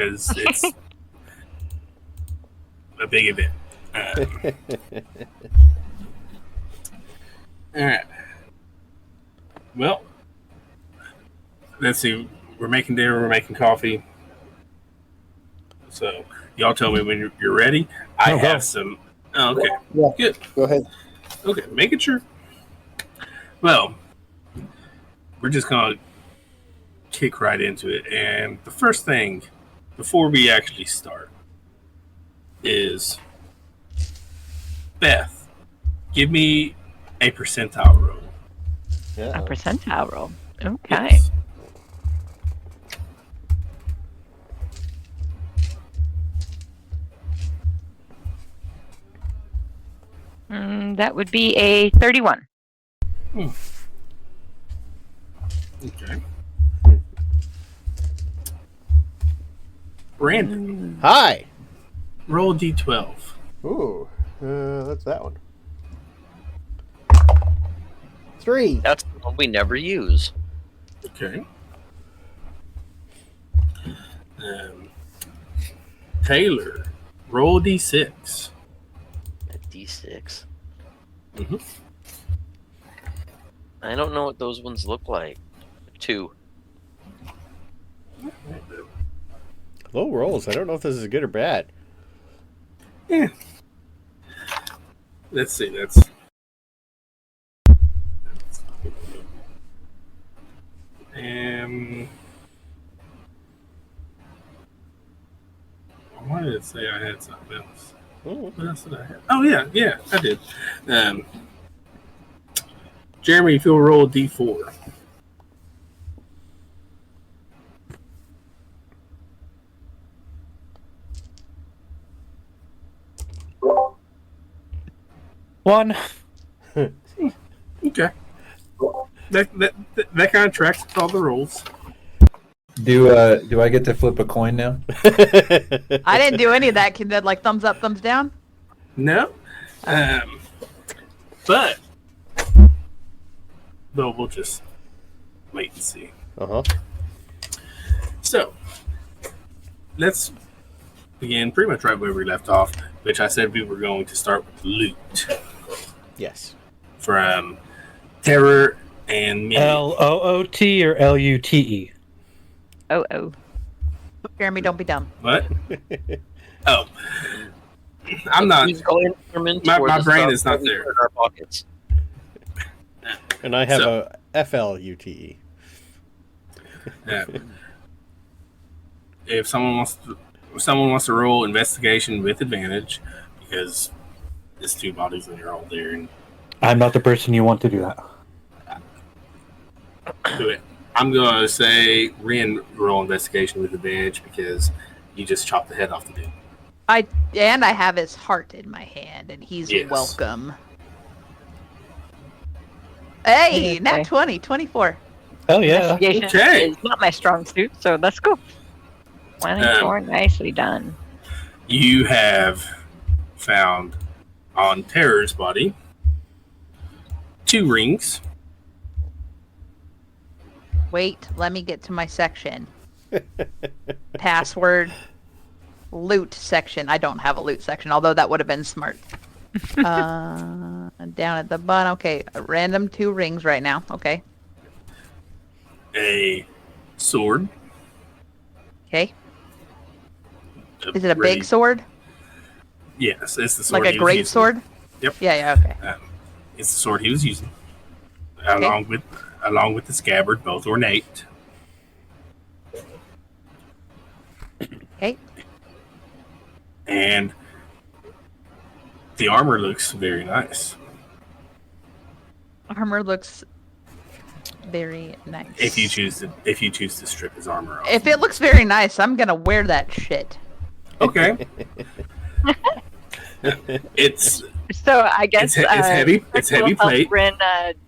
because it's a big event. All right. Well, let's see. We're making dinner. We're making coffee. So y'all tell me when you're ready. I have some. Oh, okay. Yeah. Good. Go ahead. Okay. Making sure. Well, we're just gonna kick right into it, and the first thing before we actually start is Beth. Give me a percentile roll. Yeah. A percentile roll. Okay. Yes. That would be a 31. Okay. Brandon, Hi. roll d12. Ooh, that's that one. 3. That's the one we never use. Okay. Taylor, roll d6. A D6. Mm-hmm. I don't know what those ones look like. 2. Low rolls. I don't know if this is good or bad. Yeah. Let's see. That's. I wanted to say I had something else. Ooh. What else did I have? Oh yeah, I did. Jeremy, if you'll roll a d4. One. Okay. That kind of tracks with all the rolls. Do I get to flip a coin now? I didn't do any of that. Can that like thumbs up, thumbs down? No. But we'll just wait and see. Uh-huh. So let's begin pretty much right where we left off, which I said we were going to start with loot Yes. from Terror and Mini. LOOT or LUTE? Oh. Jeremy, don't be dumb. What? Oh. I'm not. Musical instruments My or the brain stuff is not that we there. put in our pockets. And I have So- a FLUTE. If someone wants to roll investigation with advantage, because there's 2 bodies and you're all there, and I'm not the person you want to do that. do it. I'm gonna say Ren roll investigation with advantage because you just chopped the head off the dude. I have his heart in my hand, and he's Yes. welcome. Hey, Okay. nat 20, 24. Oh yeah. Investigation Okay. is not my strong suit, so let's go. 24, nicely done. You have found on Terror's body 2 rings. Wait, let me get to my section. Password. Loot section. I don't have a loot section, although that would have been smart. Down at the bottom. Okay, a random 2 rings right now. Okay. A sword. Okay. Is it a big sword? Yes, it's the sword. Like a he was great using. sword? Yep. Yeah, okay. It's the sword he was using, along with the scabbard, both ornate. Okay. And the armor looks very nice. Armor looks very nice. If you choose to strip his armor off. If it looks very nice, I'm gonna wear that shit. Okay. It's So I guess it's heavy. It's heavy plate. Ren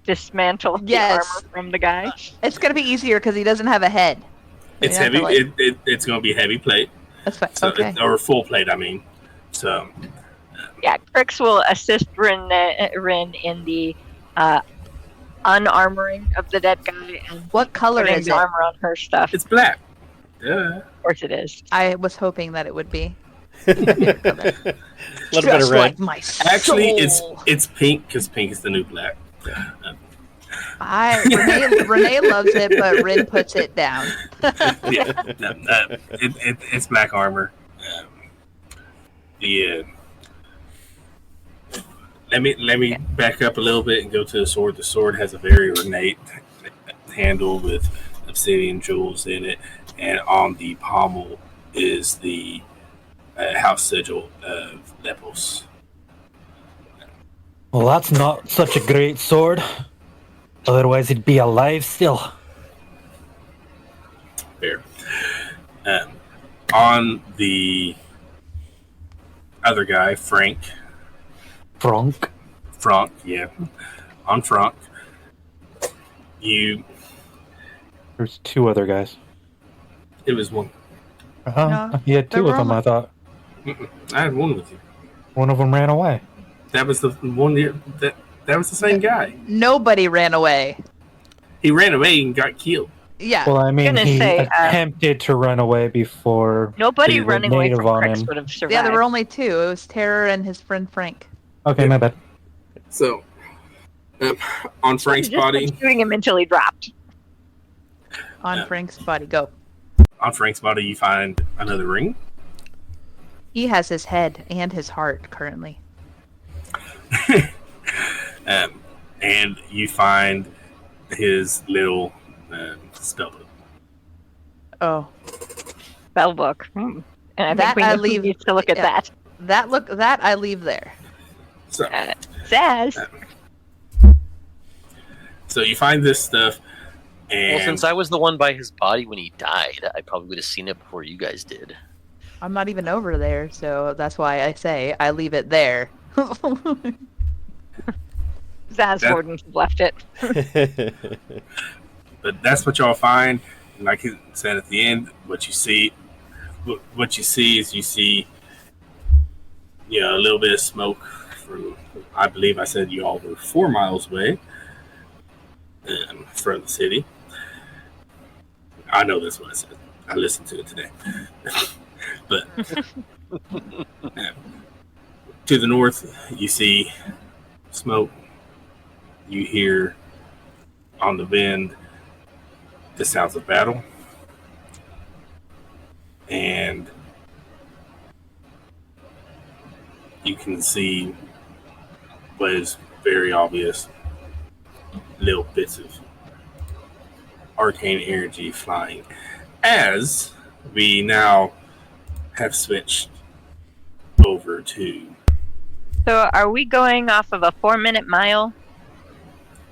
dismantle Yes. the armor from the guy. It's gonna be easier because he doesn't have a head. It's You have heavy. to, like- It's going to be heavy plate. That's fine. So Okay. or full plate. I mean. So Yeah, Krix will assist Ren in the unarmoring of the dead guy and What color putting is the it? armor on her stuff. it's black. Yeah. Of course it is. I was hoping that it would be. A little bit of Just red. like my Actually, soul. it's pink because pink is the new black. Renee loves it, but Rin puts it down. Yeah, it's black armor. Yeah. Let me back up a little bit and go to the sword. The sword has a very ornate handle with obsidian jewels in it, and on the pommel is the house sigil of Lepos. Well, that's not such a great sword. Otherwise, it'd be alive still. Fair. On the other guy, Frank, yeah. On Frank, There's two other guys. it was one. Uh-huh. He had there two of were them, only- I thought. I had one with you. One of them ran away. That was the one that was the same guy. Nobody ran away. He ran away and got killed. Yeah. Well, I mean, Gonna he say, attempted to run away before. Nobody they went running away native from on Crix him. would have survived. Yeah, there were only two. It was Terror and his friend Frank. Okay, my bad. So, on Frank's Just body, shooting him until he dropped. On Yeah. Frank's body. Go. you find another ring. He has his head and his heart currently. And you find his little spellbook. Oh. Spell book. And I That think we I need leave- to look at yeah. that. That I leave there. So, Zaz. so you find this stuff, and Well, since I was the one by his body when he died, I probably would have seen it before you guys did. I'm not even over there, so that's why I say I leave it there. Zaz That- Warden left it. but that's what y'all find. And like he said at the end, what you see is you see, a little bit of smoke from. I believe I said you all were 4 miles away from the city. I know that's what I said. I listened to it today. But to the north, you see smoke. You hear on the wind the sounds of battle. And you can see what is very obvious little bits of arcane energy flying. As we now have switched over to So are we going off of a 4-minute mile?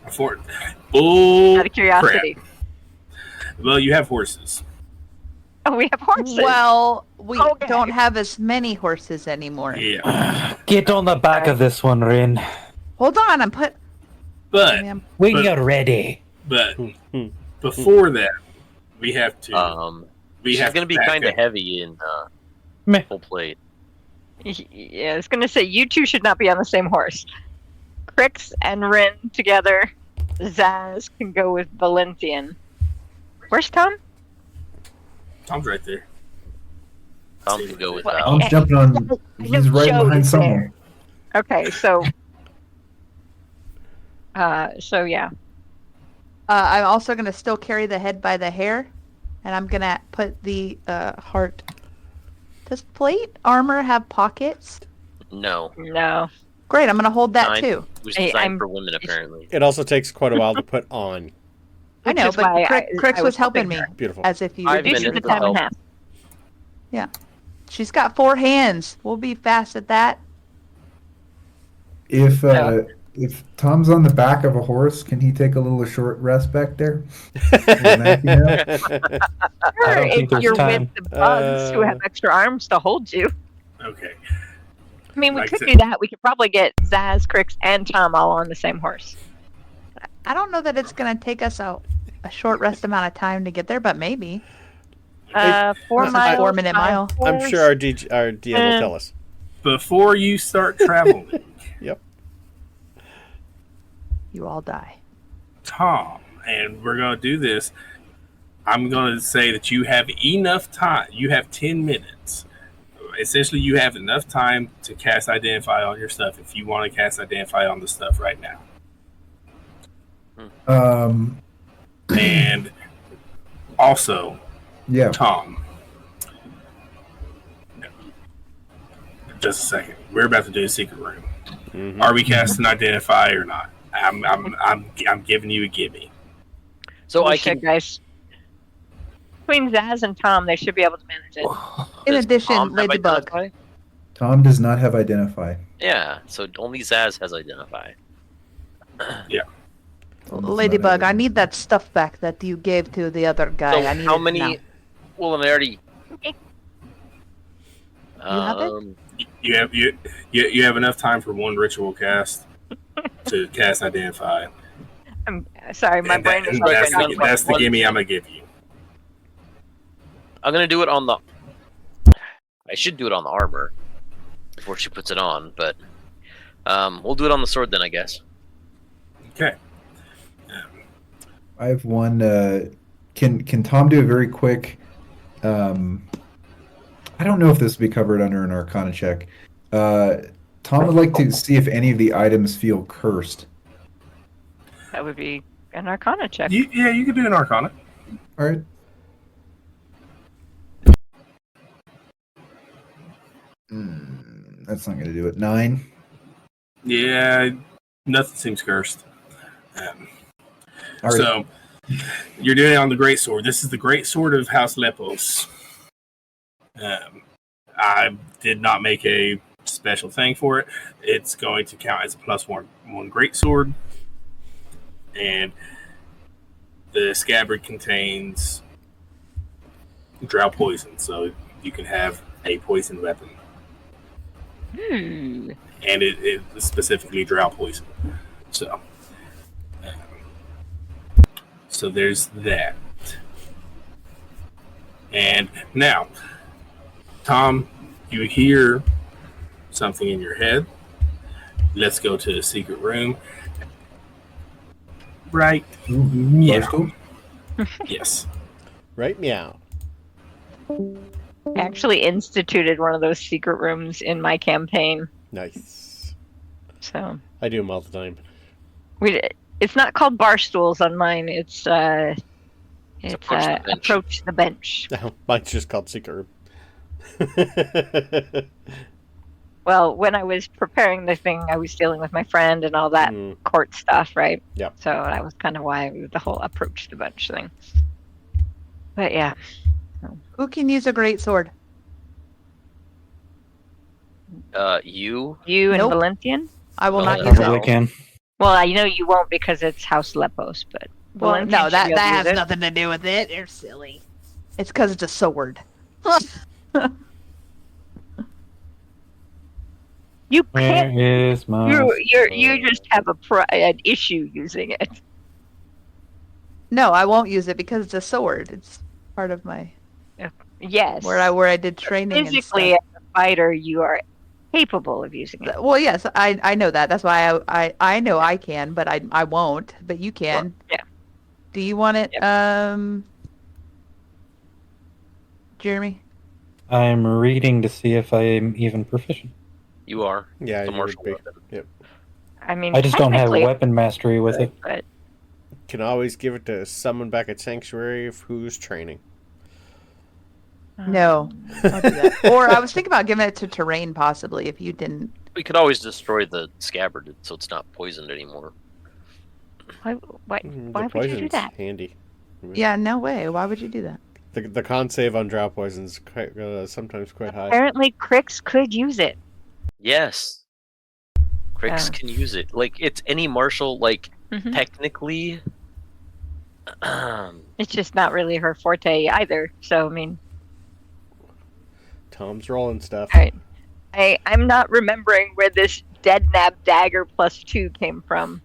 a fort. Oh, Out of curiosity. crap. Well, you have horses. Oh, we have horses. Well, we Okay. don't have as many horses anymore. Yeah. Get on the back of this one, Rin. Hold on, But Ma'am. When But- you're ready. before that, we have to She's going to be kind of heavy in Meh. full plate. Yeah, I was going to say, you two should not be on the same horse. Crix and Rin together. Zaz can go with Valentian. Where's Tom? Tom's right there. Tom can go with Well, that. I'm jumping on. I know He's right Joe behind is someone. there. Okay, so... so yeah. I'm also gonna still carry the head by the hair, and I'm gonna put the heart. Does plate armor have pockets? No. No. Great, I'm gonna hold that Fine. too. It was Hey, designed I'm- for women, apparently. It also takes quite a while to put on. I Which know, is but why Crix I was helping me, helping her. Beautiful. as if you. 5 Reduces minutes the time in will half. She's got 4 hands. We'll be fast at that. If Tom's on the back of a horse, can he take a little short rest back there? Nap, you know? Sure, don't think if there's you're time. with the bugs who have extra arms to hold you. Okay. I mean, we Like could I do that. We could probably get Zaz, Crix, and Tom all on the same horse. I don't know that it's gonna take us a short rest amount of time to get there, but maybe. 4 What's a miles. 4-minute by mile? I'm horse. sure our DM will tell us. Before you start traveling, Yep. You all die. Tom, and we're going to do this. I'm going to say that you have enough time. You have 10 minutes. Essentially, you have enough time to cast Identify on your stuff if you want to cast Identify on the stuff right now. And also, Yeah. Tom. Just a second. We're about to do a secret room. Mm-hmm. Are we casting Identify or not? I'm giving you a gimme. So We I should, can. guys. Between Zaz and Tom, they should be able to manage it. In Does addition, Tom have Ladybug. Identify? Tom does not have Identify. Yeah, so only Zaz has Identify. Ladybug, I need that stuff back that you gave to the other guy. So I need how it many? now. Well, I already. have it? You have enough time for one ritual cast to cast Identify. I'm sorry, my And brain that- is and that's, like the, that's the gimme I'm gonna give you. I'm gonna do it on the. I should do it on the armor before she puts it on, but we'll do it on the sword then, I guess. Okay. I have one. Can Tom do a very quick? I don't know if this will be covered under an Arcana check. Tom would like to see if any of the items feel cursed. That would be an Arcana check. You can do an Arcana. All right. That's not going to do it. 9. Yeah, nothing seems cursed. All right. So you're doing it on the Great Sword. This is the Great Sword of House Lepos. I did not make a special thing for it. It's going to count as a +1 Great Sword, and the scabbard contains Drow poison, so you can have a poison weapon. Hmm. And it is specifically Drow poison. So there's that. And now, Tom, you hear something in your head. Let's go to the secret room. Right. Meow. Barstool? Yes. Right, meow. I actually instituted one of those secret rooms in my campaign. Nice. So I do them all the time. it's not called bar stools on mine. It's Approach the bench. approach the bench. No, mine's just called secret room. Well, when I was preparing the thing, I was dealing with my friend and all that court stuff, right? Yep. So that was kind of why the whole approach the bench thing. But yeah. Who can use a great sword? You. You and Nope. Valentian? I will Oh, not no. use Probably it. can. Well, I know you won't because it's House Lepos, but Well, Valentian no, should that be able to has use it. nothing to do with it. They're silly. It's because it's a sword. You can't. Where is my... You just have an issue using it. No, I won't use it because it's a sword. It's part of my Yes. where I did training. Physically, and as a fighter, you are capable of using it. stuff. Well, yes, I know that. That's why I know I can, but I won't. But you can. Yeah. Do you want it, Jeremy? I'm reading to see if I am even proficient. You are. Yeah, The you martial would be. weapon. Yep. I mean, I just don't have technically, weapon mastery with it. But Can always give it to someone back at Sanctuary who's training. No. I'll do that. Or I was thinking about giving it to Terrain possibly if you didn't. We could always destroy the scabbard so it's not poisoned anymore. why The would you do poison's that? handy. Yeah, no way. Why would you do that? The con save on Drow poison's quite, sometimes quite high. Apparently, Krix could use it. Yes. Krix Oh. can use it. Like, it's any martial, like, Mhm. technically. It's just not really her forte either. So I mean, Tom's rolling stuff. all right. I'm not remembering where this dead nab dagger +2 came from.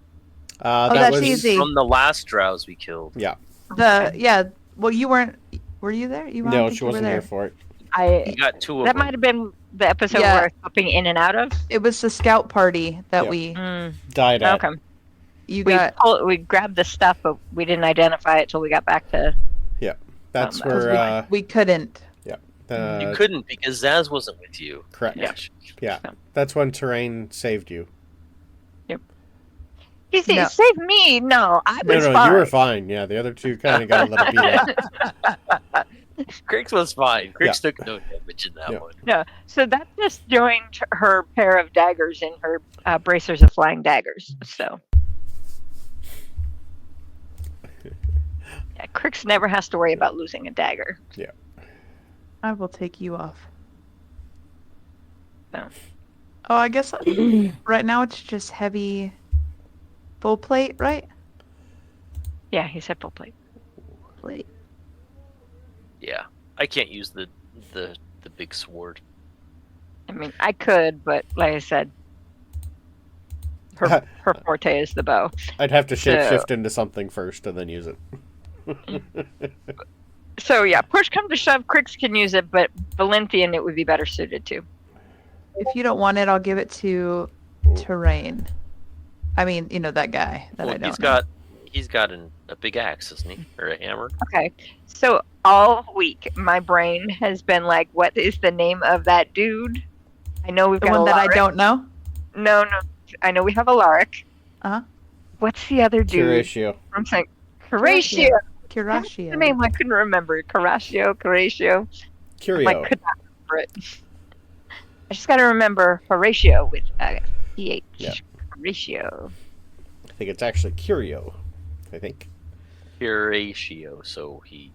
That that's was easy. From the last drows we killed. Yeah. Well, you weren't. Were you there? You No, think she you were wasn't here for it. You got two of That them. might have been the episode Yeah. where I was hopping in and out of. It was the scout party that Yeah. we Died at. Okay. you We got. we grabbed the stuff, but we didn't identify it till we got back to. Yeah. That's 'Cause where We couldn't. You couldn't because Zaz wasn't with you. correct. Yeah. Yeah, that's when Terrain saved you. He No. saved me. No, I No, was no, fine. you were fine. Yeah, the other two kind of got a little beat up. Krix was fine. Krix Yeah. took no damage in that Yeah. one. No, so that just joined her pair of daggers in her bracers of flying daggers. So, yeah, Krix never has to worry about losing a dagger. I will take you off. No. Oh, I guess right now it's just heavy full plate, right? Yeah, he said full plate. Plate. Yeah, I can't use the big sword. I mean, I could, but like I said, her forte is the bow. I'd have to shapeshift into something first and then use it. So yeah, push come to shove, Krix can use it, but Valenthian it would be better suited to. If you don't want it, I'll give it to Terrain. I mean, that guy that I Well, don't he's got a big axe, isn't he, or a hammer? Okay, so all week my brain has been like, what is the name of that dude? I know we've The got one that I Alaric. don't know? No, I know we have Alaric. Uh-huh. What's the other dude? Curatio. I'm saying Horatio. That's the Curatio. name I couldn't remember. Horatio. Curio. I could not remember it. I just got to remember Horatio with EH. Yeah. Horatio. I think it's actually Curio. I think. Curatio, so he...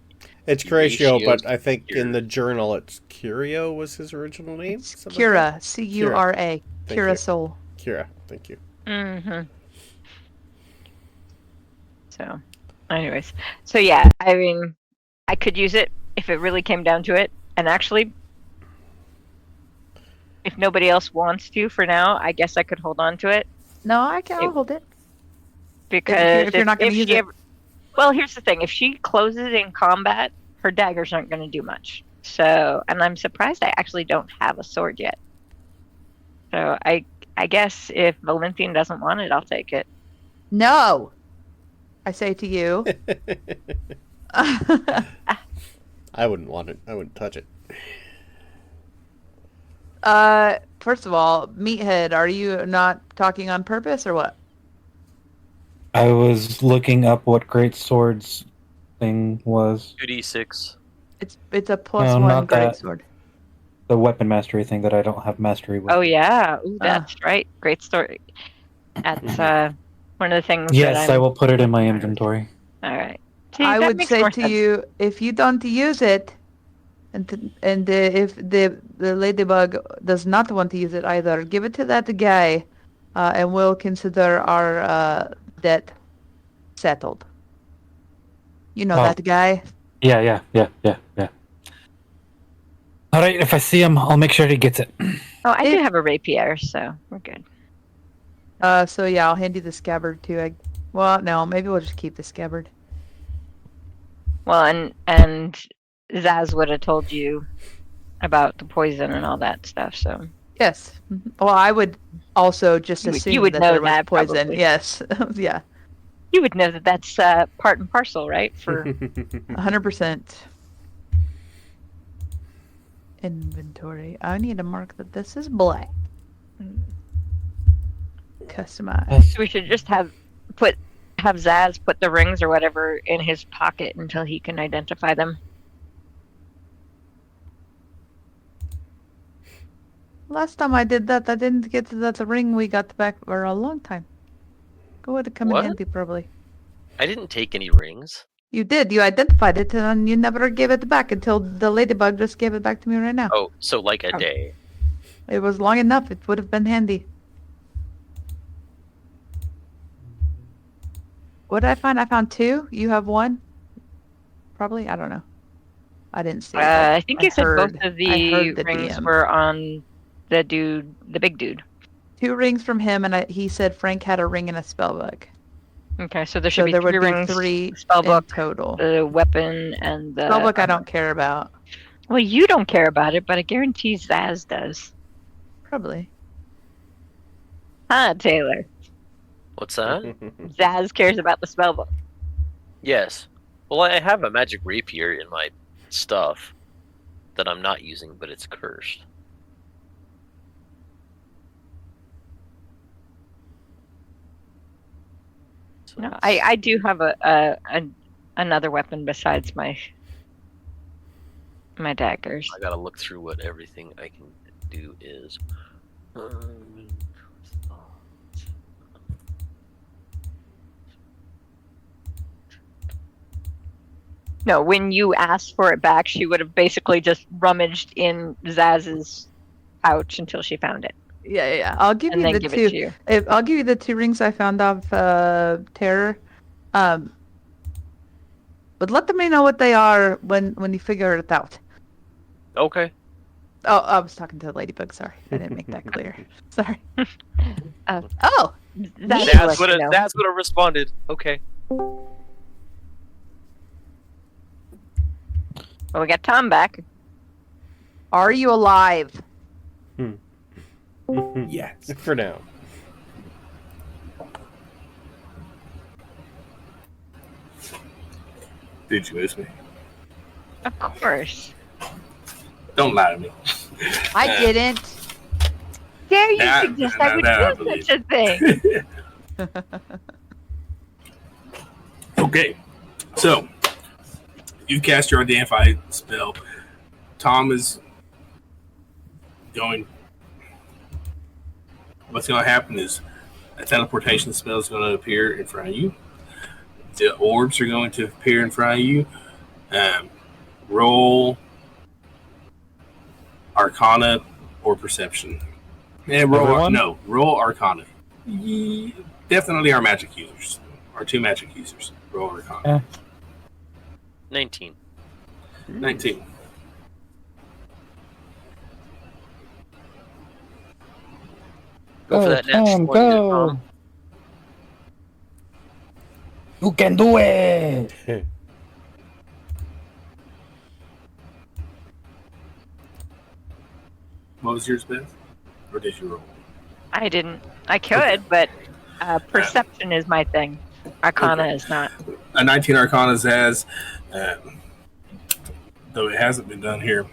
It's Curatio, Curatio's but I think Cure. in the journal it's Curio was his original name. It's something like Cura. that? Cura. Thank Cura you. Soul. Cura, thank you. Mm-hmm. So, anyways. So yeah, I mean, I could use it if it really came down to it. And actually, if nobody else wants to for now, I guess I could hold on to it. No, I'll hold it. Because If you're not gonna use she it. well, here's the thing: if she closes in combat, her daggers aren't going to do much. So, and I'm surprised I actually don't have a sword yet. So I guess if Valenthian doesn't want it, I'll take it. No! I say to you. I wouldn't want it. I wouldn't touch it. First of all, Meathead, are you not talking on purpose or what? I was looking up what Great Swords thing was. 2d6. It's a No, +1 not great that. sword. The weapon mastery thing that I don't have mastery with. Oh yeah, ooh, that's right. Great story. That's one of the things. Yes, that I will put it in my inventory. All right. See, I that would makes say more to sense. you, if you don't use it, if the ladybug does not want to use it either, give it to that guy, and we'll consider our debt settled. You know Oh. that guy? Yeah. All right, if I see him, I'll make sure he gets it. Oh, I do have a rapier, so we're good. So yeah, I'll hand you the scabbard too. Well, no, maybe we'll just keep the scabbard. Well, and Zaz would have told you about the poison and all that stuff. So Yes. Well, I would also just You would- assume you would that know there was that, poison. probably. Yes. Yeah. you would know that that's part and parcel, right? For 100%. Inventory. I need to mark that this is black. Customize. so we should just have Zaz put the rings or whatever in his pocket until he can identify them. Last time I did that, I didn't get that ring we got back for a long time. Go ahead and come What? in handy, probably. I didn't take any rings. You did. You identified it, and then you never gave it back until the ladybug just gave it back to me right now. Oh, so like a Oh. day. It was long enough. It would have been handy. What did I find? I found 2. You have 1? Probably. I don't know. I didn't see it. I think I you said both heard- of I the heard the rings DM. were on the big dude. 2 rings from him, and he said Frank had a ring and a spellbook. Okay, so there should So be there 3 would be rings, 3 in spellbook, total. the weapon, and the Spellbook I don't care about. Well, you don't care about it, but I guarantee Zaz does. Probably. Huh, Taylor? What's that? Zaz cares about the spellbook. Yes. Well, I have a magic rapier in my stuff that I'm not using, but it's cursed. So No, I do have another weapon besides my daggers. I gotta look through what everything I can do is. No, when you asked for it back, she would have basically just rummaged in Zaz's pouch until she found it, Yeah. I'll give and you then the give two. it to you. I'll give you the 2 rings I found off Terror. But let me know what they are when you figure it out. Okay. Oh, I was talking to the ladybug. Sorry, I didn't make that clear. Sorry. Uh, Oh, Zaz will let you know. That's what I responded. Okay. Well, we got Tom back. are you alive? Yes. For now. Did you miss me? Of course. Don't lie to me. I didn't. Dare you Nah, suggest nah, I would nah, I do believe such a thing? Okay, so you cast your identify spell. Tom is going. What's going to happen is a teleportation spell is going to appear in front of you. The orbs are going to appear in front of you. Roll Arcana or Perception. And Everyone? roll Arcana. Definitely our magic users. Our 2 magic users. Roll Arcana. 19. 19. Go for that next Tom, one, there, go! Tom. You can do it! What was yours, Beth? Or did you roll? I didn't. I could, but perception is my thing. Arcana Okay. is not. A 19 Arcana has, though it hasn't been done here,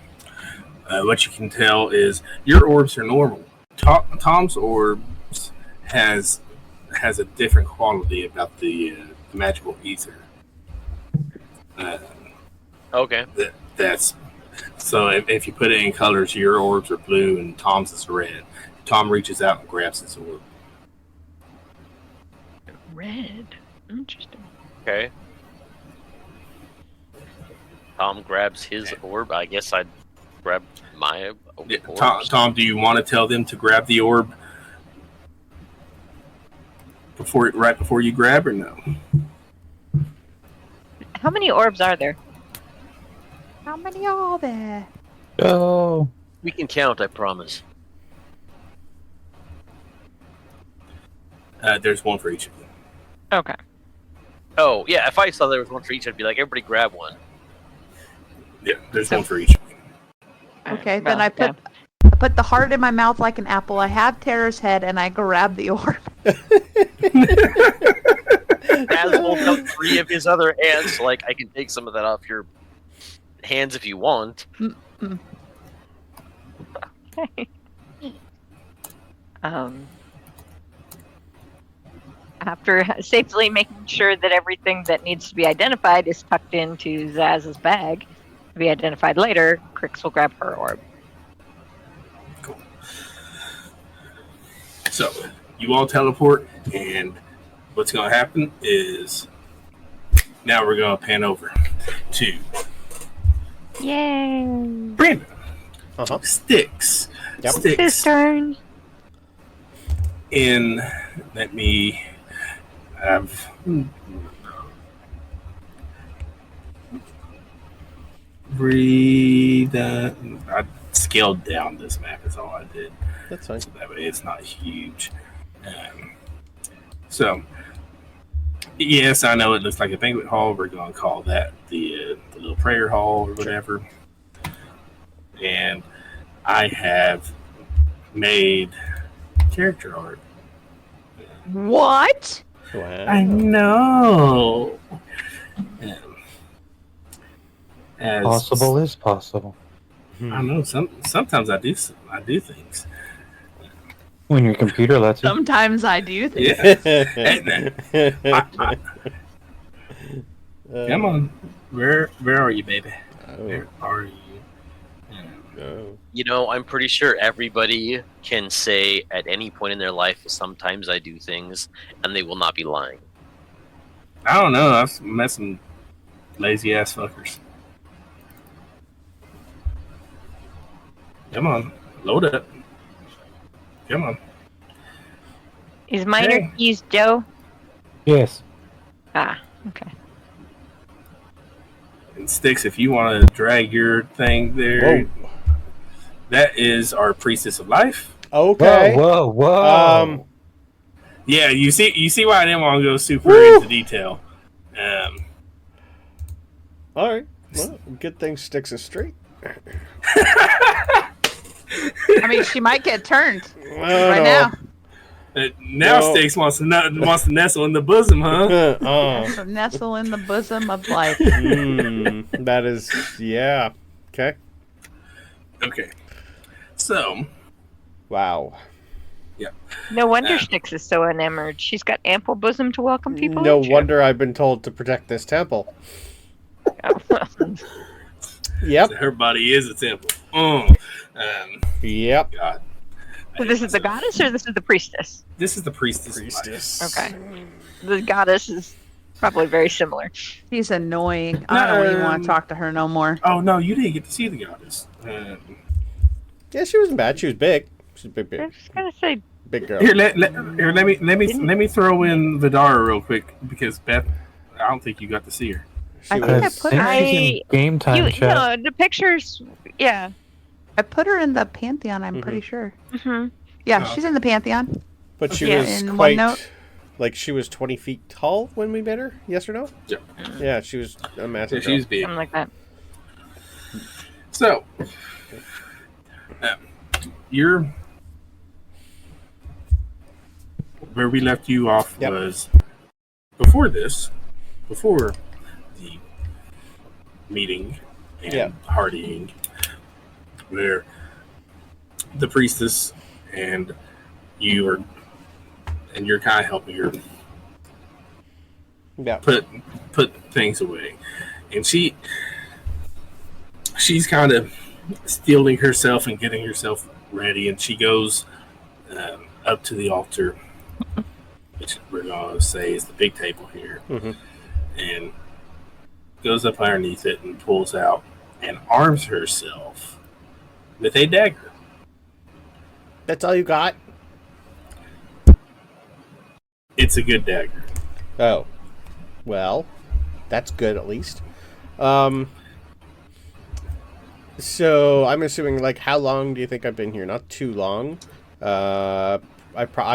what you can tell is your orbs are normal. Tom's orbs has a different quality about the magical ether. Okay. That's so. If you put it in colors, your orbs are blue and Tom's is red. Tom reaches out and grabs his orb. Red. Interesting. Okay. Tom grabs his orb. I guess I'd grab my orb. Yeah, Tom, do you want to tell them to grab the orb right before you grab, or no? How many orbs are there? How many are there? Go! We can count, I promise. There's one for each of you. Okay. Oh, yeah, if I saw there was one for each, I'd be like, everybody grab one. Yeah, there's one for each of you. Okay, Well, then I put the heart in my mouth like an apple. I have Terror's head, and I grab the orb. As holds up 3 of his other hands, so, like, I can take some of that off your hands if you want. After safely making sure that everything that needs to be identified is tucked into Zaz's bag to be identified later, Krix will grab her orb. Cool. So, you all teleport, and what's going to happen is now we're going to pan over to Yay! Brandon. Uh-huh. Stkx. Yep. His Stkx turn. in, let me have breathe. I scaled down this map is all I did. That's fine. So that way it's not huge. So, yes, I know it looks like a banquet hall. We're going to call that the little prayer hall or whatever. And I have made character art. What? Wow. I know. As Possible is possible. I don't know. Sometimes I do things. When your computer lets you. Sometimes I do think. Yeah. Come on. Where are you, baby? Where are you? You know, I'm pretty sure everybody can say at any point in their life, sometimes I do things, and they will not be lying. I don't know. I've met some lazy ass fuckers. Come on. Load up. Come on. Is minor Hey. keys Joe? Yes. Ah, okay. And Stkx, if you want to drag your thing there, that is our priestess of life. Okay. Whoa. Yeah, you see why I didn't want to go super into detail. All right. Well, good thing Stkx is straight. I mean, she might get turned I right don't now. Now No. Stkx wants to nestle in the bosom, huh? know. Nestle in the bosom of life. That is, yeah. Okay. Okay. So, Wow. No wonder Stkx is so enamored. She's got ample bosom to welcome people No into. wonder I've been told to protect this temple. Oh, Yep. her body is a temple. Yep. God. so this is the goddess or this is the priestess? This is the priestess. of life. Priestess. Okay. The goddess is probably very similar. She's annoying. I don't even want to talk to her no more. Oh no, you didn't get to see the goddess. Yeah, she wasn't bad. She was big. She's a big, I big, was just gonna say, big girl. Here, let me throw in Vidara real quick because Beth, I don't think you got to see her. She I think I was. put think her. she's in game time chat. no, the pictures, yeah. I put her in the pantheon. I'm pretty sure. hmm Yeah, Oh. she's in the pantheon. But she Yeah. was In quite. OneNote. Like, she was 20 feet tall when we met her? Yes or no? Yeah. Yeah, she was a Yeah, massive she's girl. big. Something like that. So, you're where we left you off Yep. was before the meeting and Yeah. partying, where the priestess and you're kind of helping her Yeah. put things away, and she's kind of steeling herself and getting herself ready, and she goes up to the altar, which we're gonna say is the big table here, Mhm. and goes up underneath it and pulls out and arms herself with a dagger. That's all you got? It's a good dagger. Oh. Well, that's good at least. So I'm assuming, like, how long do you think I've been here? Not too long. I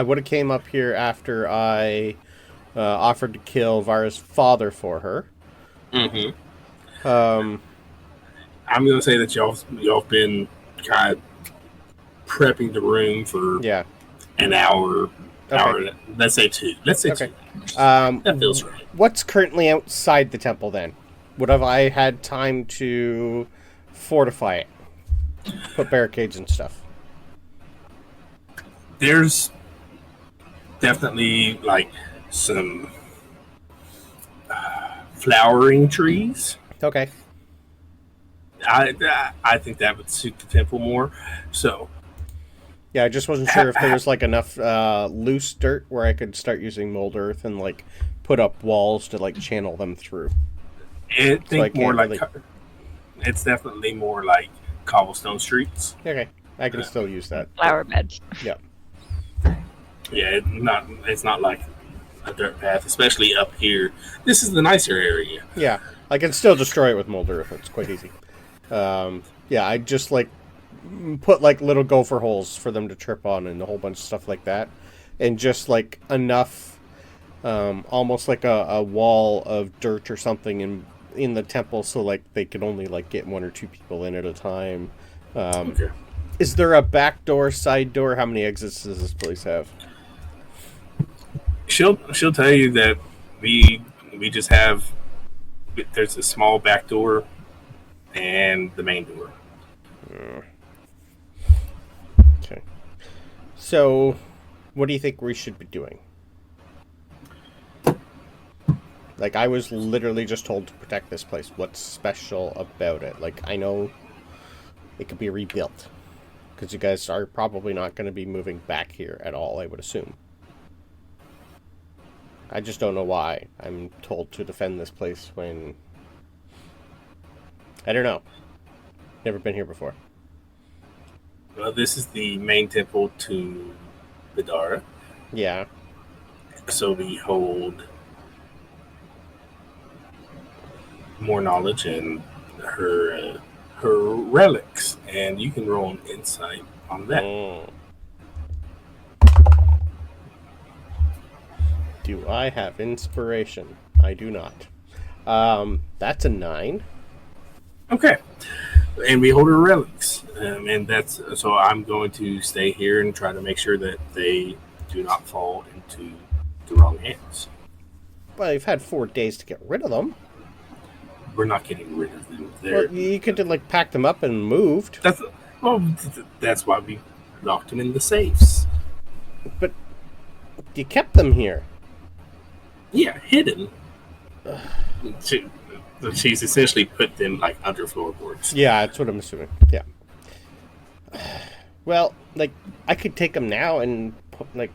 would have came up here after I offered to kill Vara's father for her. Mm-hmm. Um, I'm gonna say that y'all been kind of prepping the room for yeah. an hour. Okay. Hour. Let's say two. Okay. Two. That feels right. What's currently outside the temple then? Would have I had time to fortify it? Put barricades and stuff. There's definitely like some flowering trees. Okay. I think that would suit the temple more. So Yeah, I just wasn't sure if there was like enough loose dirt where I could start using mold earth and like put up walls to like channel them through. I think more can't like really- it's definitely more like cobblestone streets. Okay, I can still use that. Flower beds. Yeah. Yeah, it's not like a dirt path, especially up here. This is the nicer area. Yeah, I can still destroy it with mold earth. It's quite easy. Yeah, I just like put like little gopher holes for them to trip on and a whole bunch of stuff like that, and just like enough, almost like a wall of dirt or something in the temple, so like they could only like get one or two people in at a time. Okay. Is there a back door, side door? How many exits does this place have? She'll tell you that we just have. There's a small back door and the main door. Okay. So, what do you think we should be doing? Like, I was literally just told to protect this place. What's special about it? Like, I know it could be rebuilt. Because you guys are probably not going to be moving back here at all, I would assume. I just don't know why I'm told to defend this place when... I don't know. Never been here before. Well, this is the main temple to Vidara. Yeah. So we hold more knowledge in her relics, and you can roll an insight on that. Do I have inspiration? I do not. That's a 9. Okay. And we hold her relics. And that's so I'm going to stay here and try to make sure that they do not fall into the wrong hands. Well, you've had 4 days to get rid of them. We're not getting rid of them. Well, you could have, like, packed them up and moved. That's why we locked them in the safes. But you kept them here. Yeah, hidden. She's essentially put them, like, under floorboards. Yeah, that's what I'm assuming. Yeah. Well, like, I could take them now and put, like...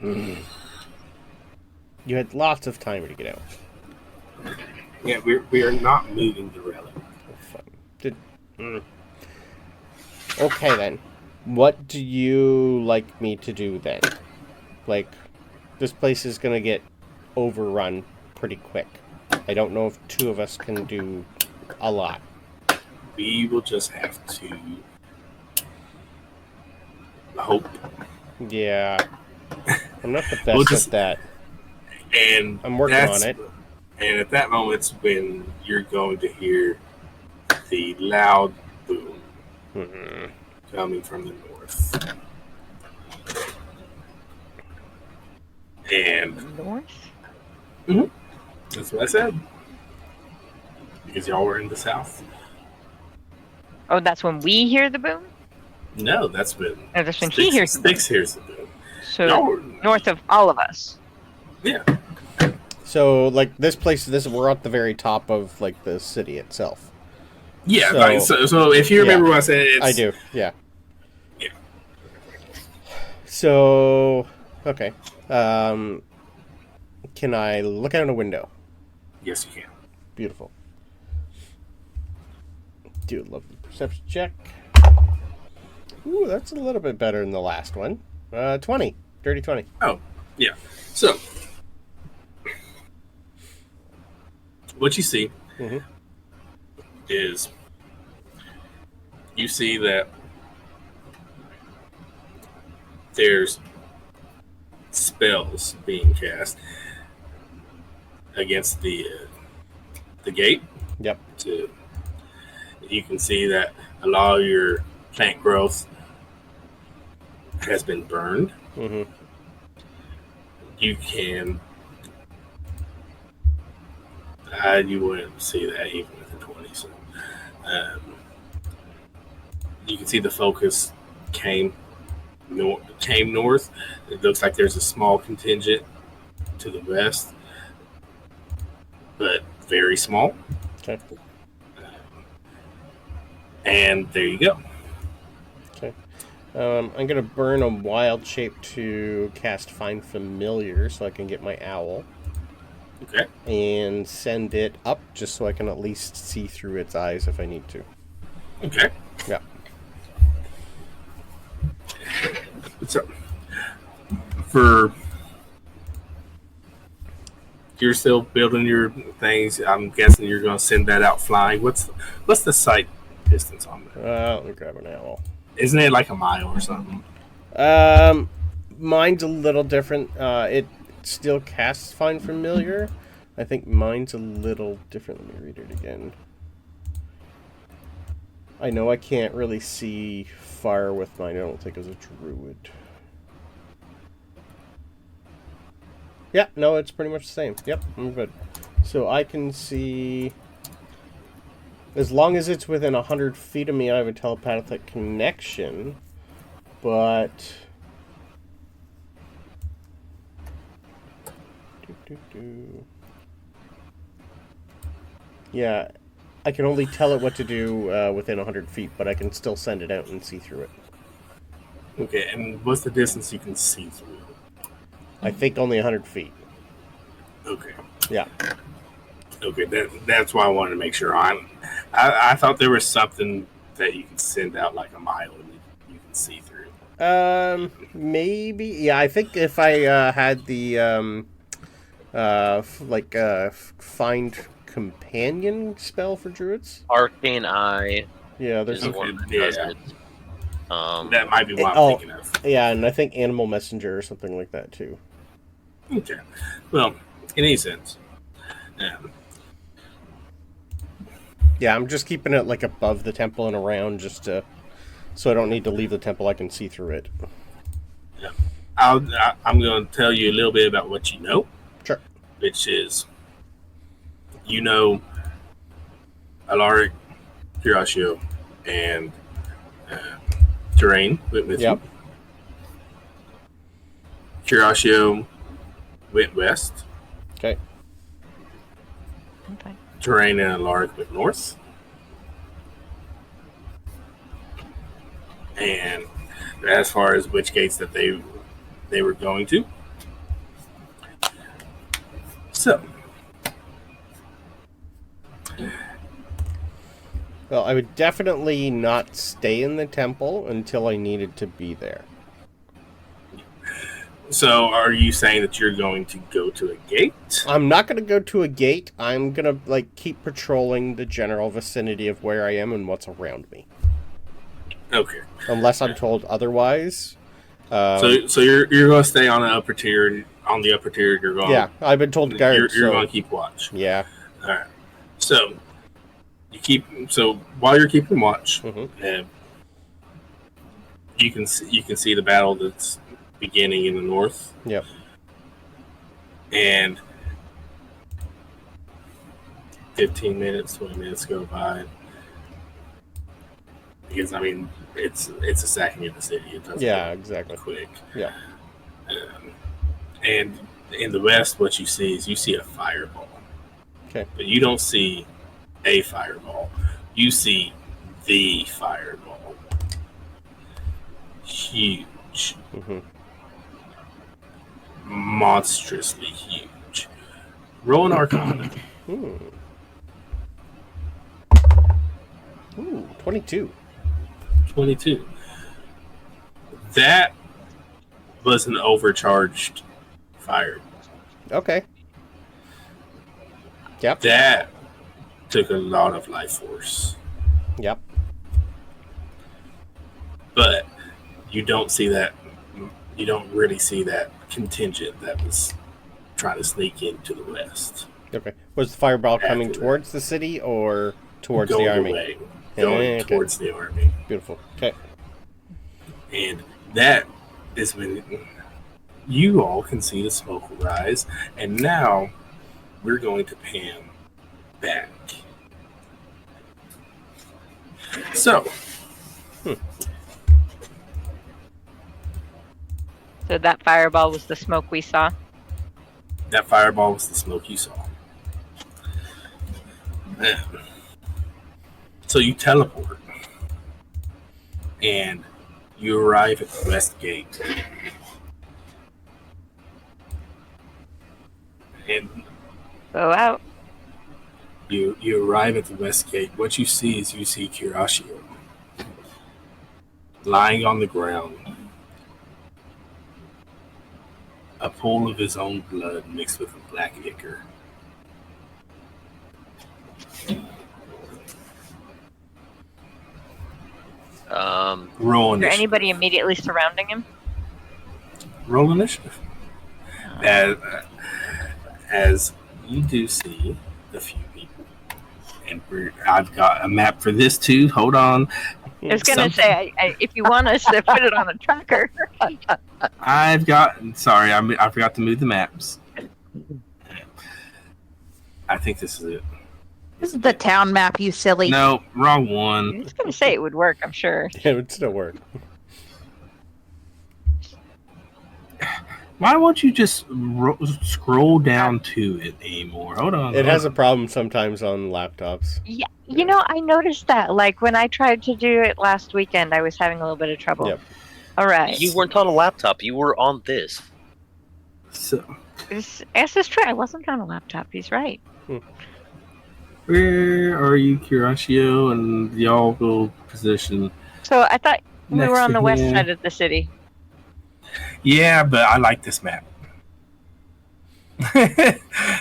You had lots of time to get out. Yeah, we are not moving the relic. Okay, then. What do you like me to do, then? Like, this place is going to get overrun pretty quick. I don't know if 2 of us can do a lot. We will just have to hope. Yeah. I'm not the best at that. And I'm working on it. And at that moment's when you're going to hear the loud boom coming from the north. And North? Mm-hmm. That's what I said. Because y'all were in the south. Oh, that's when we hear the boom? No, that's when... Oh, that's when he hears the boom. Stkx hears the boom. So, north of all of us. Yeah. So, like, this place, we're at the very top of, like, the city itself. Yeah, so if you remember what I said, it's... I do, yeah. Yeah. So, okay. Can I look out a window? Yes, you can. Beautiful. Do a lovely perception check. Ooh, that's a little bit better than the last one. 20. Dirty 20. Oh, yeah. So, what you see is you see that there's spells being cast against the gate. Yep. You can see that a lot of your plant growth has been burned. Mm-hmm. You can... you wouldn't see that even with the 20. So, you can see the focus came north. It looks like there's a small contingent to the west, but very small. Okay. And there you go. Okay. I'm going to burn a wild shape to cast Find Familiar so I can get my owl. Okay. And send it up just so I can at least see through its eyes if I need to. Okay. Yeah. So, you're still building your things. I'm guessing you're going to send that out flying. What's the sight distance on that? Let me grab an owl. Isn't it like a mile or something? Mine's a little different. It still casts Find Familiar. I think mine's a little different. Let me read it again. I know I can't really see far with mine. I don't think it was a druid. Yeah, no, it's pretty much the same. Yep, I'm good. So I can see As long as it's within 100 feet of me, I have a telepathic connection. But... Yeah, I can only tell it what to do within 100 feet, but I can still send it out and see through it. Okay, and what's the distance you can see through? I think only 100 feet. Okay. Yeah. Okay, that's why I wanted to make sure. I thought there was something that you could send out like a mile and you can see through. Maybe. Yeah, I think if I had the find companion spell for druids. Arcane Eye. Yeah, there's is one that does it. That might be what I'm thinking of. Yeah, and I think Animal Messenger or something like that too. Okay. Well, in any sense. Yeah, I'm just keeping it like above the temple and around so I don't need to leave the temple. I can see through it. Yeah. I'm going to tell you a little bit about what you know. Sure. Which is, you know, Alaric, Curatio, and Thri-kreen with yep. you. Curatio went west. Okay. Thri-kreen and Alaric went north. And as far as which gates that they were going to. So. Well, I would definitely not stay in the temple until I needed to be there. So, are you saying that you're going to go to a gate? I'm not going to go to a gate. I'm going to keep patrolling the general vicinity of where I am and what's around me. Okay. Unless I'm told otherwise. So you're going to stay on the upper tier. On the upper tier, you're going. Yeah, I've been told to guard. You're going to keep watch. Yeah. All right. So while you're keeping watch, you can see the battle that's beginning in the north. Yep. And 15 minutes, 20 minutes go by. Because it's a sacking of the city. It doesn't exactly. Quick. Yeah. And in the west, what you see is a fireball. Okay. But you don't see a fireball. You see the fireball. Huge. Monstrously huge. Roll an Arcana. Ooh, 22. 22. That was an overcharged fire. Okay. Yep. That took a lot of life force. Yep. But you don't see that. You don't really see that contingent that was trying to sneak into the west. Okay. Was the fireball coming towards the city or towards the army? Away. Going towards the army. Beautiful. Okay. And that is when you all can see the smoke rise. And now we're going to pan back. So. So that fireball was the smoke we saw? That fireball was the smoke you saw. So you teleport. And you arrive at the west gate. And go out. You arrive at the west gate. What you see Curatio lying on the ground. A pool of his own blood mixed with a black ichor. Roll initiative. Is there anybody immediately surrounding him? Roll initiative. As you do see a few people. And I've got a map for this too. Hold on. I was going to say, if you want us to put it on a tracker. Sorry, I forgot to move the maps. I think this is it. This is the town map, you silly. No, wrong I one. was gonna say it would work. I'm sure. It would still work. Why won't you just scroll down to it anymore? Hold on. It has a problem sometimes on laptops. Yeah, you know, I noticed that. Like when I tried to do it last weekend, I was having a little bit of trouble. Yep. All right. You weren't on a laptop. You were on this. So, This is true. I wasn't on a laptop. He's right. where are you, Curatio? And y'all go position. So I thought we Next were on to the west him. side of the city. Yeah, but I like this map.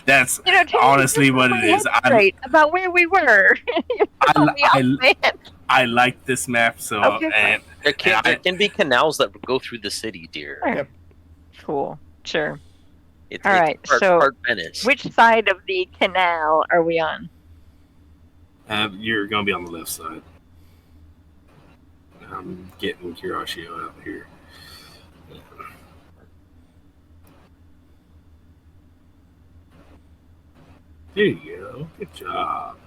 That's You know, honestly what it is. Right about where we were. I like this map, so Okay, and There And I- can be canals that go through the city, dear. Yep. Cool. Sure. It's All right, part so Venice. Which side of the canal are we on? you're gonna be on the left side. I'm getting Curatio out here. There you go. Good job.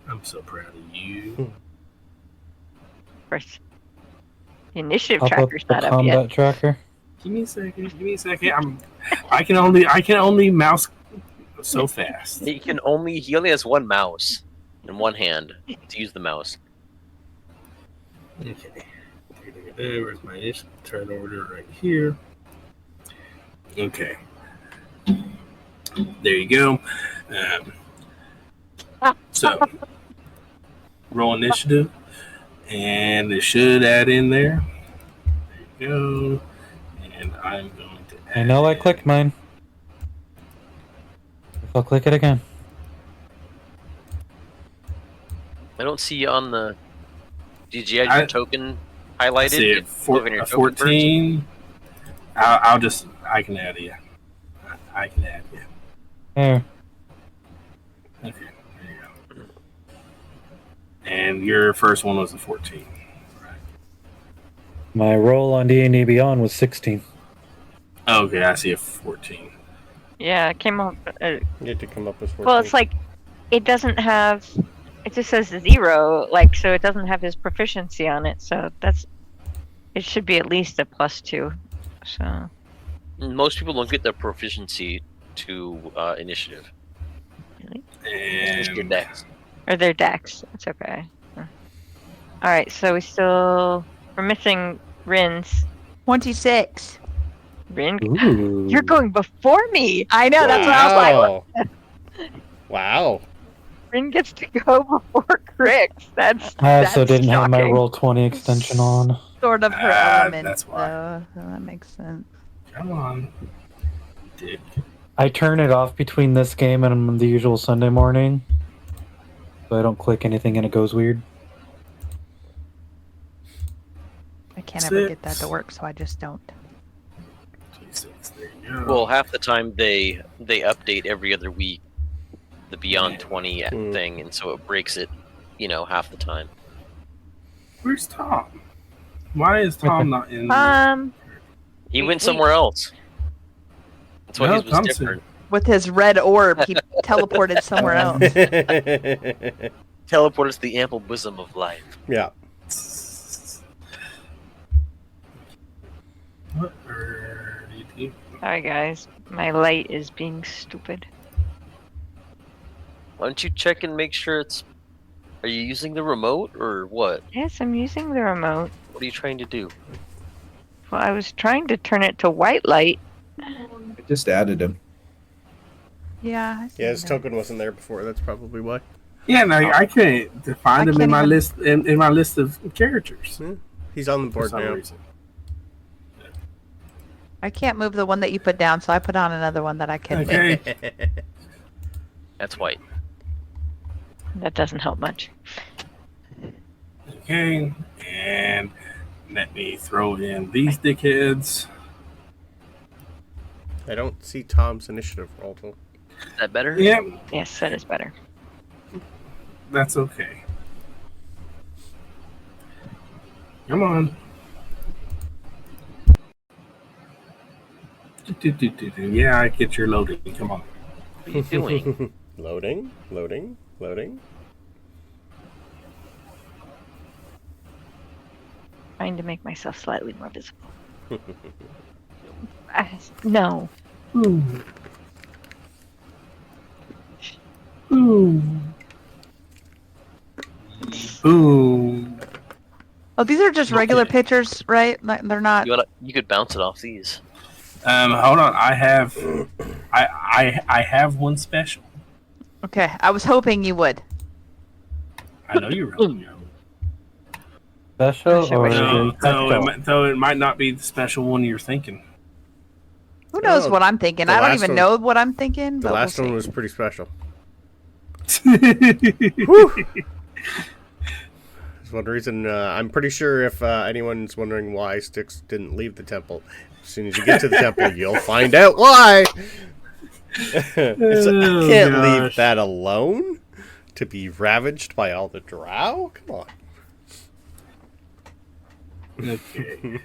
I'm so proud of you. Of course. The initiative Pop up tracker's the not up combat yet. tracker. Give me a second. Give me a second. I can only mouse so fast. He only has one mouse in one hand to use the mouse. Okay. Where's my initial turn order right here? Okay. There you go. So, roll initiative, and it should add in there. There you go. And I'm going to I know I clicked mine. If I'll click it again. I don't see you on the. Did you have your token highlighted? see Did it. you open your token first? 14. I can add you. I can add you. There. Okay, there you go. And your first one was a 14. Right. My roll on D&D Beyond was 16. Okay, I see a 14. Yeah, it came up. You had to come up with 14. Well, it's like it doesn't have. It just says 0, like, so it doesn't have his proficiency on it. So it should be at least a +2. So Most people don't get their proficiency to initiative. And Just your dex. or their dex. That's okay. All right, so we're missing Rin's. 26. Rin, Ooh. you're going before me. I know, that's what I was like. Wow. Rin gets to go before Krix. That's I also that's didn't have my shocking. roll 20 extension on. Sort of her Ah, element, that's why. so that makes sense. come on, dick. I turn it off between this game and the usual Sunday morning. So I don't click anything and it goes weird. I can't ever get that 6. to work, so I just don't. 26, there you go. Well, half the time they update every other week the Beyond 20 Hmm. thing, and so it breaks it, half the time. Where's Tom? Why is Tom not in? He We- went somewhere else. That's why No, his was Tom's different. With his red orb, he teleported somewhere else. Teleport us to the ample bosom of life. Yeah. What are you doing? Sorry, guys. My light is being stupid. Why don't you check and make sure it's... Are you using the remote, or what? Yes, I'm using the remote. What are you trying to do? Well, I was trying to turn it to white light. I just added him. Yeah. I see Yeah, his that. token wasn't there before. That's probably why. Yeah, no, I couldn't find I him in can't my even- list in my list of characters He's on the for board some now. reason. I can't move the one that you put down, so I put on another one that I can. Okay. That's white. That doesn't help much. Okay, and let me throw in these dickheads. I don't see Tom's initiative roll. Is that better? Yeah, Yes, that is better. that's okay. Come on. Yeah, I get your loading. Come on. What are you doing? Loading. Loading. Trying to make myself slightly more visible. No. Boom. Boom. Boom. Oh, these are just regular pictures, right? Like, they're not. You could bounce it off these. Hold on. I have one special. Okay, I was hoping you would. I know you really know. Special or Though it might not be the special one you're thinking. Who knows what I'm thinking? I don't even know what I'm thinking. The last one was pretty special. There's one reason. I'm pretty sure if anyone's wondering why Stkx didn't leave the temple, as soon as you get to the temple, you'll find out why. I can't leave that alone to be ravaged by all the Drow. Come on. Okay.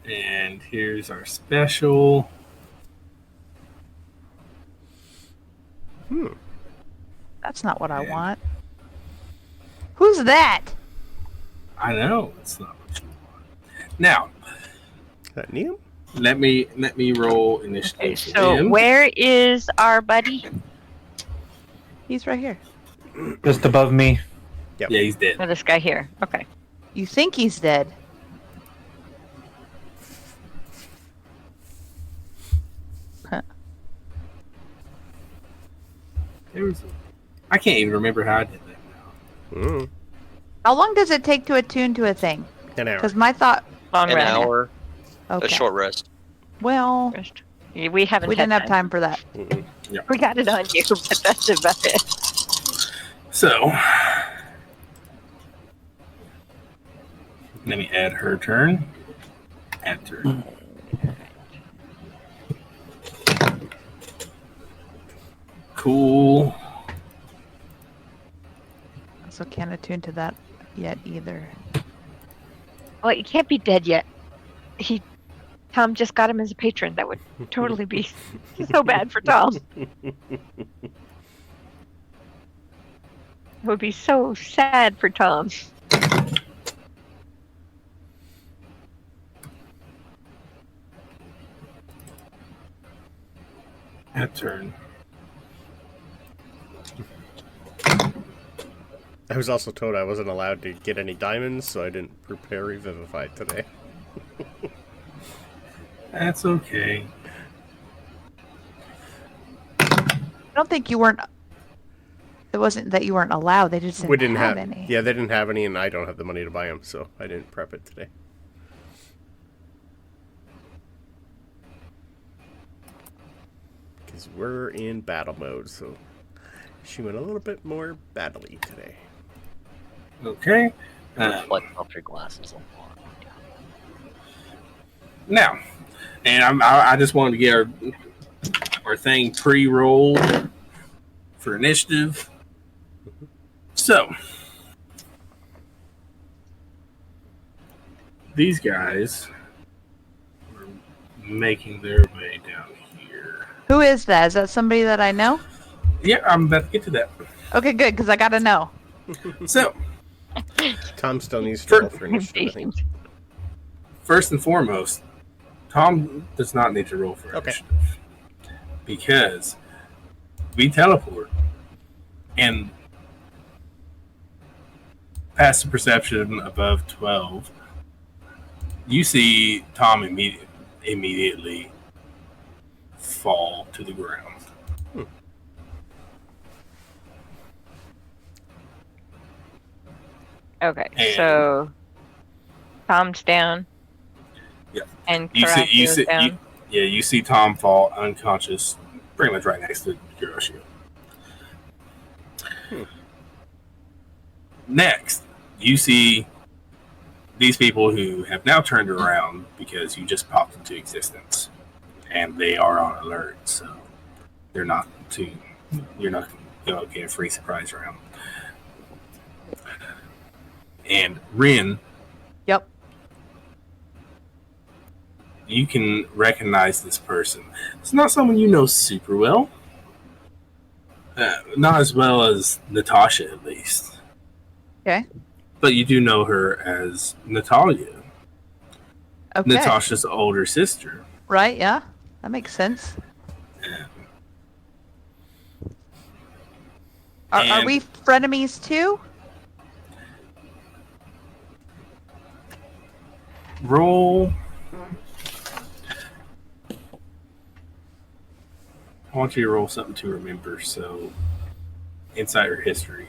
And here's our special. That's not what I want. Who's that? I know it's not what you want. Now, Is that Neum? let me roll initiative. Okay, for so him. where is our buddy? He's right here. just above me. Yeah, he's dead. Oh, this guy here. Okay. You think he's dead? I can't even remember how I did that now. How long does it take to attune to a thing? An hour. Because my thought. Long An rest. hour, Okay. a short rest. Well, We haven't. we had didn't have time for that. We got it on you, but that's about it. So, let me add her turn. Add turn. Cool. So can't attune to that yet either. Well, you can't be dead yet. Tom just got him as a patron. That would totally be so bad for Tom. It would be so sad for Tom. Add turn. I was also told I wasn't allowed to get any diamonds, so I didn't prepare Revivify today. That's okay. I don't think you weren't. It wasn't that you weren't allowed. They just didn't have any. Yeah, they didn't have any, and I don't have the money to buy them, so I didn't prep it today. Because we're in battle mode, so she went a little bit more battle-y today. Okay. Reflect off your glasses. Now, and I just wanted to get our thing pre-rolled for initiative. So, these guys are making their way down here. Who is that? Is that somebody that I know? Yeah, I'm about to get to that. Okay, good, because I gotta know. So, Tom still needs to roll for initiative, I think. first and foremost, Tom does not need to roll for initiative. Because we teleport and passive perception above 12, you see Tom immediately fall to the ground. Okay, And- so Tom's down. Yeah. And You Karacio's see, down. you see Tom fall unconscious, pretty much right next to Kuroshio. Next, you see these people who have now turned around because you just popped into existence, and they are on alert. So you're not going to get a free surprise round. And Rin, Yep. you can recognize this person. It's not someone you know super well. Not as well as Natasha, at least. Okay. But you do know her as Natalia, Okay. Natasha's older sister. Right, yeah. That makes sense. Are we frenemies too? Roll. I want you to roll something to remember, so insider history.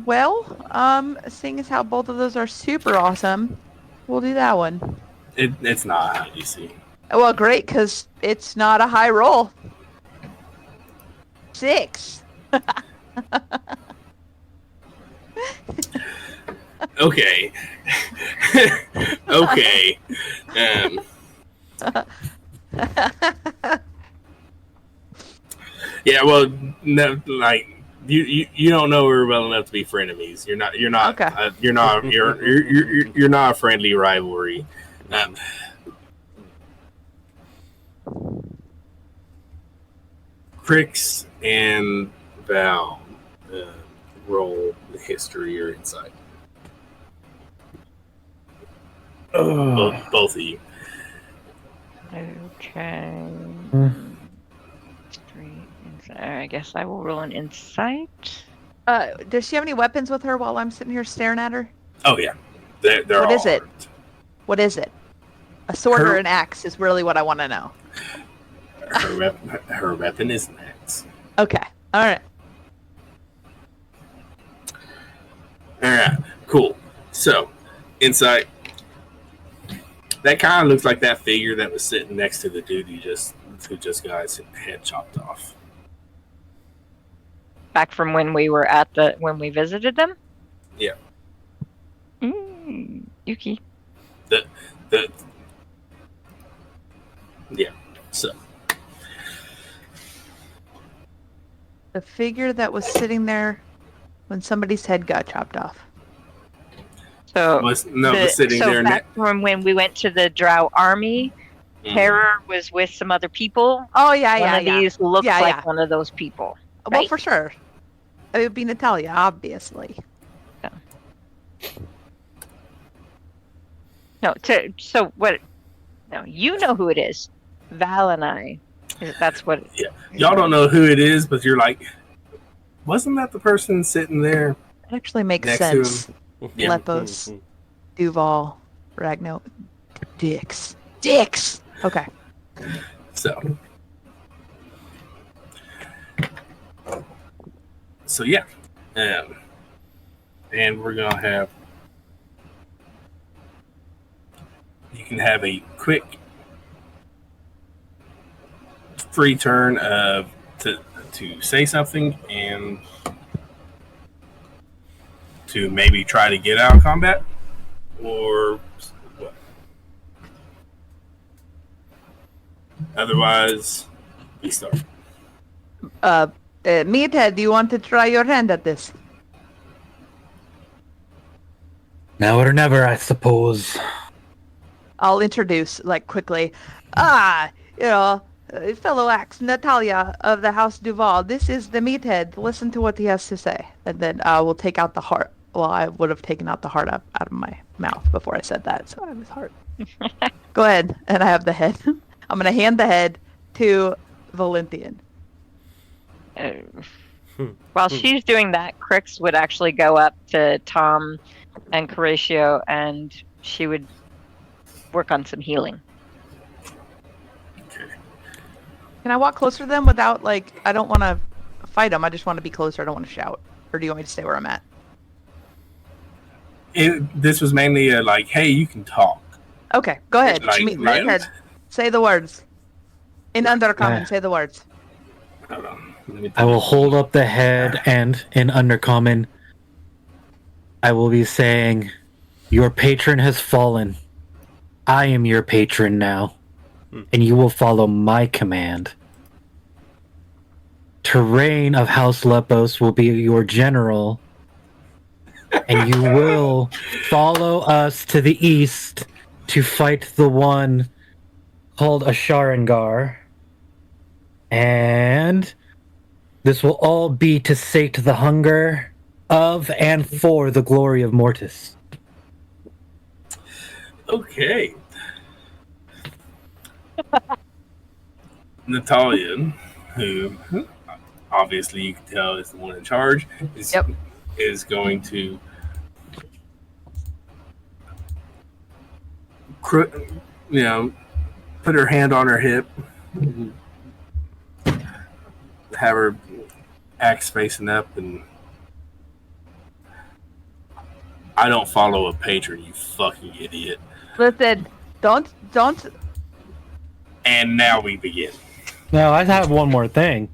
Well, seeing as how both of those are super awesome, we'll do that one. It's not high, you see. Well, great, because it's not a high roll. 6. Okay. Okay. Yeah, well, no, like you don't know her well enough to be frenemies. You're not. Okay. You're not a friendly rivalry. Krix and Val roll history or insight. Both of you. Okay. I guess I will roll an insight. Does she have any weapons with her while I'm sitting here staring at her? Oh yeah, they're What all is it? armed. What is it? A sword or an axe is really what I want to know. Her weapon is an axe. Okay. All right. All right, cool. So, insight. That kind of looks like that figure that was sitting next to the dude who just got his head chopped off. Back from when we were when we visited them? Yeah. Yuki. Yeah. So. The figure that was sitting there when somebody's head got chopped off. So was sitting there. Back from when we went to the Drow army, Terror was with some other people. Oh yeah, One of these looks like one of those people. Well, Right? for sure. It would be Natalia, obviously. No, so what? No, you know who it is. Val and I. That's what. Yeah, y'all don't know who it is, but you're like, wasn't that the person sitting there? It actually makes Next to sense. Yeah. Lepos, Duval, Ragno, Dix. Okay. So yeah, and we're gonna have. You can have a quick free turn to say something and to maybe try to get out of combat, or what? Otherwise, we start. Meathead, do you want to try your hand at this? Now or never, I suppose. I'll introduce, quickly. Fellow axe Natalia of the House Duval. This is the Meathead. Listen to what he has to say. And then we'll take out the heart. Well, I would have taken out the heart out of my mouth before I said that, so I have his heart. Go ahead, and I have the head. I'm going to hand the head to Valenthian. While she's doing that, Krix would actually go up to Tom and Horatio, and she would work on some healing. Can I walk closer to them without, I don't want to fight them. I just want to be closer. I don't want to shout. Or do you want me to stay where I'm at? This was mainly hey, you can talk. Okay, go ahead. Meathead, say the words. In Undercommon, say the words. Hold on. I will hold up the head, and in Undercommon, I will be saying, "Your patron has fallen. I am your patron now, and you will follow my command. Terrain of House Lepos will be your general, and you will follow us to the east to fight the one called Asharangar. And This will all be to sate the hunger of and for the glory of Mortis. Okay. Natalia, who obviously you can tell is the one in charge, is going to put her hand on her hip, have her axe facing up, and I don't follow a patron, you fucking idiot. Listen, don't. And now we begin. Now, I have one more thing.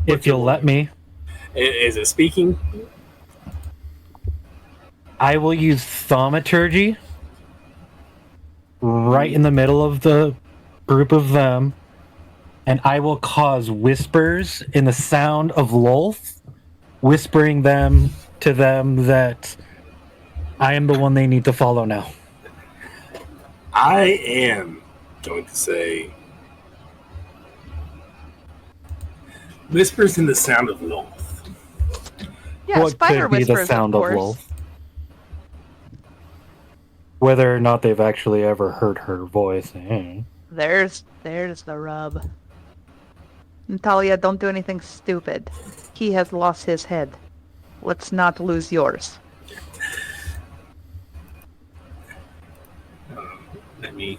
If you'll let me. Is it speaking? I will use thaumaturgy right in the middle of the group of them, and I will cause whispers in the sound of Lolth, whispering them to them that I am the one they need to follow now. I am going to say whispers in the sound of Lolth. Yeah, what spider could be whispers, the sound of of course. Lolth? Whether or not they've actually ever heard her voice. There's the rub. Natalia, don't do anything stupid. He has lost his head. Let's not lose yours. I need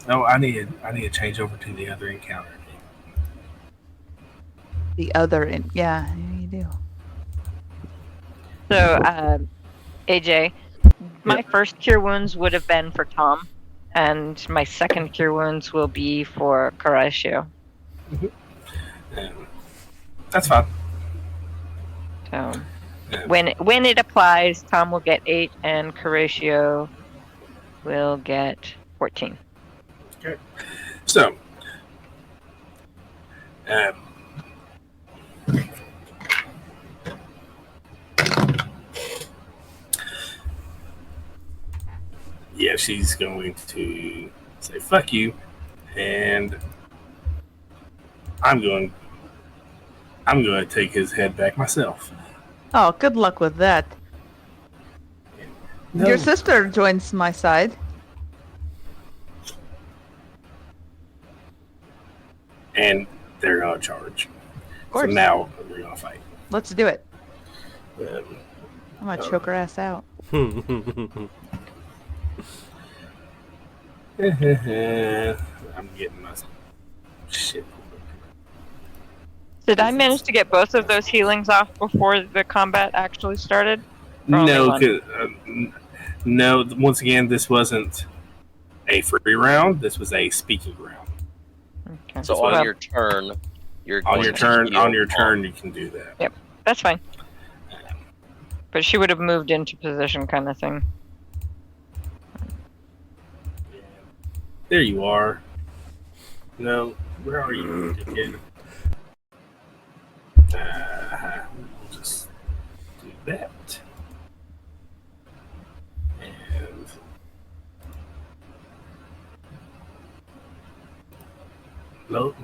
to change over to the other encounter. Yeah, you do. So, AJ, my first cure wounds would have been for Tom, and my second cure wounds will be for Horatio. That's fine. So, when it applies, Tom will get 8, and Horatio will get 14. Okay. So, yeah, she's going to say "fuck you," and I'm going to take his head back myself. Oh, good luck with that. No. Your sister joins my side. And they're going to charge. Of course. So now we're going to fight. Let's do it. Um, I'm gonna choke her ass out. I'm getting my shit. Did I manage to get both of those healings off before the combat actually started? Or only No, one? no. Once again, this wasn't a free round. This was a speaking round. Okay. So on your turn, you're On going your to turn, heal on your Tom. turn, you can do that. Yep, that's fine. But she would have moved into position, kind of thing. There you are. No, where are you again? We'll just do that. And no,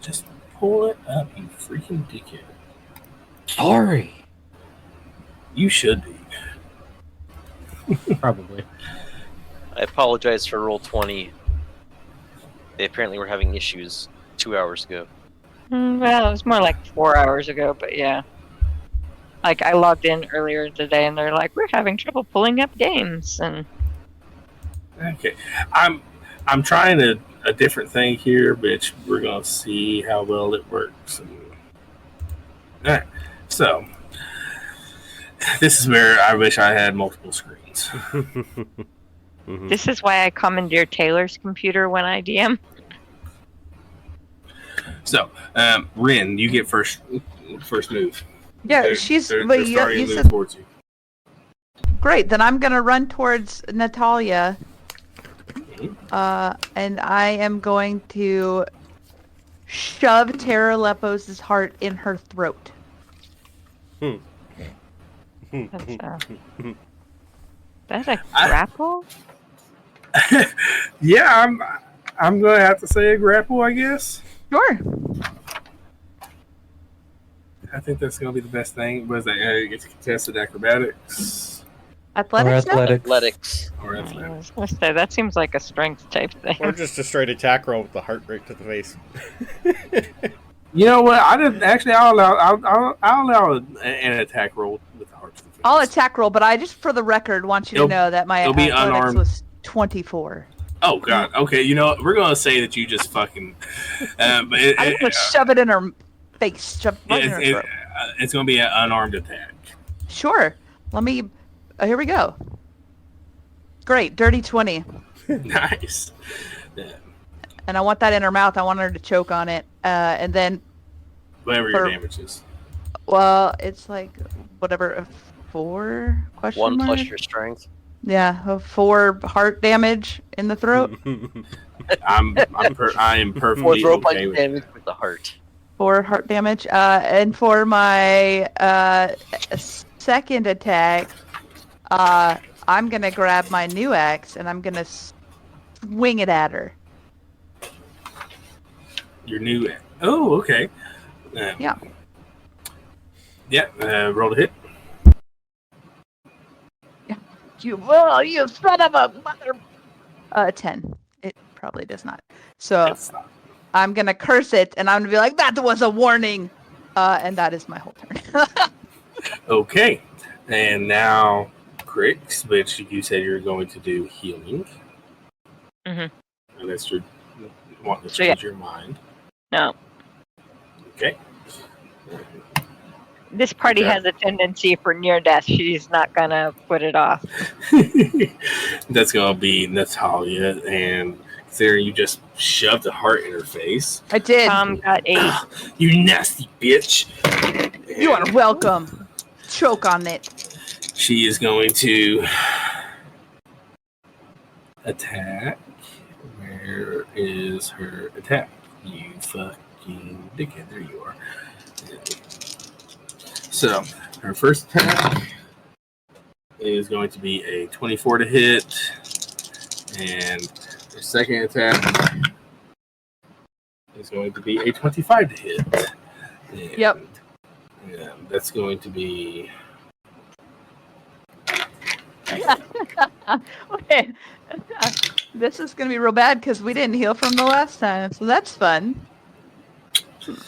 just pull it up, you freaking dickhead. Sorry. You should be. Probably. I apologize for roll 20. They apparently were having issues 2 hours ago. Well, it was more like 4 hours ago, but yeah. Like, I logged in earlier today, and they're like, we're having trouble pulling up games, and... Okay, I'm trying a different thing here, which we're gonna see how well it works. All right, so this is where I wish I had multiple screens. This is why I commandeer Taylor's computer when I DM. So, Rin, you get first move. Yeah, They're but starting you to move said towards you. great. Then I'm gonna run towards Natalia, and I am going to shove Terralepos' heart in her throat. That's a grapple? Yeah, I'm gonna have to say a grapple, I guess. Sure. I think that's going to be the best thing. Was that it's contested acrobatics Athletics? No? Athletics. or I athletics? was gonna say that seems like a strength type thing. Or just a straight attack roll with the heart right to the face. You know what? I didn't actually. I'll allow an attack roll with the heart. I'll attack roll, but I just, for the record, want you to know that my it'll be athletics unarmed. was 24. Oh God. Okay. You know what? We're gonna say that you just fucking. I'm gonna shove it in her face. Shove right in her throat. It's gonna be an unarmed attack. Sure. Let me. Here we go. Great, dirty 20. Nice. Yeah. And I want that in her mouth. I want her to choke on it. And then, Whatever your damage is. well, it's like whatever, a 4 question 1 mark? plus your strength. Yeah, a 4 heart damage in the throat. I am perfectly 4 throw okay punch with damage with the heart. 4 heart damage. And for my second attack, I'm gonna grab my new axe and I'm gonna swing it at her. your new. Oh, okay. Yeah. Yeah. Roll to hit. You son of a mother. 10. It probably does not. So It's not. I'm gonna curse it and I'm gonna be like, that was a warning. And that is my whole turn. Okay. And now, Krix, which you said you're going to do healing. Mhm. Unless you want to So, yeah. change your mind. No, Okay. this party Okay. has a tendency for near death. She's not gonna put it off. That's going to be Natalia. And considering you just shoved a heart in her face. I did. Tom got 8. You nasty bitch. You are welcome. Choke on it. She is going to attack. Where is her attack? You fucking dickhead. There you are. So, her first attack is going to be a 24 to hit. And her second attack is going to be a 25 to hit. And, Yep. Yeah, that's going to be... Okay. This is going to be real bad because we didn't heal from the last time. So that's fun.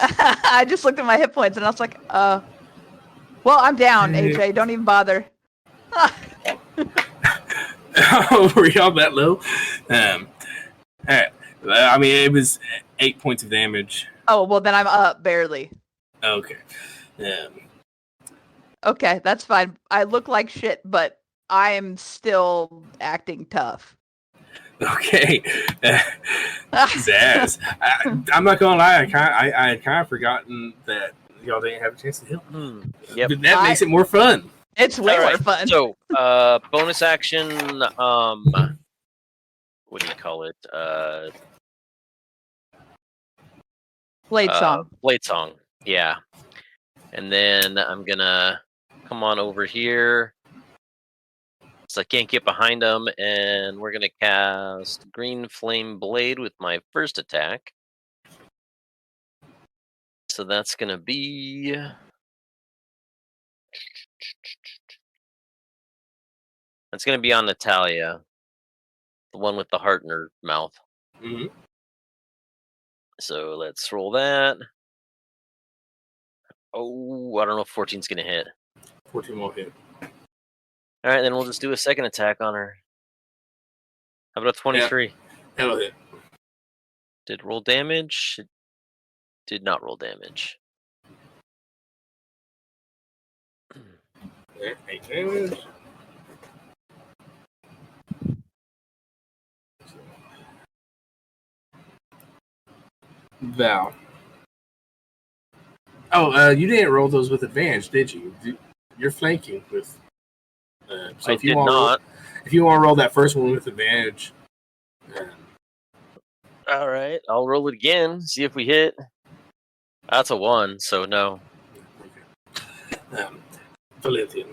I just looked at my hit points and I was like, well, I'm down, AJ. Don't even bother. Were y'all that low? Alright. I mean, it was 8 points of damage. Oh, well, then I'm up barely. Okay. Okay, that's fine. I look like shit, but I am still acting tough. Okay. Zaz. I'm not going to lie. I had kind of forgotten that y'all didn't have a chance to heal. Yep. But that makes it more fun. It's way All more right, fun. So, bonus action. What do you call it? Blade song. Blade song. Yeah. And then I'm gonna come on over here. So I can't get behind them, and we're gonna cast Green Flame Blade with my first attack. So that's gonna be. That's gonna be on Natalia, the one with the heart in her mouth. Mm-hmm. So let's roll that. Oh, I don't know if 14's gonna hit. 14 won't hit. All right, then we'll just do a second attack on her. How about a 23? That'll hit. Did roll damage? It did not roll damage. Yeah, 8 damage. Val. Oh, you didn't roll those with advantage, did you? You're flanking with. So I if you did want not. If you want to roll that first one with advantage. All right, I'll roll it again. See if we hit. That's a 1, so no. Valentian.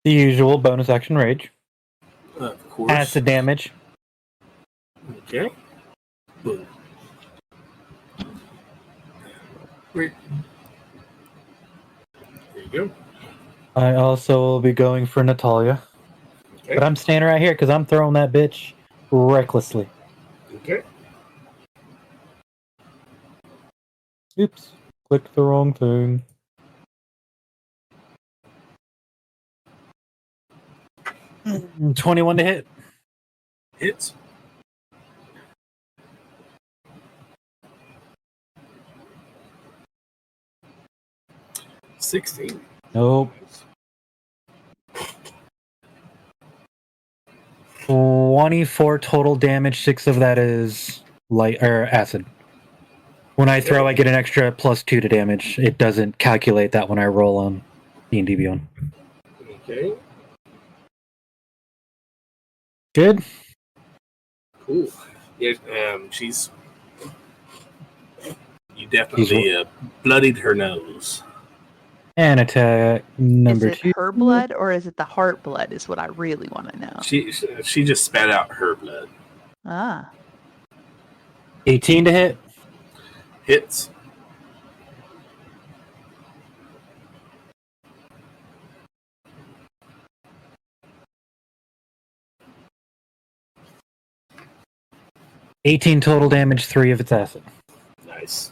The usual bonus action rage. Of course. Adds the damage. Okay. Boom. Wait. you go. I also will be going for Natalia. Okay. But I'm standing right here because I'm throwing that bitch recklessly. Okay. Oops. Clicked the wrong thing. Mm, 21 to hit. Hits. $16. Nope. 24 total damage. 6 of that is light or acid. When I throw, I get an extra +2 to damage. It doesn't calculate that when I roll on D&D Beyond. Okay. Good. Cool. Yeah, she's. You definitely bloodied her nose. And attack number Is it 2. her blood or is it the heart blood? Is what I really want to know. She just spat out her blood. Ah. 18 to hit. Hits. $18 total damage, 3 of its acid. Nice.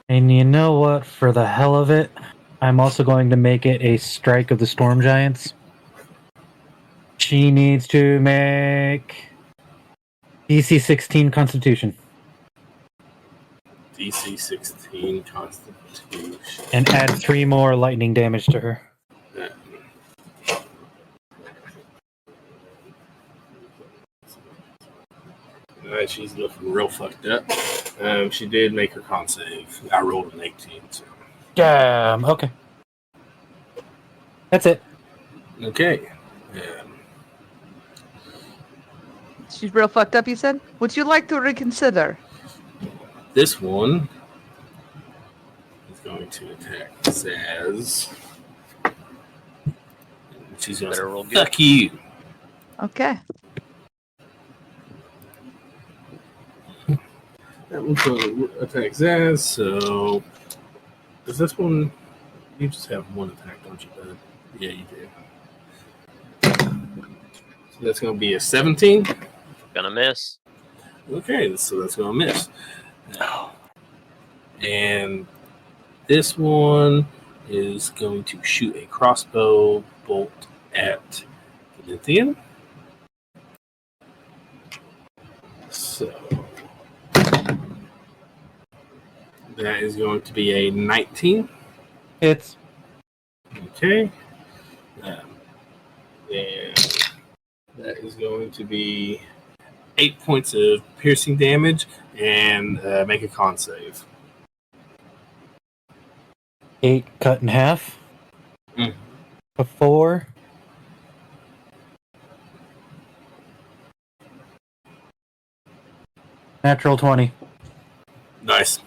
And you know what? For the hell of it, I'm also going to make it a strike of the Storm Giants. She needs to make DC 16 Constitution. DC 16 Constitution. And add 3 more lightning damage to her. Alright, she's looking real fucked up. She did make her con save. I rolled an 18. So. Damn, okay. That's it. Okay. She's real fucked up, you said? Would you like to reconsider? This one is going to attack Zaz. She's going to roll good. Fuck you. Okay. That one's going to attack Zaz, so... Does this one... You just have one attack, don't you, bud? Yeah, you do. So that's going to be a 17. Gonna miss. Okay, so that's going to miss. And this one is going to shoot a crossbow bolt at Lithian. So that is going to be a 19. It's Okay. And that is going to be 8 points of piercing damage and make a con save. 8 cut in half. Mm. A 4. Natural 20. Nice.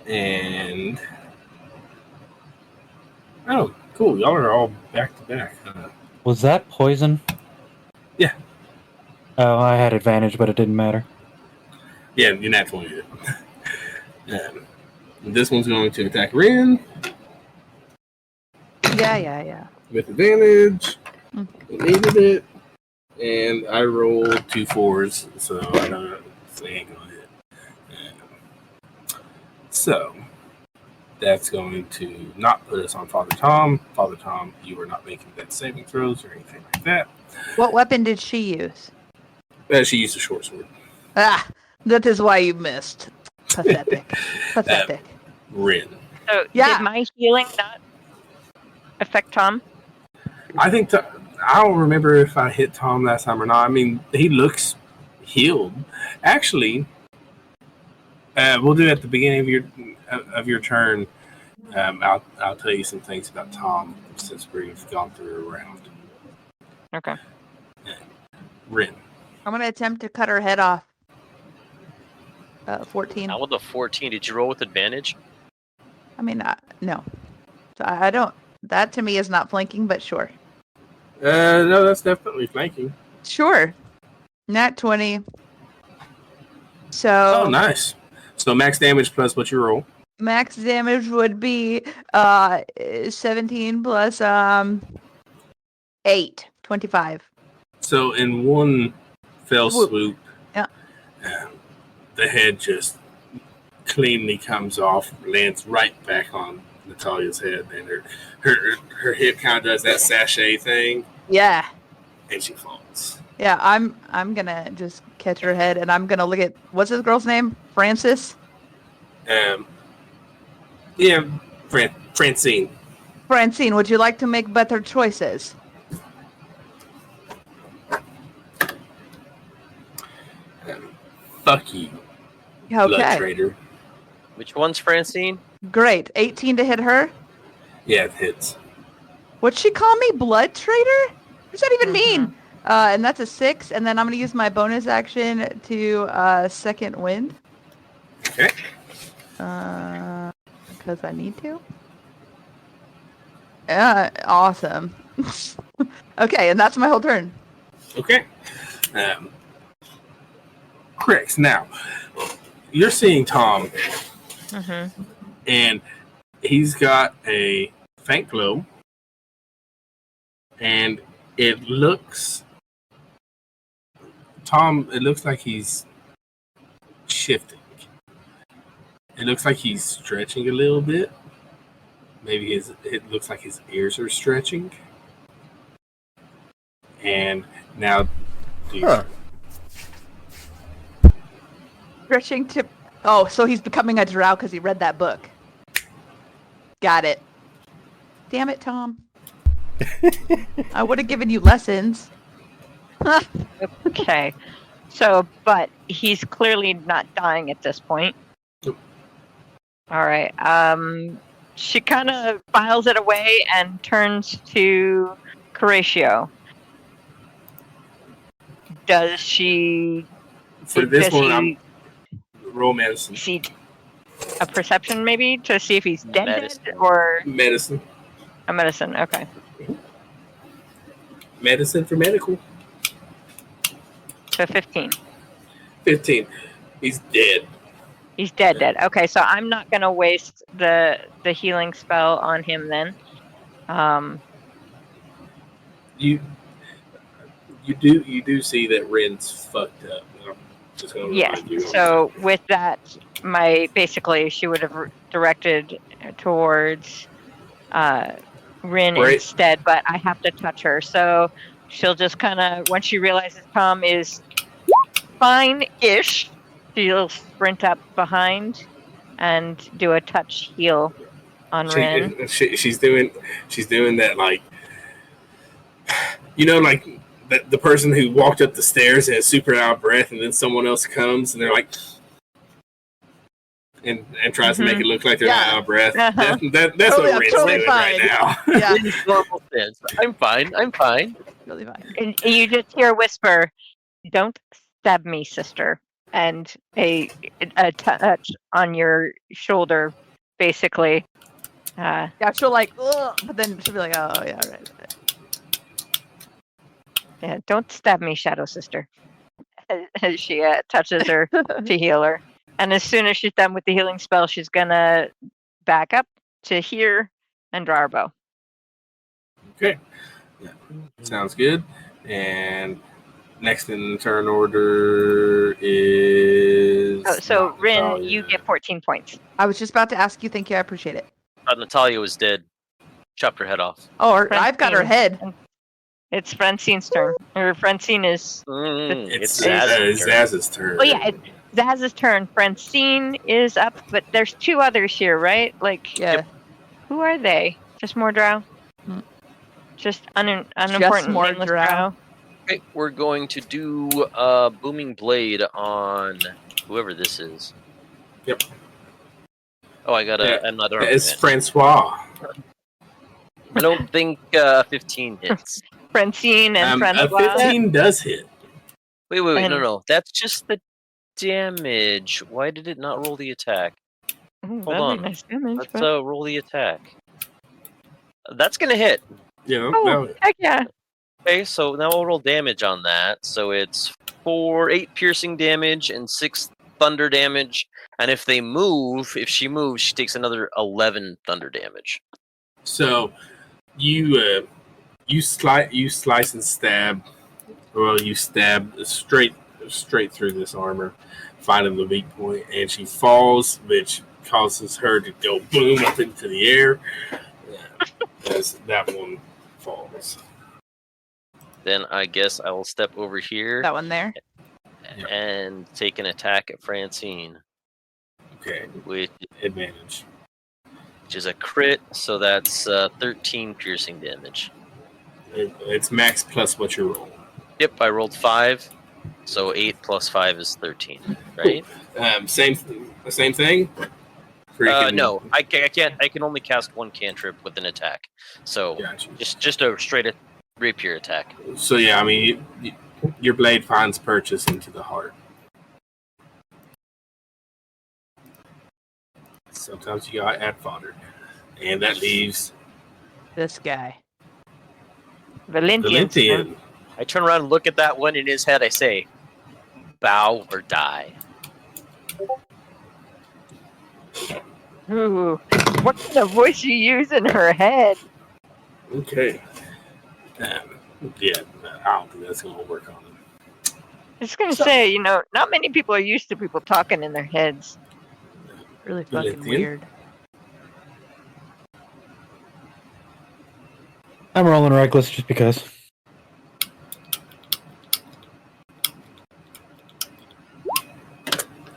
And oh, cool! Y'all are all back to back. Was that poison? Yeah. Oh, I had advantage, but it didn't matter. Yeah, you're not 20. This one's going to attack Rin. Yeah. With advantage. Mm. It needed it. And I rolled 2 4s, so I don't so ain't gonna hit. So that's going to not put us on Father Tom. Father Tom, you are not making death saving throws or anything like that. What weapon did she use? She used a short sword. Ah, that is why you missed. Pathetic. Pathetic. Rin. So Yeah. did my healing not affect Tom? I think I don't remember if I hit Tom last time or not. I mean, he looks healed. Actually, we'll do it at the beginning of your turn. I'll tell you some things about Tom since we've gone through a round. Okay. Rin. I'm going to attempt to cut her head off. 14. Now with the 14, did you roll with advantage? I mean, no. So I don't... That to me is not flanking, but sure. No, that's definitely flanking. Sure. Nat 20. So Oh, nice. So max damage plus what you roll. max damage would be 17 plus 8, 25. So in one fell Swoop. swoop, Yeah. The head just cleanly comes off, lands right back on Natalia's head, and her head kind of does that sachet thing, Yeah. and she falls. Yeah, I'm gonna just catch her head, and I'm gonna look at what's this girl's name? Francis. Yeah, Francine. Francine, would you like to make better choices? Fuck you, blood Okay, traitor. Which one's Francine? great. 18 to hit her. Yeah, it hits. What'd she call me? Blood traitor? What does that even mean? And that's a 6, and then I'm gonna use my bonus action to second wind. Okay. Because I need to. Awesome. Okay, and that's my whole turn. Okay. Crix, now, you're seeing Tom, and he's got a faint glow, and it looks like he's shifting. It looks like he's stretching a little bit. Maybe it looks like his ears are stretching. And now, Stretching to... Oh, so he's becoming a drow because he read that book. Got it. Damn it, Tom. I would have given you lessons. Okay. So, but he's clearly not dying at this point. Nope. All right. She kind of files it away and turns to Horatio. Does she... for this does one, he I'm roll medicine. see a perception maybe to see if he's dead Medicine. or Medicine. a medicine? Okay. Medicine for medical. So 15. 15. He's dead. He's dead. Okay, so I'm not gonna waste the healing spell on him then. You do see that Ren's fucked up. I'm just gonna Yes. remind you. So with that, basically she would have directed towards Rin Right. instead, but I have to touch her. So she'll just kind of, when she realizes Tom is fine-ish, she'll sprint up behind and do a touch heal on Rin. She's doing that, like, like the person who walked up the stairs and is super out of breath, and then someone else comes and they're like, and tries to make it look like they're not out of breath. Uh-huh. That's Totally- what I'm Ren's totally doing fine. right now. Yeah, Normal sense. I'm fine. really fine. And you just hear a whisper, "Don't stab me, sister," and a touch on your shoulder, basically. Yeah, she'll like, ugh, but then she'll be like, oh yeah, right. Yeah, don't stab me, Shadow Sister. As she touches her to heal her. And as soon as she's done with the healing spell, she's gonna back up to here and draw her bow. Okay. Yeah. Sounds good. And next in the turn order is... Oh, so Rin, Natalia. you get 14 points. I was just about to ask you. Thank you. I appreciate it. Thought Natalia was dead. Chopped her head off. Oh, I've got her Francine. head. It's Francine's turn. Or Francine is... It's Zaz's turn. Zaz's turn. Oh yeah, it's Zaz's turn. Francine is up, but there's two others here, right? Like, Yeah. who are they? Just more drow? Hmm. Just unimportant more nameless drow. drow? Okay, we're going to do a booming blade on whoever this is. Yep. Oh, I'm not armed. It's yet. Francois. I don't think 15 hits. Francine and A Francois. 15 does hit. Wait, And- no. That's just the damage. Why did it not roll the attack? Ooh, Hold that'd on. be nice damage. Let's but- roll the attack. That's gonna hit. Yeah. Oh, no. heck yeah. Okay, so now we'll roll damage on that. So it's 8 piercing damage and 6 thunder damage, and if she moves, she takes another 11 thunder damage. So you slice and stab. Well, you stab straight through this armor, finding the weak point, and she falls, which causes her to go boom up into the air as that one falls. Then I guess I will step over here That one there. and take an attack at Francine. Okay, Which advantage. is a crit, so that's 13 piercing damage. It's max plus what you roll. Yep, I rolled 5, so 8 plus 5 is 13, right? Same thing. No, I can't. I can only cast one cantrip with an attack, so Gotcha. just a straight rapier attack. So yeah, I mean, your blade finds purchase into the heart. Sometimes you gotta add fodder, and that leaves This guy. Valentian. I turn around and look at that one in his head. I say, "Bow or die." Ooh, what kind of voice you use in her head? Okay. Yeah, I don't think that's gonna work on him. I was gonna say, not many people are used to people talking in their heads. Really fucking Valentian? weird. I'm rolling reckless just because.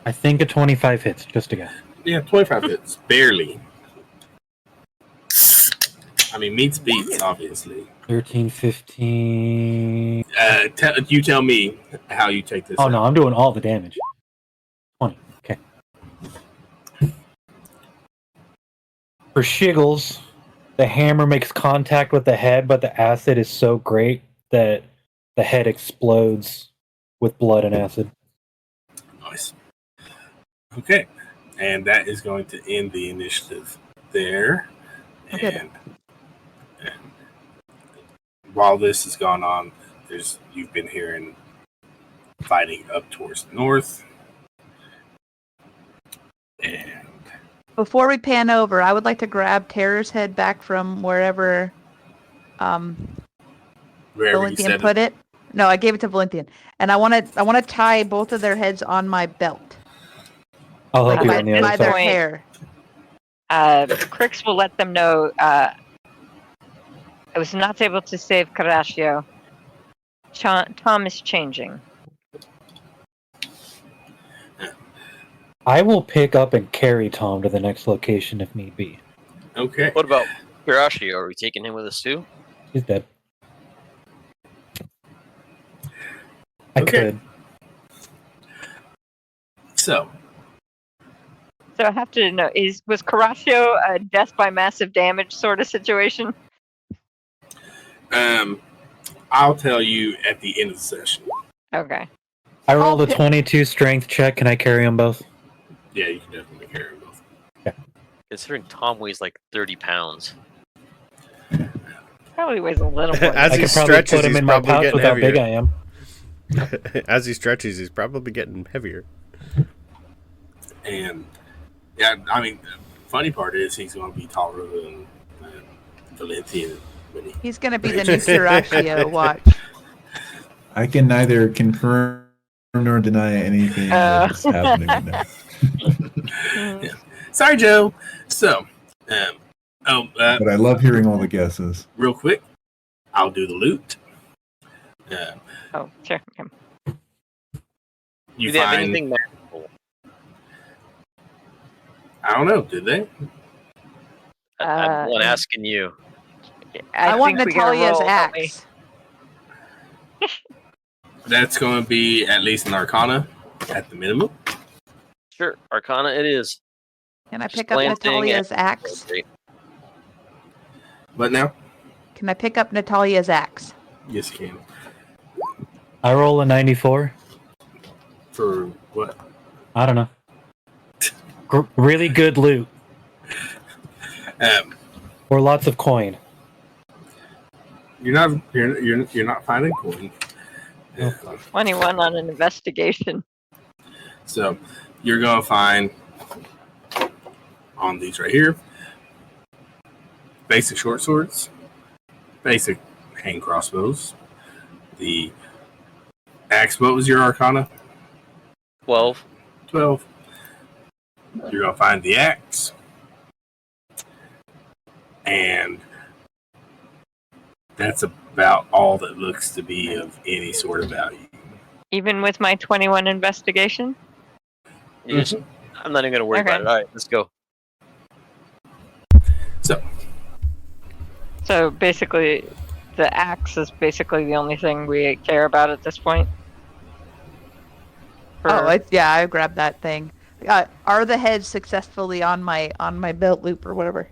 I think a 25 hits, just a guess. Yeah, 25 hits, barely. I mean, meets beats, obviously. 13, 15... You tell me how you take this. Oh, out. no, I'm doing all the damage. 20, okay. For shiggles, the hammer makes contact with the head, but the acid is so great that the head explodes with blood and acid. Nice. Okay, and that is going to end the initiative there. Okay. And while this has gone on, you've been hearing fighting up towards the north. And Before we pan over, I would like to grab Terror's head back from wherever wherever you Valentian said put it. No, I gave it to Valentian, and I want to tie both of their heads on my belt, I'll help like you by, on the other by their side. hair. Crix will let them know. I was not able to save Caraccio. Tom is changing. I will pick up and carry Tom to the next location if need be. Okay. What about Hirashio? Are we taking him with us too? He's dead. I Okay. could. So, I have to know: was Caraccio a death by massive damage sort of situation? I'll tell you at the end of the session. Okay. I rolled a Okay. 22 strength check. Can I carry them both? Yeah, you can definitely carry them both. Considering Tom weighs like 30 pounds. Probably weighs a little more. As I he could probably stretches, put him he's in my probably pouch getting with how big heavier. I am. As he stretches, he's probably getting heavier. And yeah, I mean, the funny part is he's going to be taller than Valentian. He's gonna be the new Horatio. Watch. I can neither confirm nor deny anything that's happening right now. Yeah. Sorry, Joe. So, But I love hearing all the guesses. real quick, I'll do the loot. Oh, sure. Okay. You Do they have find, anything magical? I don't know, did they? I'm the one asking you. I want think we gotta Natalia's roll, don't we? axe. That's going to be at least an Arcana at the minimum. Sure, Arcana it is. Can I Just pick up glancing Natalia's at- axe? Great. But now, Can I pick up Natalia's axe? yes, you can. I roll a 94. For what? I don't know. Really good loot. Or lots of coin. You're not finding coin. 21 on an investigation. So you're going to find on these right here basic short swords, basic hand crossbows, the axe. What was your arcana? 12. 12. You're going to find the axe. And that's about all that looks to be of any sort of value. Even with my 21 investigation? Yes. I'm not even going to worry about it. All right, let's go. So basically, the axe is basically the only thing we care about at this point. I grabbed that thing. Are the heads successfully on my belt loop or whatever?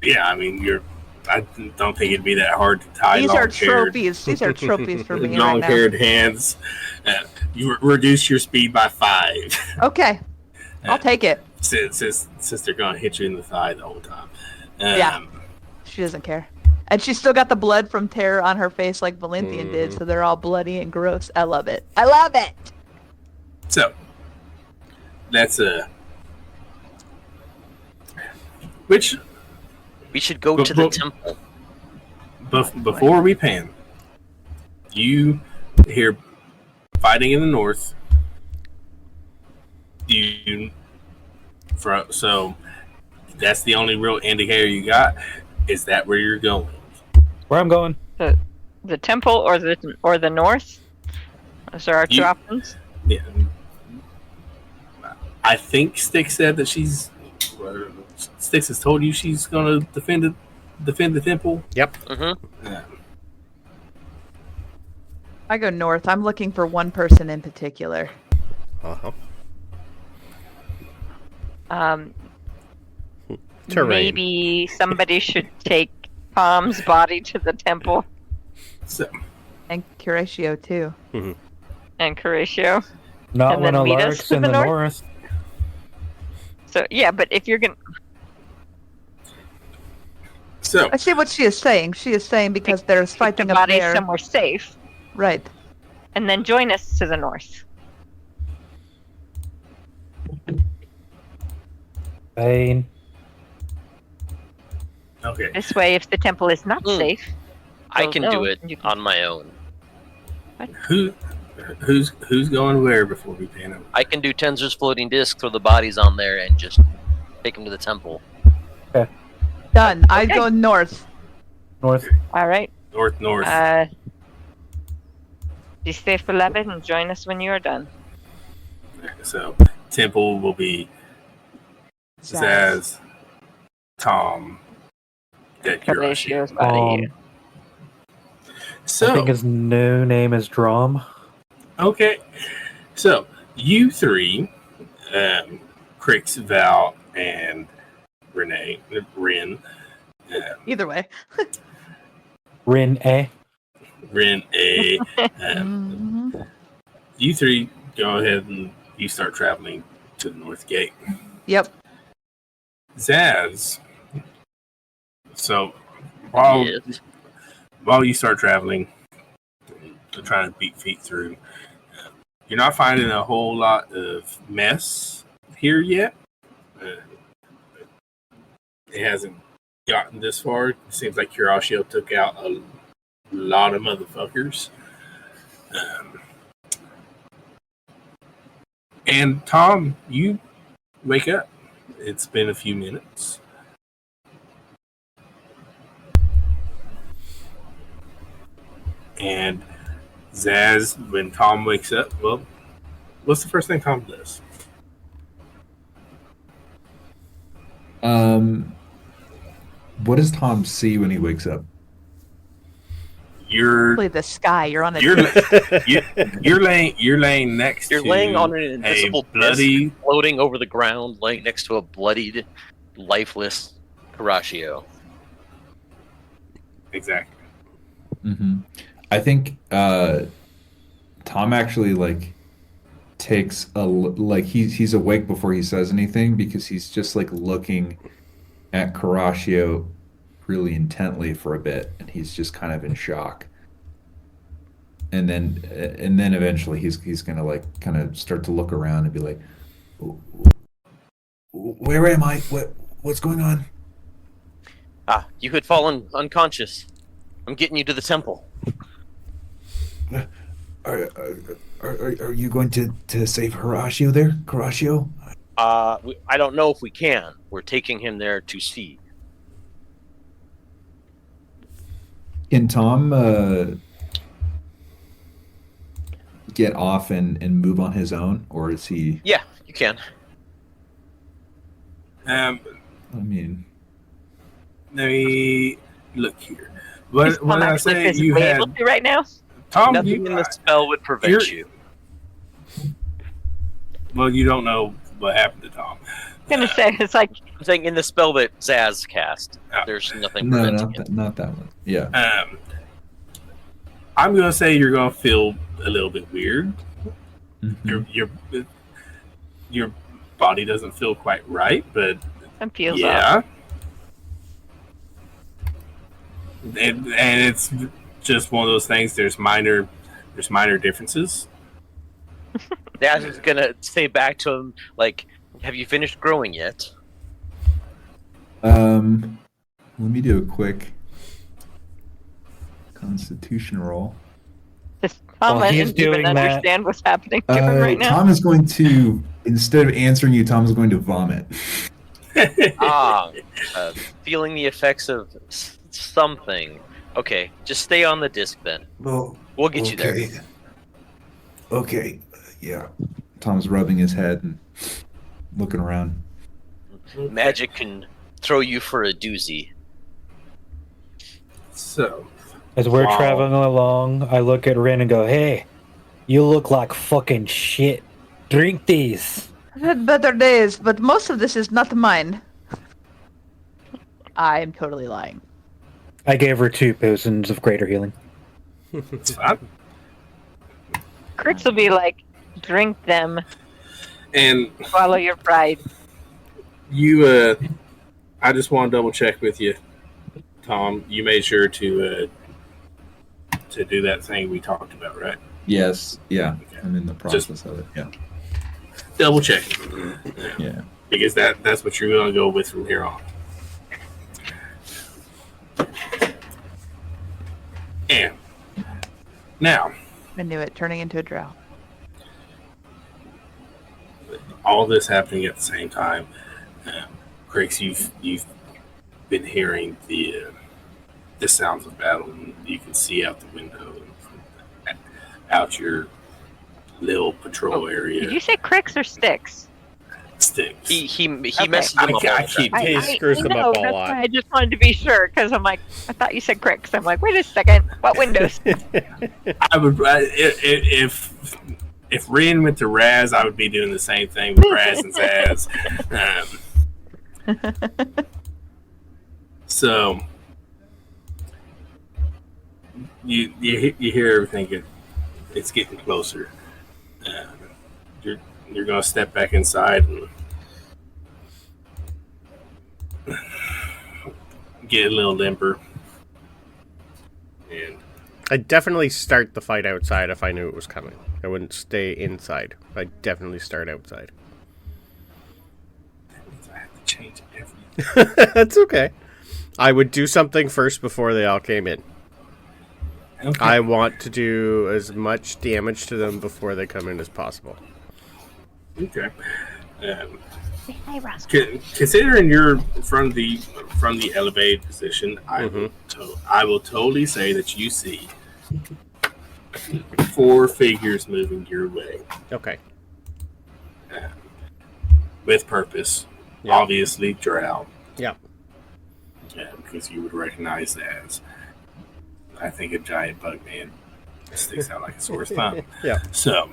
Yeah, I mean, I don't think it'd be that hard to tie. These are trophies. These are trophies for me right now. Long-haired hands. You reduce your speed by 5. Okay, I'll take it. Since they're gonna hit you in the thigh the whole time. Yeah, she doesn't care, and she's still got the blood from terror on her face like Valenthian did, so they're all bloody and gross. I love it. I love it. So that's which we should go to the temple. Before we pan, you hear fighting in the north. So that's the only real indicator you got. Is that where you're going? Where I'm going? The temple or the north? Those are our two options. Yeah. I think Stkx said that Stkx has told you she's going to defend the temple. Yep. Mm-hmm. Yeah. I go north. I'm looking for one person in particular. Uh-huh. Terrain. Maybe somebody should take Tom's body to the temple. And Curatio too. Mm-hmm. And Curatio. Not when Alaric's in the north. So yeah, but if you're gonna. So I see what she is saying. She is saying because there's fighting the up body there. Somewhere safe. Right. And then join us to the north. Fine. Okay. This way, if the temple is not safe, I can do it on my own. What? Who's going where before we pan over? I can do Tenzer's floating disc, throw the bodies on there, and just take them to the temple. Okay. Done. I go north. North. All right. North. Be safe, beloved, and join us when you are done. So temple will be Zaz, Tom, Dead Curatio's body. So I think his new name is Drom. Okay. So you three, Krix, Val, and Rin. Either way. Rin A. You three go ahead and you start traveling to the north gate. Yep. Zaz. So while you start traveling, trying to beat feet through, you're not finding a whole lot of mess here yet. It hasn't gotten this far. It seems like Curatio took out a lot of motherfuckers. And Tom, you wake up. It's been a few minutes. And Zaz, when Tom wakes up, well, what's the first thing Tom does? What does Tom see when he wakes up? You're Probably the sky. You're on a. You're laying next to. You're laying on an invisible bloody disc, floating over the ground, laying next to a bloodied, lifeless Curatio. Exactly. Mm-hmm. I think Tom actually takes he's awake before he says anything because he's just looking at Curatio really intently for a bit, and he's just kind of in shock. and then eventually he's gonna like kind of start to look around and be like, where am I? What's going on? Ah, you had fallen unconscious. I'm getting you to the temple. Are you going to save Horatio there? Horatio? I don't know if we can. We're taking him there to see. Can Tom get off and move on his own, or is he? Yeah, you can. I mean, let me look here. What Tom did I actually say? physically You had able to right now? Tom. Nothing in the spell would prevent you. Well, you don't know what happened to Tom. I'm gonna say it's like I'm saying in the spell that Zaz cast, there's nothing no, preventing it. not that one. Yeah. I'm gonna say you're gonna feel a little bit weird. Mhm. Your body doesn't feel quite right, but I'm feels yeah. off. And it's just one of those things. There's minor differences. Zaz is gonna say back to him, like, have you finished growing yet? Let me do a quick Constitution roll. Does Tom While he's doesn't even doing that- understand what's happening to him right now? Tom is going to, instead of answering you, Tom is going to vomit. Feeling the effects of something. Okay, just stay on the disc then. Well, We'll get you there. Okay. Yeah. Tom's rubbing his head and looking around. Magic can throw you for a doozy. So, As we're Wow. traveling along, I look at Rin and go, "Hey, you look like fucking shit. Drink these." I've had better days, but most of this is not mine. I am totally lying. I gave her 2 potions of greater healing. it's fine. Crix will be like, drink them, And swallow your pride. you, I just want to double check with you, Tom. You made sure to do that thing we talked about, right? Yes. Yeah. Okay. I'm in the process of it. Yeah. Double check. Yeah. Because that's what you're going to go with from here on. And now, I knew it, turning into a drow. all this happening at the same time, Crix, you've been hearing the sounds of battle, and you can see out the window, and out your little patrol area. Did you say Crix or Stkx? Sticks. He Okay. messes them up all I the keep time. He screws them know, up a that's lot. why I just wanted to be sure, because I'm like, I thought you said Crix. I'm like, wait a second, what windows? I would if Rin went to Raz, I would be doing the same thing with Raz and Zaz. So you hear everything. It's getting closer. You're gonna step back inside and get a little limper. And I'd definitely start the fight outside if I knew it was coming. I wouldn't stay inside. I'd definitely start outside. that means I have to change everything. That's okay. I would do something first before they all came in. Okay. I want to do as much damage to them before they come in as possible. Okay. Hey, Roscoe. Considering you're from the elevated position, I will totally say that you see 4 figures moving your way Okay. with purpose. Yeah. Obviously, Drow. Yeah. Yeah, because you would recognize that as, I think, a giant bug man sticks out like a sore thumb. Yeah. So,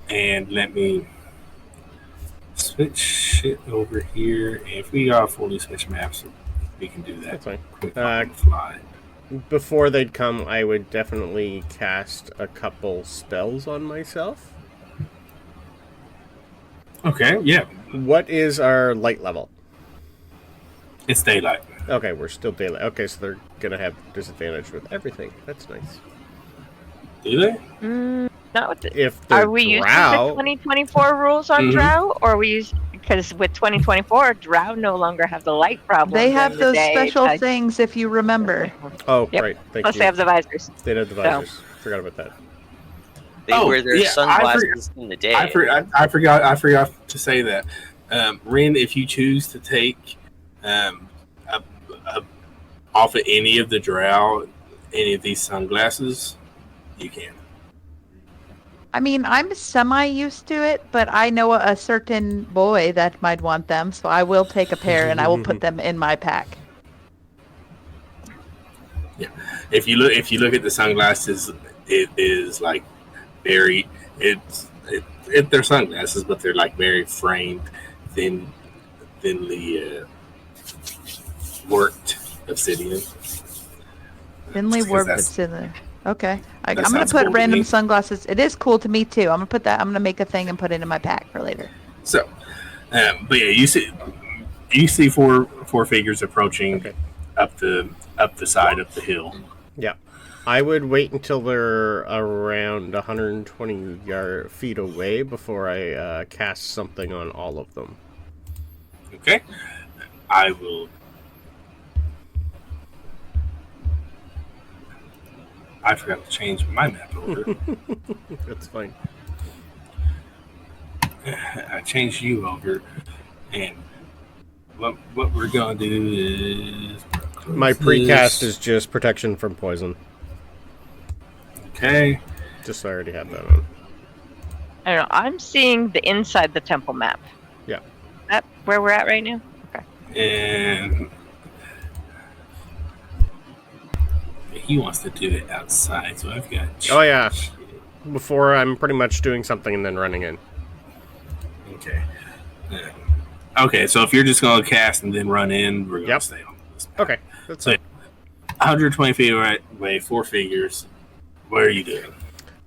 and let me switch it over here. If we are fully switch maps, we can do that. That's fine. Quick on the fly. Before they'd come, I would definitely cast a couple spells on myself. Okay, yeah. What is our light level? It's daylight. Okay, we're still daylight. Okay, so they're gonna have disadvantage with everything. That's nice. Do they? Not with the, If they're are we using the Drow, 2024 rules on Mhm. Drow, or are we use because with 2024 Drow no longer have the light problem. They have during the those day, special like- things, if you remember. oh Yep. right, thank Plus you. they have the visors. They have the visors. Forgot about that. They Oh, wear their yeah, sunglasses in the day. I forgot to say that. Ren, if you choose to take off of any of the Drow, any of these sunglasses, you can. I mean, I'm semi-used to it, but I know a certain boy that might want them, so I will take a pair and I will put them in my pack. Yeah. If you look at the sunglasses, it is like very they're sunglasses, but they're like very framed, thinly worked obsidian. Thinly Just 'cause warped that's- obsidian. Okay. I'm that going to sounds put cool to random me. sunglasses. It is cool to me, too. I'm going to put that. I'm going to make a thing and put it in my pack for later. So, but yeah, you see four figures approaching Okay. up the side of the hill. Yeah. I would wait until they're around 120 feet away before I cast something on all of them. Okay, I will. I forgot to change my map order. That's fine. I changed you over, and what we're gonna do is My precast is just protection from poison. okay. Just so I already have that on. I don't know. I'm seeing the inside the temple map. Yeah. That where we're at right now? Okay. And he wants to do it outside, so I've got. Oh yeah. Before I'm pretty much doing something and then running in. Okay. Okay, so if you're just gonna cast and then run in, we're gonna Yep. stay on this. Okay. That's So, it. 120 feet away, four figures. What are you doing?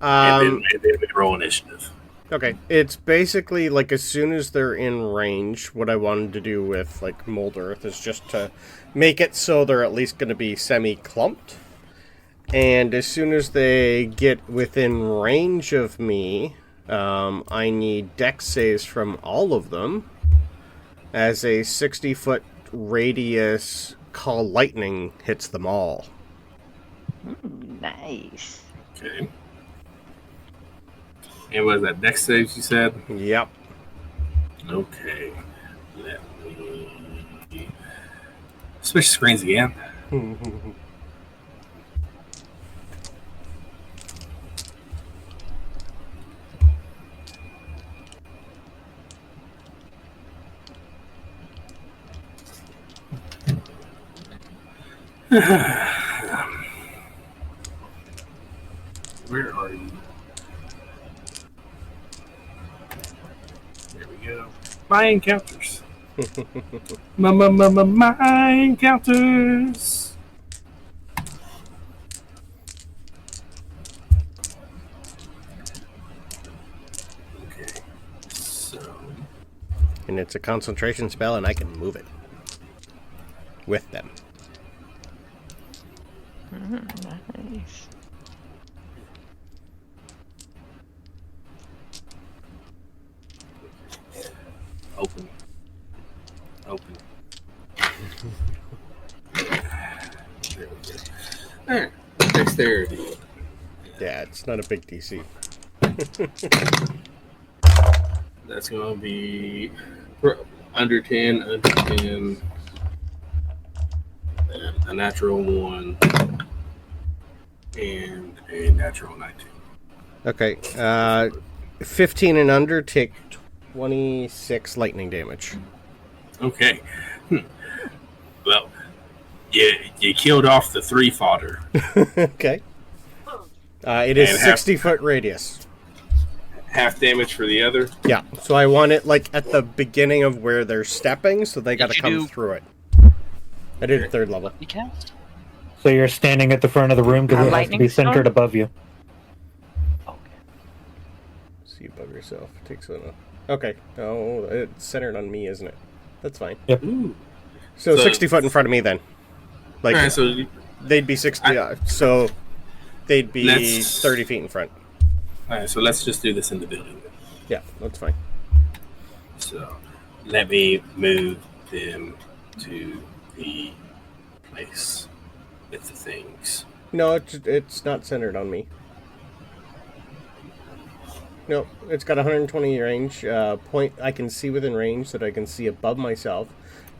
And then we roll initiative. Okay. It's basically like as soon as they're in range, what I wanted to do with like Mold Earth is just to make it so they're at least going to be semi-clumped. And as soon as they get within range of me, I need dex saves from all of them as a 60-foot radius call lightning hits them all. Nice. Okay. And what is that? Dex saves, you said? Yep. Okay. Let me switch screens again. Where are you? There we go. My encounters. My encounters. Okay. So. And it's a concentration spell, and I can move it with them. Nice. Open. There we go. Alright. Dexterity. Yeah, it's not a big DC. That's going to be under 10, and a natural 1, and a natural 19. Okay, 15 and under take 26 lightning damage. Okay. Well, you killed off the 3 fodder. Okay. It is And half- 60-foot radius. Half damage for the other. Yeah, so I want it like at the beginning of where they're stepping, so they got to you come do- through it. I did 3rd level. You cast? So you're standing at the front of the room because it has to Lightning be centered storm? above you. Okay. See above yourself. Takes a... Okay. Oh, it's centered on me, isn't it? That's fine. Ooh. So 60 foot in front of me then. Like, all right, so they'd be 60, so they'd be Let's- 30 feet in front. all right, so let's just do this in the building. Yeah, that's fine. So let me move them to the place with the things. No, it's not centered on me. No, it's got 120 range. Point I can see within range that I can see above myself.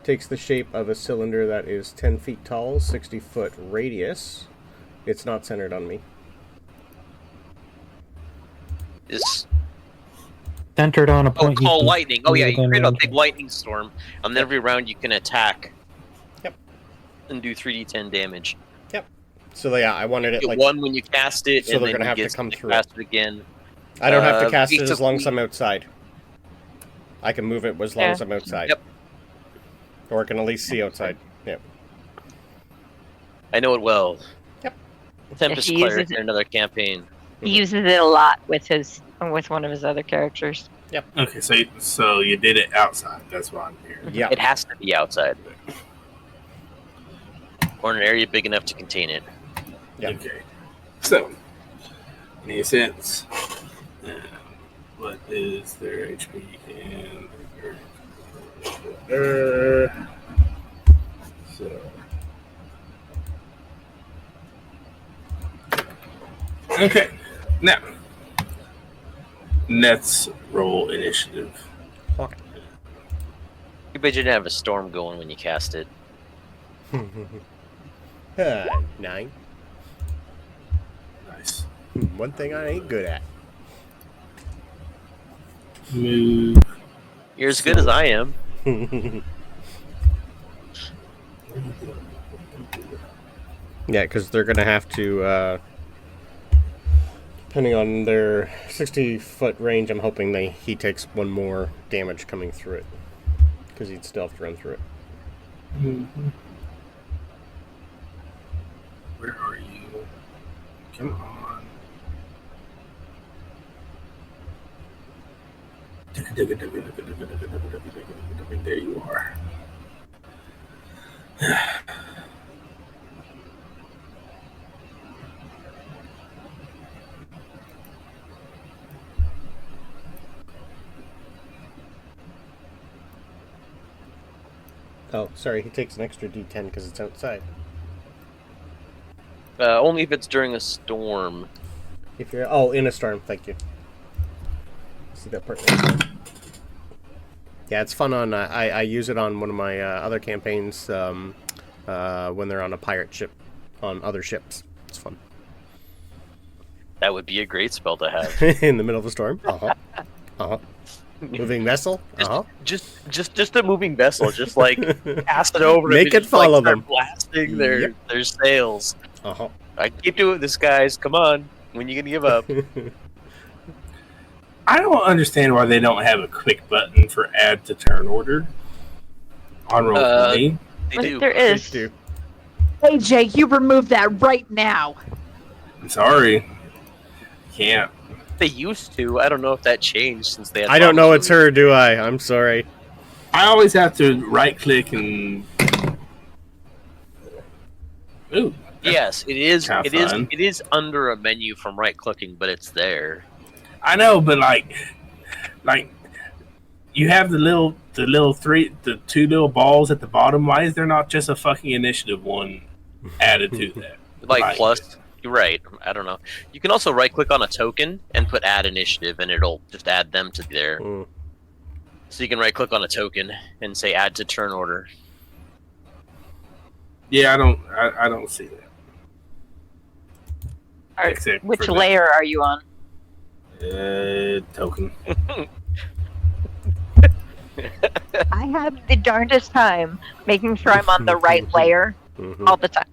Takes the shape of a cylinder that is 10 feet tall, 60 foot radius. It's not centered on me. Is Centered on a point. you call can lightning. Oh see yeah, you within create a range. big lightning storm, and then every round you can attack. Yep. And do 3d10 damage. Yep. So yeah, I wanted it Get like one when you cast it, so and they're then gonna you have to get come to through cast it again. I don't have to cast it as basically- long as I'm outside. I can move it as long Yeah. as I'm outside. Yep. Or I can at least see outside. Yep. I know it well. Yep. Tempest He Cleric uses in it. another campaign. He uses it a lot with one of his other characters. Okay, so you did it outside. That's why I'm here. Yeah. It has to be outside. Or in an area big enough to contain it. Yeah. Okay. So, any sense? What is their HP and so. Okay. Now, let's roll initiative. Fuck. You bet you didn't have a storm going when you cast it. 9. Nice. One thing I ain't good at. Move. You're as good as I am. Yeah, because they're going to have to, depending on their 60-foot range, I'm hoping he takes one more damage coming through it. Because he'd still have to run through it. Mm-hmm. Where are you? Come on. There you are. Oh, sorry, he takes an extra D10 because it's outside. Only if it's during a storm. If you're in a storm, thank you. See that part? Yeah, it's fun on. I use it on one of my other campaigns when they're on a pirate ship, on other ships. It's fun. That would be a great spell to have. In the middle of a storm. Moving vessel. Just a moving vessel. Just like cast it over. Make and it just, like, follow start them. blasting their sails. Uh-huh. I keep doing this, guys. Come on. When you gonna give up? I don't understand why they don't have a quick button for add to turn order on Roll20. They But do. there is. Do. Hey, Jake, you remove that right now. I'm sorry. Can't. They used to. I don't know if that changed since they had. I don't know it's her, do I? I'm sorry. I always have to right click and. Ooh. Yes, it is. Kinda It is. fun. It is under a menu from right clicking, but it's there. I know, but like you have the two little balls at the bottom. Why is there not just a fucking initiative one added to that? Like Right. plus. You're right. I don't know. You can also right click on a token and put add initiative, and it'll just add them to there. Mm. So you can right click on a token and say add to turn order. Yeah, I don't see that. Alright, Except which for the- layer are you on? Token. I have the darndest time making sure I'm on the right layer Mhm. all the time.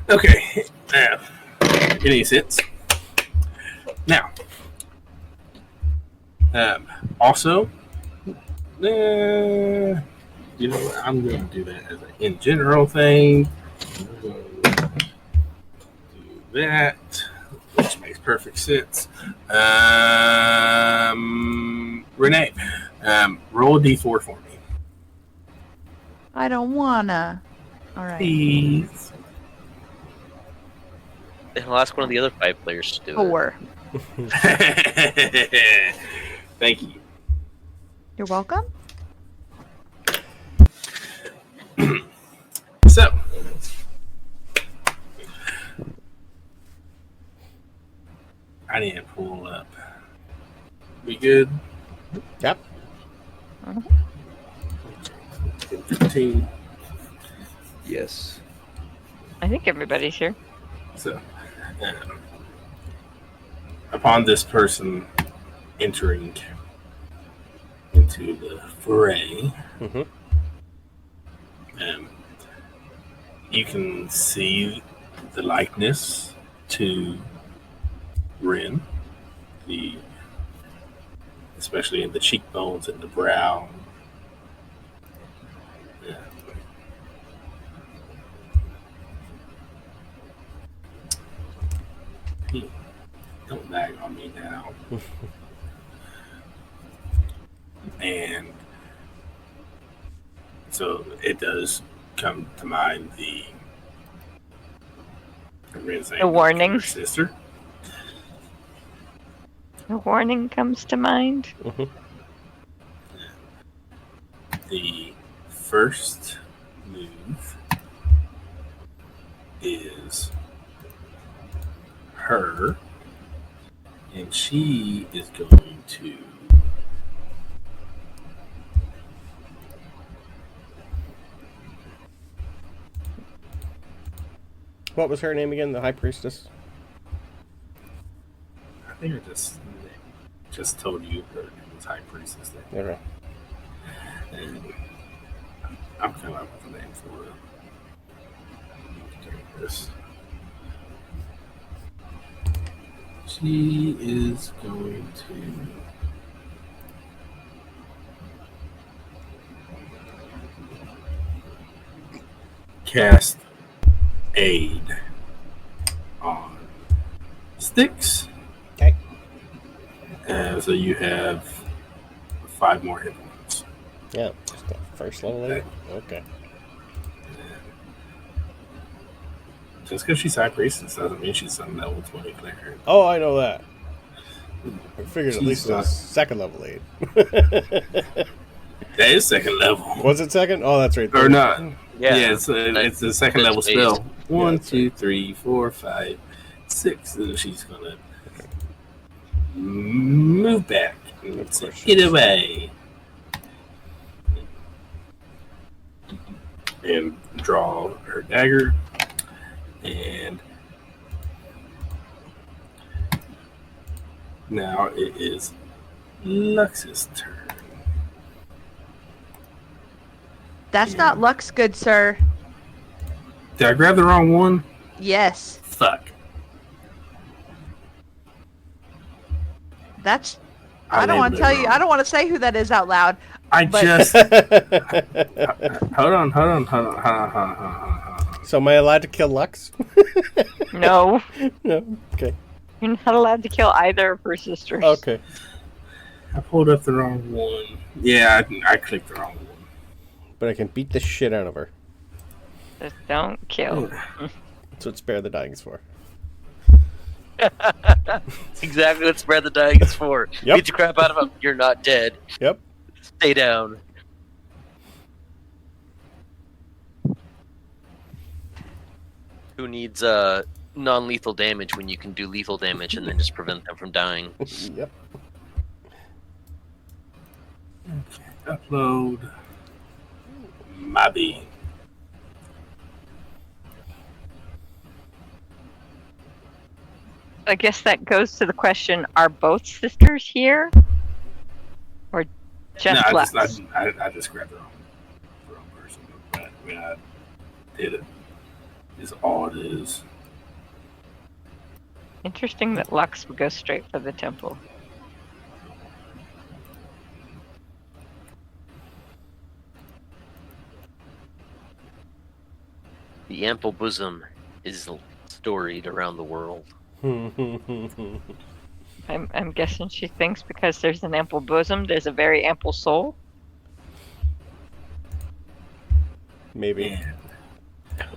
Okay. Now, any sense? Now, also, you know what? I'm going to do that as an in general thing. I'm going to do that, which makes perfect sense. Renee, roll a d4 for me. I don't wanna. All right. Please. Then I'll ask one of the other 5 players to do it. 4. Thank you. You're welcome. So, I need to pull up. We good? Yep. 15. Yes. I think everybody's here. So, upon this person entering into the fray, you can see the likeness to Rin, especially in the cheekbones and the brow. Don't nag on me now. And so it does come to mind the warning. Sister. A warning comes to mind. The first move is her, and she is going to What was her name again? The High Priestess? I think I just told you her name was High Priestess. Okay. And I'm coming up with a name for her. This. She is going to cast Aid on Stkx. Okay. So you have 5 more hit points. Yeah, just the first level aid? Okay. Just because she's High Priestess doesn't mean she's some level 20 cleric. Oh, I know that. I figured at She's least a not. second level aid. That is second level. Was it second? Oh, that's right. Or not. Yeah, it's a second That's level based. spell. 1, that's 2, 3, 4, 5, 6. And she's going to move back and say, get away. And draw her dagger. And now it is Lux's turn. That's not Lux good, sir. Did I grab the wrong one? Yes. Fuck. That's. I don't want to tell you. I don't want to say who that is out loud. I but- just. Hold on. So am I allowed to kill Lux? No, No. Okay. you're not allowed to kill either of her sisters. Okay. I pulled up the wrong one. Yeah, I clicked the wrong one. But I can beat the shit out of her. Just don't kill. That's what Spare the Dying is for. That's exactly what Spread the Dying is for. Yep. Beat the crap out of him. You're not dead. Yep. Stay down. Who needs non-lethal damage when you can do lethal damage and then just prevent them from dying? Yep. Upload. Mabby. I guess that goes to the question: are both sisters here, or just No, Lux? I just grabbed the wrong person. But, I mean, I did it. Is all it is. Interesting that Lux would go straight for the temple. The ample bosom is storied around the world. I'm guessing she thinks because there's an ample bosom, there's a very ample soul. Maybe. And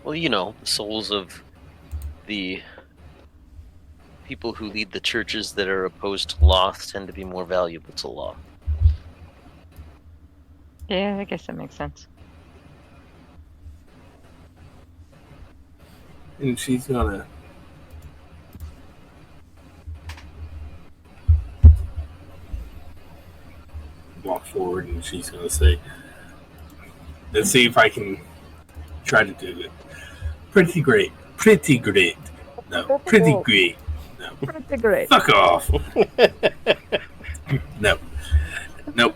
Well, you know, the souls of the people who lead the churches that are opposed to law tend to be more valuable to law. Yeah, I guess that makes sense. and she's gonna walk forward and she's gonna say, let's see if I can try to do it. Pretty great. Pretty great. No. Pretty great. No. Pretty great. Fuck off. No. Nope.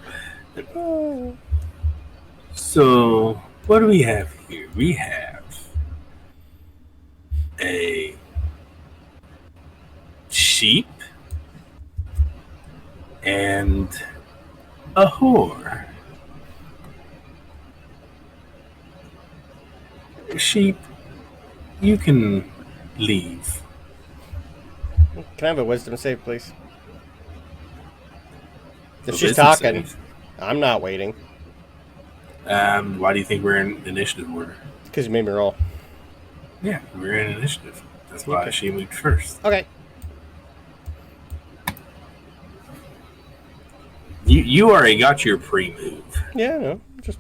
So, what do we have here? We have a sheep and a whore. Sheep, you can leave. Can I have a wisdom save, please? If A she's wisdom talking, save? I'm not waiting. Why do you think we're in initiative order? Because you made me roll. Yeah, we're in initiative. That's why Okay. she moved first. Okay. You already got your pre-move. Yeah, no. Just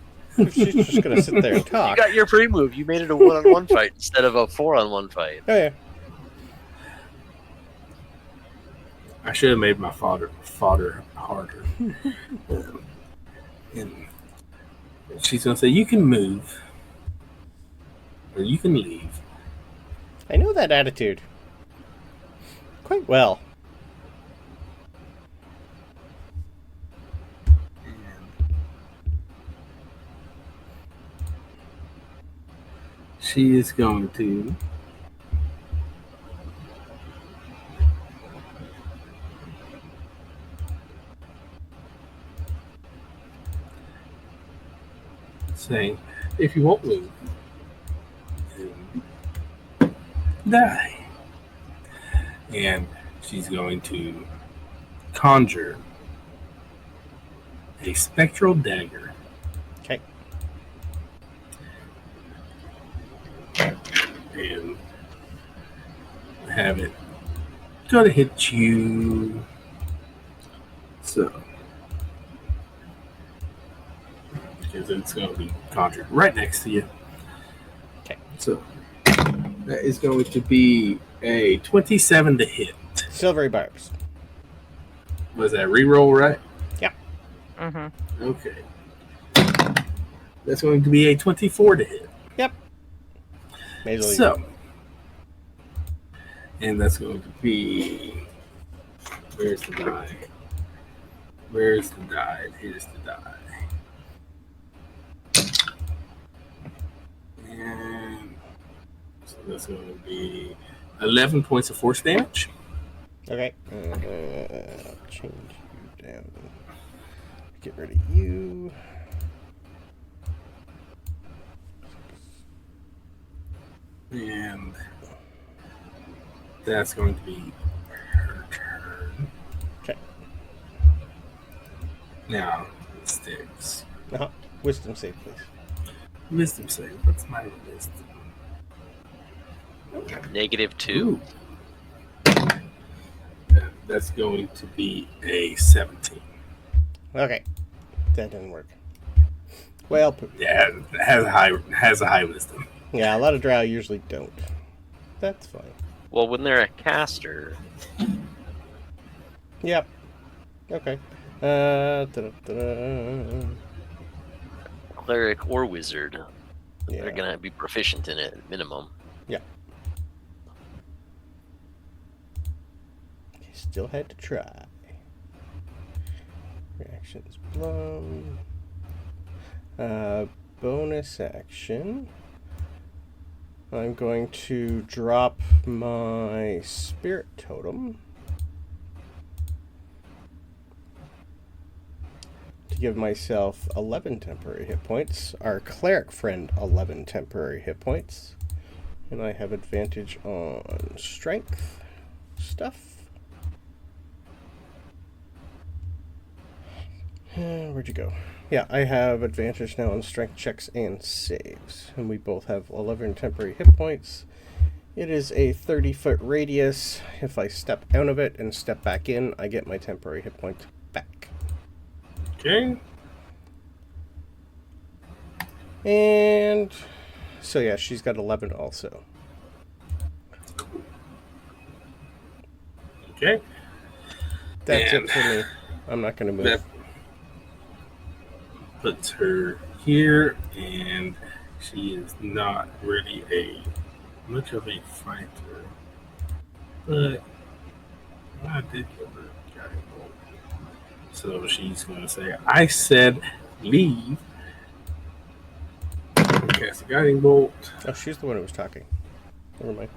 she's just gonna sit there and You talk. got your pre-move. You made it a 1-on-1 fight instead of a 4-on-1 fight. Oh yeah. I should have made my fodder harder. And she's gonna say, "You can move, or you can leave." I know that attitude quite well. She is going to say, "If you won't move, then die." And she's going to conjure a spectral dagger. Okay. And have it go to hit you. So, because it's going to be conjured right next to you. Okay. So, that is going to be a 27 to hit. Silvery barbs. Was that reroll, right? Mm-hmm. Okay. That's going to be a 24 to hit. Yep. Major league. So, and that's going to be. Where's the die? Where's the die? Here's the die. And so that's going to be 11 points of force damage. Okay. I'll change you down. Get rid of you. And that's going to be her turn. Okay. Now, Stkx. Uh-huh. Wisdom save, please. Wisdom save. What's my wisdom? -2. Ooh. That's going to be a 17. Okay. That didn't work. Well, Yeah, it has a high wisdom. yeah, a lot of Drow usually don't. That's fine. Well, when they're a caster, Yep. Okay. Da-da-da-da. cleric or wizard, Yeah. they're gonna be proficient in it at minimum. Yeah. You still had to try. Reactions blown. Bonus action. I'm going to drop my spirit totem to give myself 11 temporary hit points. Our cleric friend 11 temporary hit points. And I have advantage on strength stuff. Where'd you go? Yeah, I have advantage now on strength checks and saves. And we both have 11 temporary hit points. It is a 30-foot radius. If I step out of it and step back in, I get my temporary hit points back. Okay. And so yeah, she's got 11 also. Okay. That's And it for me. I'm not going to move. that puts her here, and she is not really much of a fighter. But I did give her a guiding bolt. So she's going to say, I said leave. Cast a guiding bolt. Oh, she's the one who was talking. Never mind.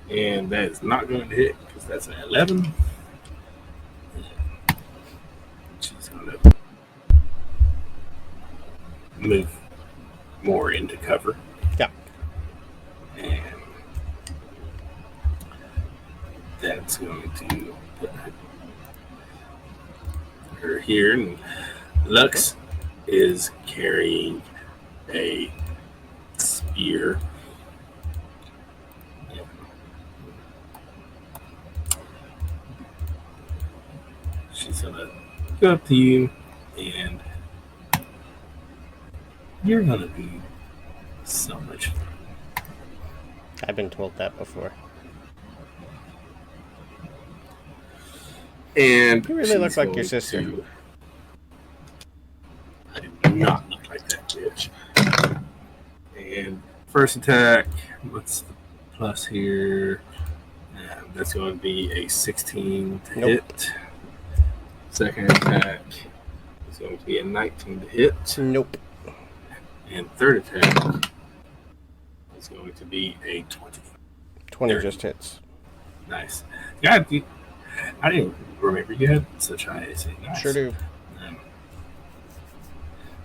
And that is not going to hit because that's an 11. She's going to move more into cover. Yeah. And that's going to put her here. And Lux is carrying a spear. She's gonna go up to you, and you're gonna be so much fun. I've been told that before. And You really look like your sister. I do not look like that bitch. And first attack, what's the plus here? That's going to be a 16 to hit. Second attack is going to be a 19 to hit. Nope. And third attack is going to be a 20. 20 there. just hits. Nice. Yeah, I didn't remember you had such high AC. Nice. Sure do.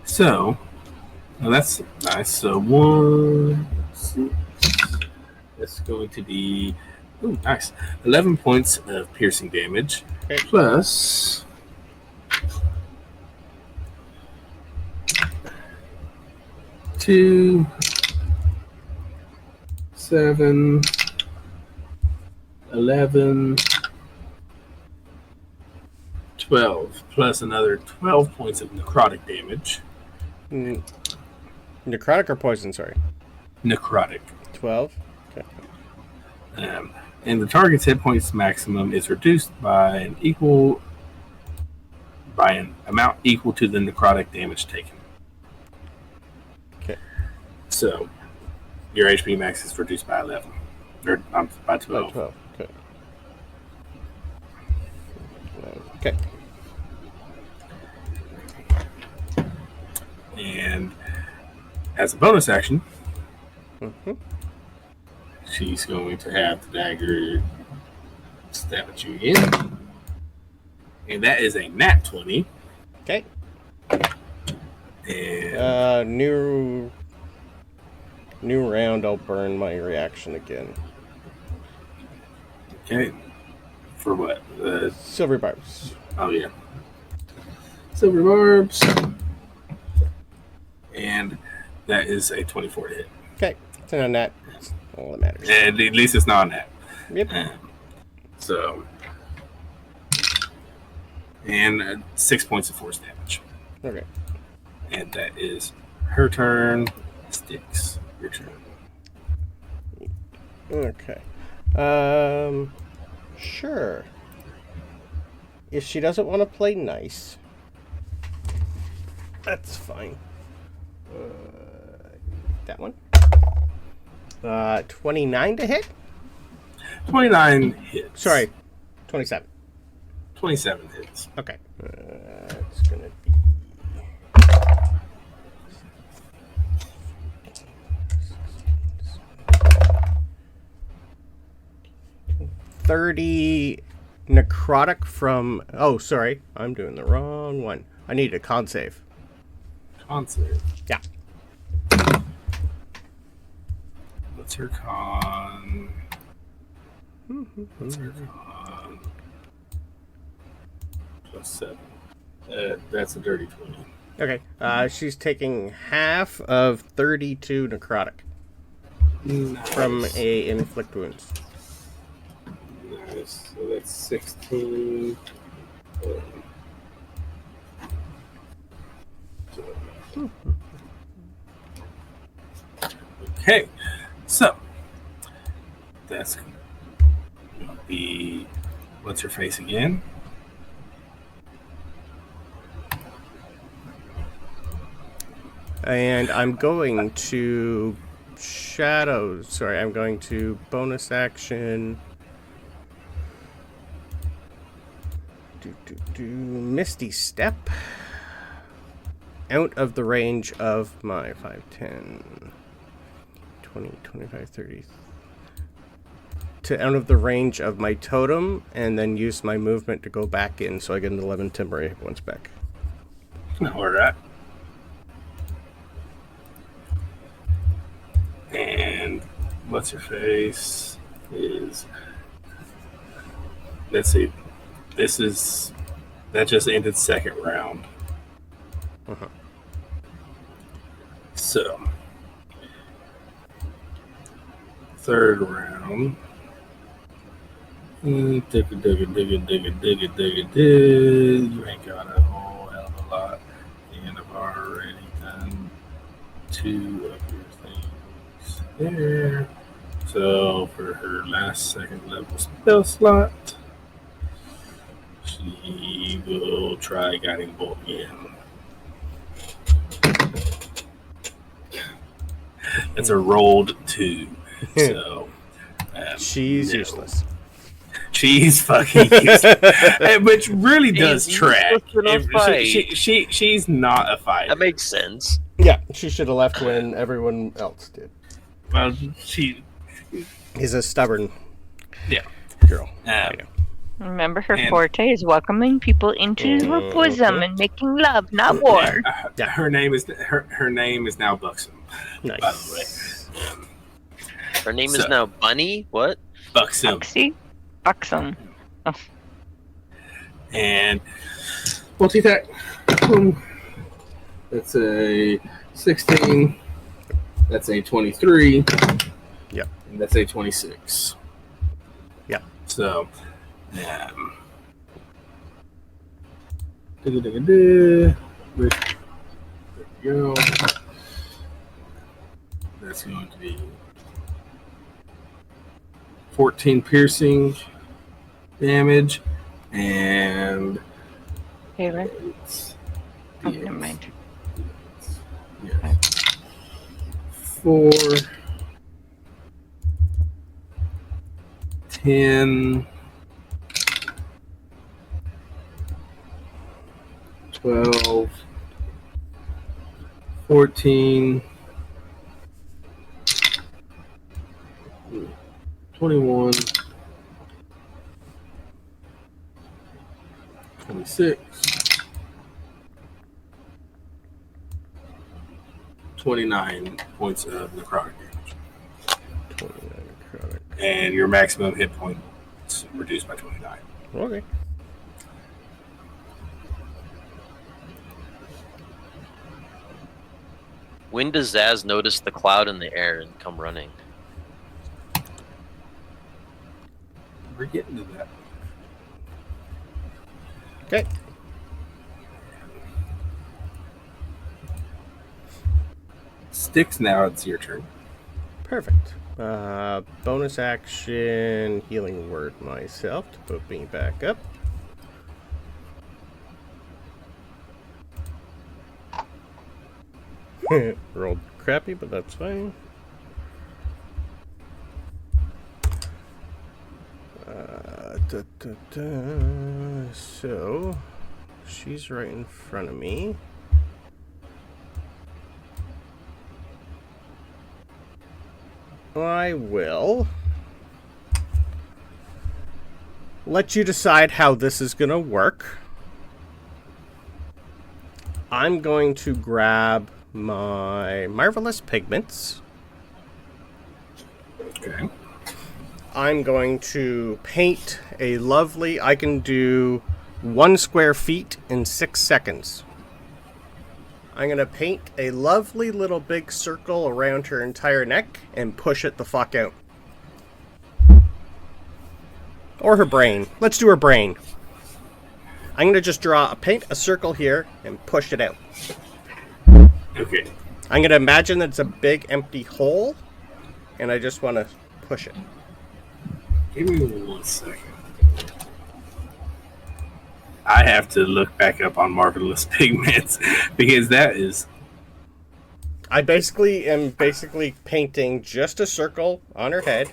So, well, that's nice. So 1, 6. That's going to be, ooh, nice. 11 points of piercing damage. Okay. Plus 2, 7, 11, 12, plus another 12 points of necrotic damage. Necrotic or poison, sorry? Necrotic. 12? Okay. And the target's hit points maximum is reduced by an amount equal to the necrotic damage taken. Okay. So your HP max is reduced by 11. Or by 12. By 12. Okay. Okay. And as a bonus action, Mm-hmm. she's going to have the dagger stab at you again. And that is a nat 20. Okay. And New round, I'll burn my reaction again. okay. For what? Silver barbs. Oh, yeah. Silver barbs. And that is a 24 to hit. Okay. It's on that. That's all that matters. And at least it's not on that. Yep. So. And 6 points of force damage. Okay. And that is her turn. Stkx, your turn. Okay. Sure. If she doesn't want to play nice, that's fine. That one. 29 to hit? 29 hits. Sorry, 27. 27 hits. Okay. It's going to be... $30 necrotic from... Oh, sorry. I'm doing the wrong one. I need a con save. Con save. Yeah. What's her con? What's her con? +7. That's a dirty 20. Okay. She's taking half of 32 necrotic from a inflict wounds. Nice. So that's 16. Okay. So that's going to be what's her face again? And I'm going to I'm going to bonus action. Misty Step. Out of the range of my 5, 10, 20, 25, 30. Out of the range of my totem, and then use my movement to go back in, so I get an 11 temporary hit points back. Or that. And what's her face is. Let's see. That just ended second round. Uh-huh. So, third round. You ain't got a whole hell of a lot. And I've already done 2 of your things there. So, for her last second level spell slot, she will try Guiding Bolt again. It's a rolled 2. So she's useless. She's fucking useless. Which really does track. She's not a fighter. That makes sense. Yeah, she should have left when everyone else did. Well, she is a stubborn girl. I know. Remember, her forte is welcoming people into her bosom and making love, not war. Her name is now Buxom. Nice. By the way, her name is now Bunny. What? Buxom. Buxom. Oh. And multi-attack. That's a 16. That's a 23. Yep. And that's a 26. Yep. So. There we go. That's going to be 14 piercing damage and. Taylor? Never mind. Yeah. 4, 10, 12, 14, 21, 26, 29 points of necrotic damage. 29 necrotic. And your maximum hit points reduced by 29. Okay. When does Zaz notice the cloud in the air and come running? We're getting to that. Okay. Stkx, now it's your turn. Perfect. Bonus action, healing word myself to put me back up. Rolled crappy, but that's fine. So, she's right in front of me. I will let you decide how this is going to work. I'm going to grab my Marvelous Pigments. Okay. I'm going to paint a lovely... I can do 1 square feet in 6 seconds. I'm going to paint a lovely little big circle around her entire neck and push it the fuck out. Or her brain. Let's do her brain. I'm going to just paint a circle here and push it out. Okay. I'm going to imagine that it's a big empty hole, and I just want to push it. Give me 1 second. I have to look back up on Marvelous Pigments because that is... I am painting just a circle on her head,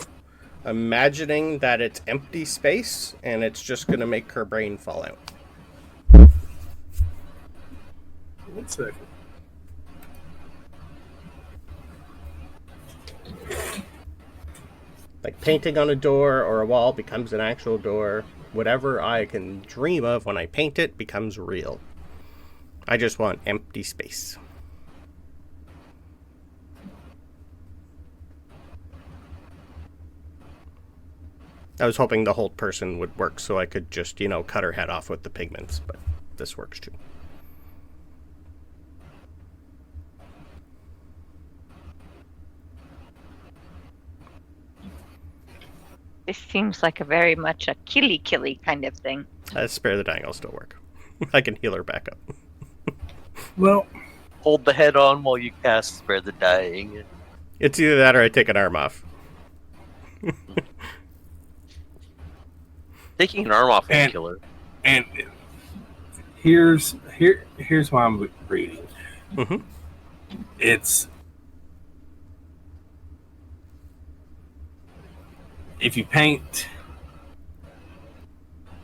imagining that it's empty space, and it's just going to make her brain fall out. 1 second. Like painting on a door or a wall becomes an actual door. Whatever I can dream of when I paint it becomes real. I just want empty space. I was hoping the whole person would work so I could just, cut her head off with the pigments, but this works too. This seems like a very much a killy kind of thing. Spare the dying will still work. I can heal her back up. Well, Hold the head on while you cast Spare the Dying. It's either that or I take an arm off. Taking an arm off will kill her. and here's why I'm reading. Mm-hmm. It's if you paint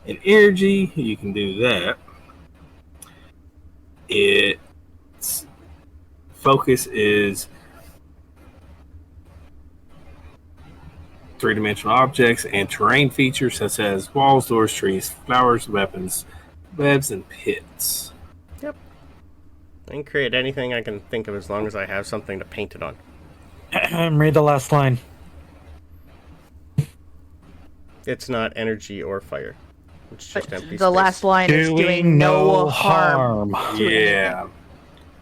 an energy, you can do that. Its focus is 3-dimensional objects and terrain features such as walls, doors, trees, flowers, weapons, webs, and pits. Yep. I can create anything I can think of as long as I have something to paint it on. Read the last line. It's not energy or fire. It's just empty space. The last line is doing no harm. Yeah.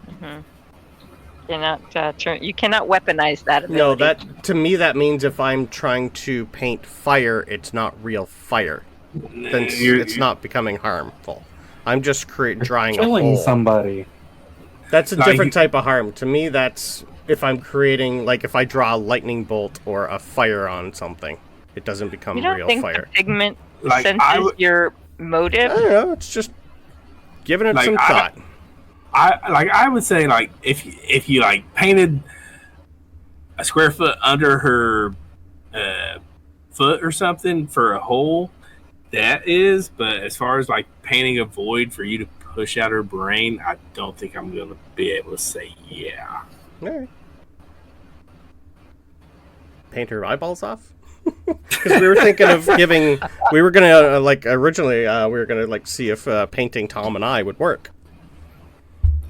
Mm-hmm. You cannot weaponize that ability. No, to me that means if I'm trying to paint fire, it's not real fire. Then it's not becoming harmful. I'm just drawing a Killing hole. somebody. That's a different type of harm. To me, that's if I'm creating, like if I draw a lightning bolt or a fire on something, it doesn't become you don't real think fire. The pigment senses your motive? I don't know. It's just giving it some thought. I would say like if you like painted a square foot under her foot or something for a hole, that is. But as far as like painting a void for you to push out her brain, I don't think I'm going to be able to say yeah. All right. Paint her eyeballs off. Because we were thinking of giving. We were gonna originally. We were gonna see if painting Tom and I would work.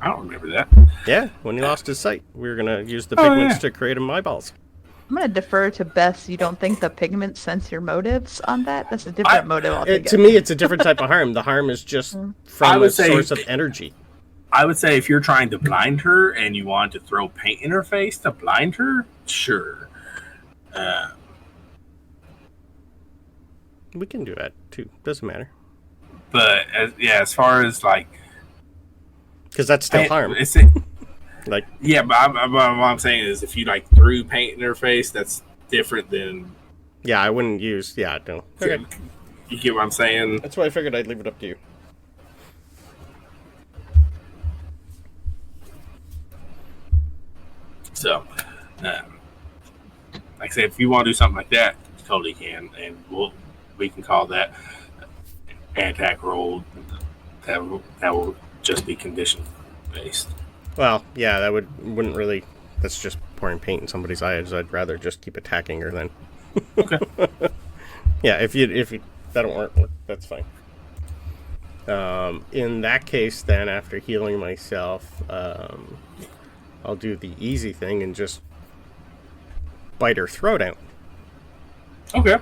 I don't remember that. Yeah, when he lost his sight, we were gonna use the pigments to create him eyeballs. I'm gonna defer to Beth. You don't think the pigments sense your motives on that? That's a different motive altogether. To me, it's a different type of harm. The harm is just from a source of energy. I would say if you're trying to blind her and you want to throw paint in her face to blind her, sure. We can do that too. Doesn't matter. But as far as like, because that's still harm. But what I'm saying is, if you like threw paint in her face, that's different than. Yeah, I wouldn't use. Yeah, no. Okay. You get what I'm saying? That's why I figured I'd leave it up to you. So, like I said, if you want to do something like that, you totally can, and we can call that an attack roll. That will just be condition based. Well, yeah, that wouldn't really. That's just pouring paint in somebody's eyes. I'd rather just keep attacking her then. Okay. Yeah, if that don't work, that's fine. In that case, then after healing myself, I'll do the easy thing and just bite her throat out. Okay.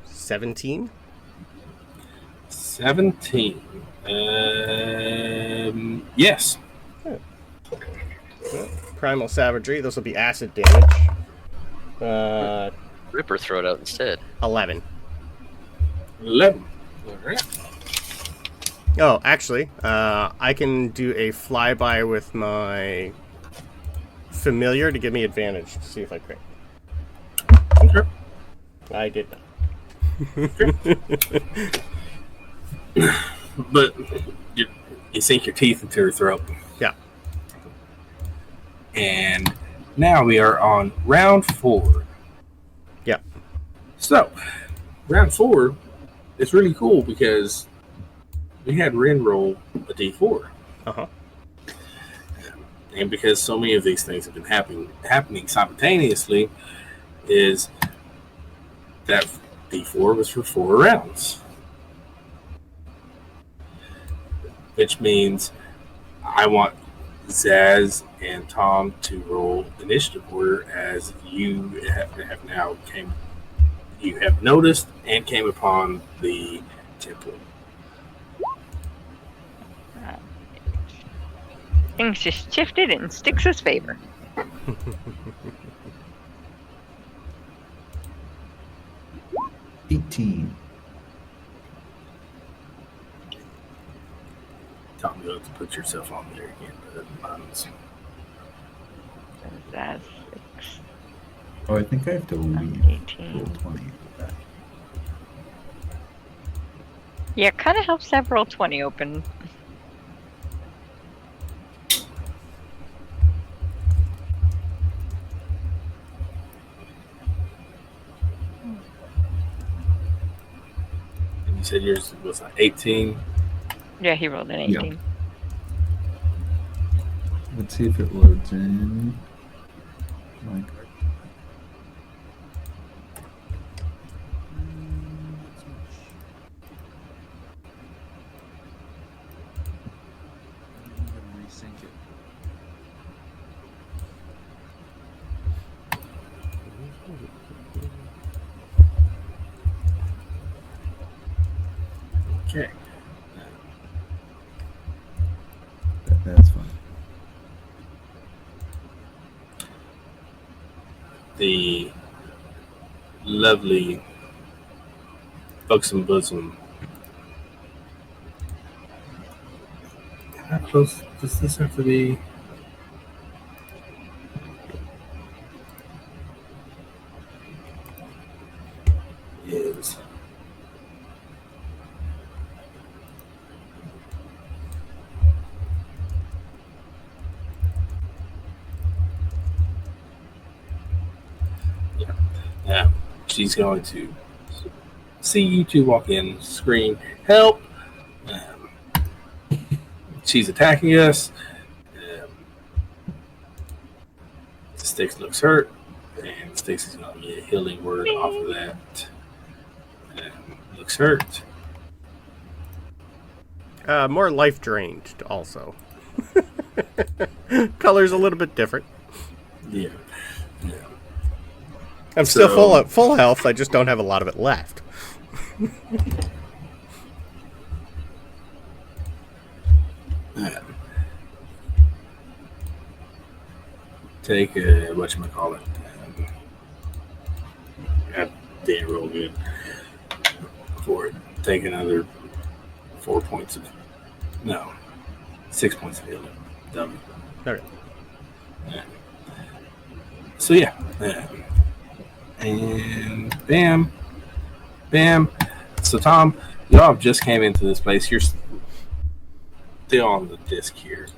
17. 17. Yes. Primal Savagery. Those will be acid damage. Ripper throw it out instead. 11. 11. All right. Oh, actually, I can do a flyby with my familiar to give me advantage to see if I crit. Okay. I did not. But you sink your teeth into her throat. Yeah. And now we are on round 4. Yeah. So, round 4 is really cool because we had Ren roll a d4. Uh-huh. And because so many of these things have been happening simultaneously, is that d4 was for 4 rounds. Which means I want Zaz and Tom to roll initiative order as you have noticed and came upon the temple. Things just shifted in Styx's favor. $18. Tom, you have to put yourself on there again. That's Oh, I think I have to leave. 18. Roll 20. Yeah, kind of helps have roll 20 open. And you said yours was 18. Yeah, he rolled an 18. Yeah. Let's see if it loads in. My card. Resync it. Okay. That's fine. The lovely buxom bosom. How close does this have to be? Is yeah, she's going to see you two walk in, scream, "Help!" She's attacking us. Styx looks hurt, and Styx is going to get a healing word off of that. Looks hurt. More life drained, also. Color's a little bit different. Yeah. I'm still full health. I just don't have a lot of it left. Take a whatchamacallit. That didn't roll good for it. Take another 6 points of healing. Dummy. Okay. So yeah. And bam. Bam. So Tom, y'all just came into this place. You're still on the disc here.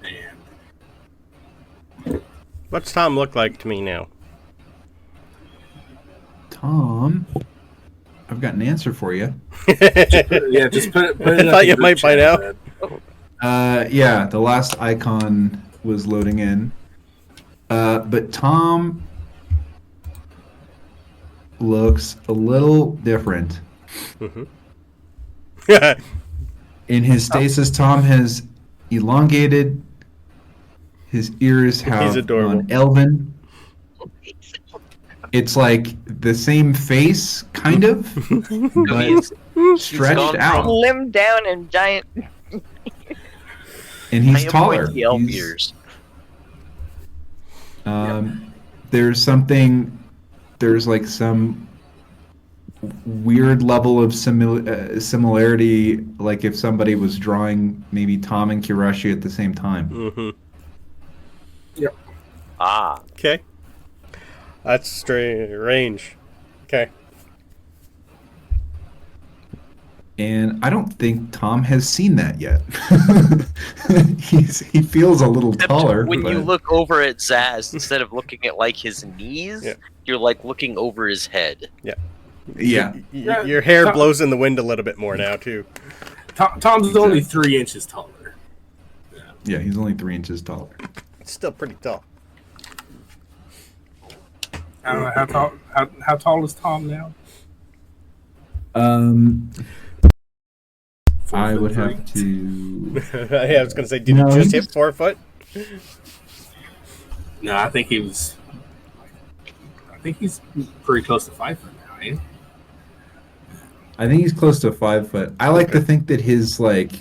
And What's Tom look like to me now? Tom, I've got an answer for you. just put it I thought you might find out. Yeah, the last icon was loading in. But Tom looks a little different. Mm-hmm. In his stasis, Tom has elongated. His ears have adorable. gone elven. It's like the same face, kind of, but he's stretched gone out. Slimmed down and giant. And he's I have taller. pointy elf He's- ears. There's like some weird level of similarity, like if somebody was drawing maybe Tom and Kirashi at the same time. Mm-hmm. Ah, Okay. That's strange. Okay. And I don't think Tom has seen that yet. He feels a little except taller. when you but- look over at Zaz, instead of looking at like his knees, Yeah. you're like looking over his head. yeah. Your hair blows in the wind a little bit more now, too. Tom's only 3 inches taller. Yeah, he's only 3 inches taller. It's still pretty tall. I don't know how tall is Tom now? I would 4'3"? have to. Yeah, I was going to say, did No, he just he hit 4 foot? No, I think he's pretty close to 5 foot now, ain't he? I think he's close to 5 foot. I like to think that his like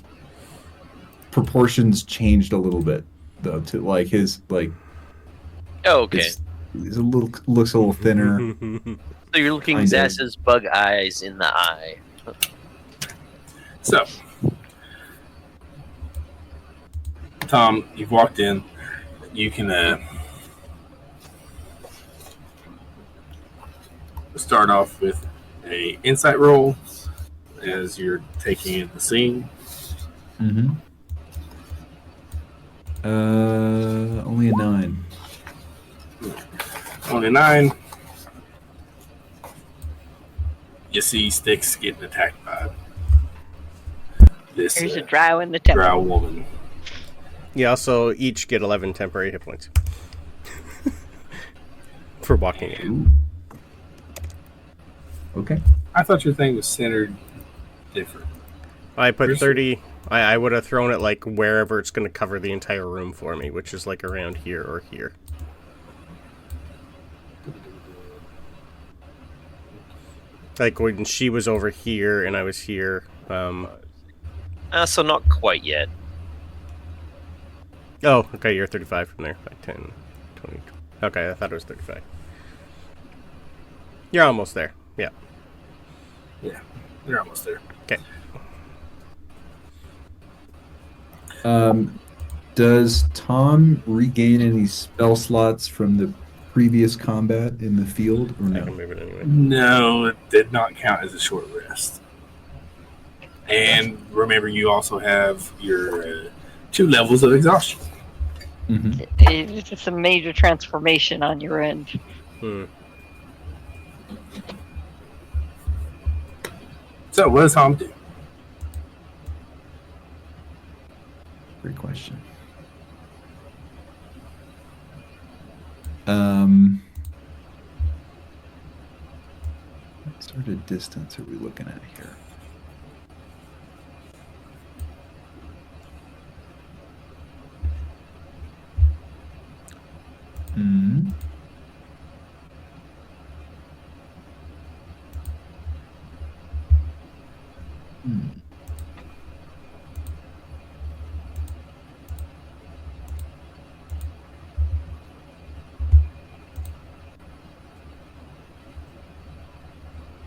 proportions changed a little bit, though. To like his like, Oh, okay. he's a little looks a little thinner. So you're looking kind of. Zaz's bug eyes in the eye. So, Tom, you've walked in. You can start off with a insight roll as you're taking in the scene. Mm-hmm. Only a 9. Only 9. You see Stkx getting attacked by this There's a drow in the temple. drow woman. You also each get 11 temporary hit points. For walking in. Ooh. Okay. I thought your thing was centered different. I put Here's- 30. I would have thrown it like wherever it's going to cover the entire room for me, which is like around here or here. Like when she was over here and I was here. So not quite yet. Oh, okay, you're 35 from there. 5, 10, 20. Okay, I thought it was 35. You're almost there. Yeah. Yeah, you're almost there. Okay. Does Tom regain any spell slots from the previous combat in the field, or I no? can move it anyway. No, it did not count as a short rest. And remember, you also have your 2 levels of exhaustion. Mm-hmm. It's just a major transformation on your end. Hmm. So, what does Tom do? Great question. What sort of distance are we looking at here? Hmm.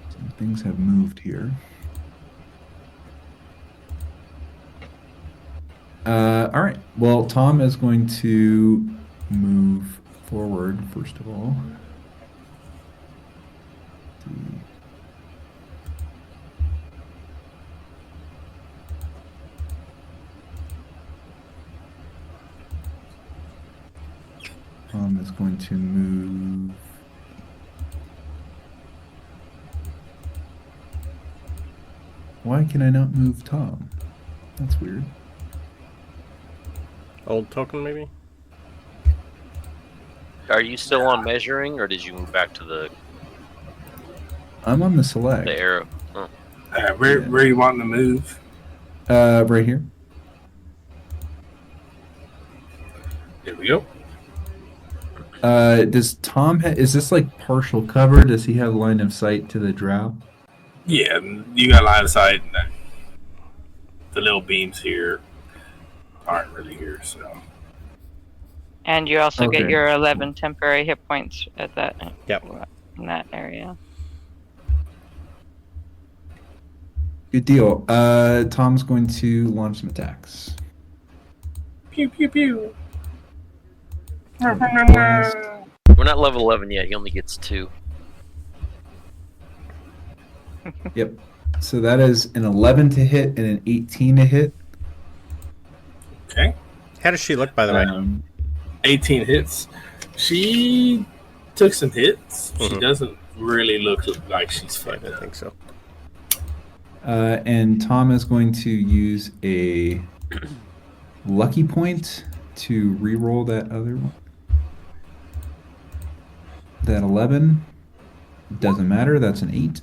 Some things have moved here. All right. Well, Tom is going to move forward first of all. Tom is going to move. Why can I not move Tom? That's weird. Old token, maybe? Are you still on measuring, or did you move back to the I'm on the select. arrow? Oh. Where are you wanting to move? Right here. Here we go. Does Tom is this like partial cover? Does he have line of sight to the Drow? Yeah, you got line of sight. And the little beams here aren't really here, so. And you also get Okay. your 11 temporary hit points at that Yep. in that area. Good deal. Tom's going to launch some attacks. Pew pew pew. Blast. We're not level 11 yet. He only gets 2. Yep. So that is an 11 to hit and an 18 to hit. Okay. How does she look, by the way? 18 hits. She took some hits. She Mhm. doesn't really look like she's I fucked don't up. think so. And Tom is going to use a lucky point to re-roll that other one. That 11 doesn't matter. That's an 8.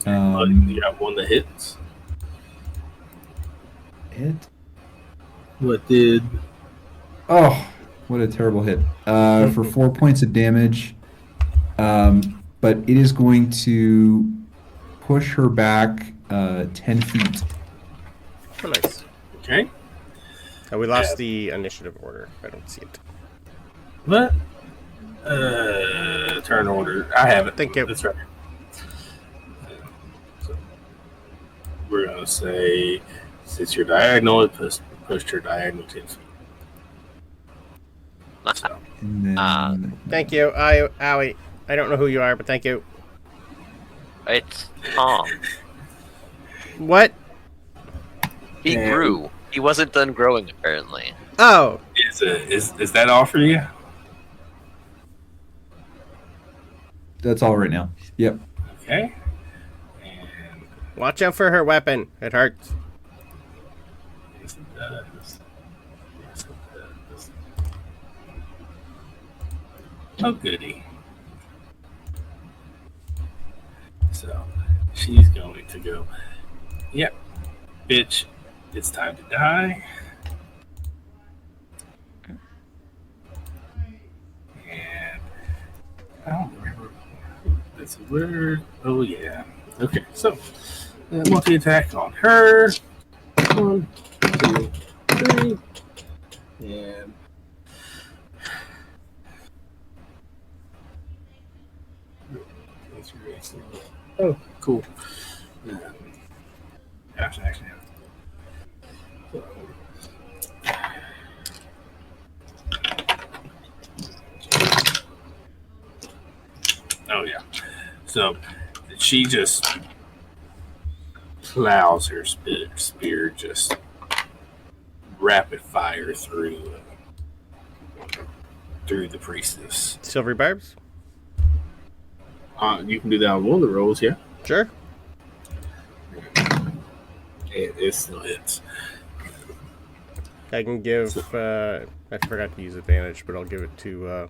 You got one that hits. Hit. What did? Oh, what a terrible hit. For 4 points of damage. But it is going to push her back 10 feet. Oh, nice. Okay. We lost the initiative order. I don't see it. What? Turn order. I have it. Thank you. That's right. So we're gonna say since you're diagonal, it pushed her diagonal 10 feet. So, And then Thank you. Owie. I don't know who you are, but thank you. It's Tom. What? He And- grew. He wasn't done growing, apparently. Oh, is that all for you? that's all right now. Yep. Okay. And watch out for her weapon. It hurts. yes, it does. Yes, it does. Oh, goody. So she's going to go, yep, bitch, it's time to die. And I don't remember. That's a word. Oh, yeah. Okay, so multi attack on her. 1, 2, 3. And oh, cool. Gosh, actually. Oh, yeah. So she just plows her spear just rapid fire through the priestess. Silvery barbs? You can do that on one of the rolls, yeah. Sure. It still hits. I can give. I forgot to use advantage, but I'll give it to.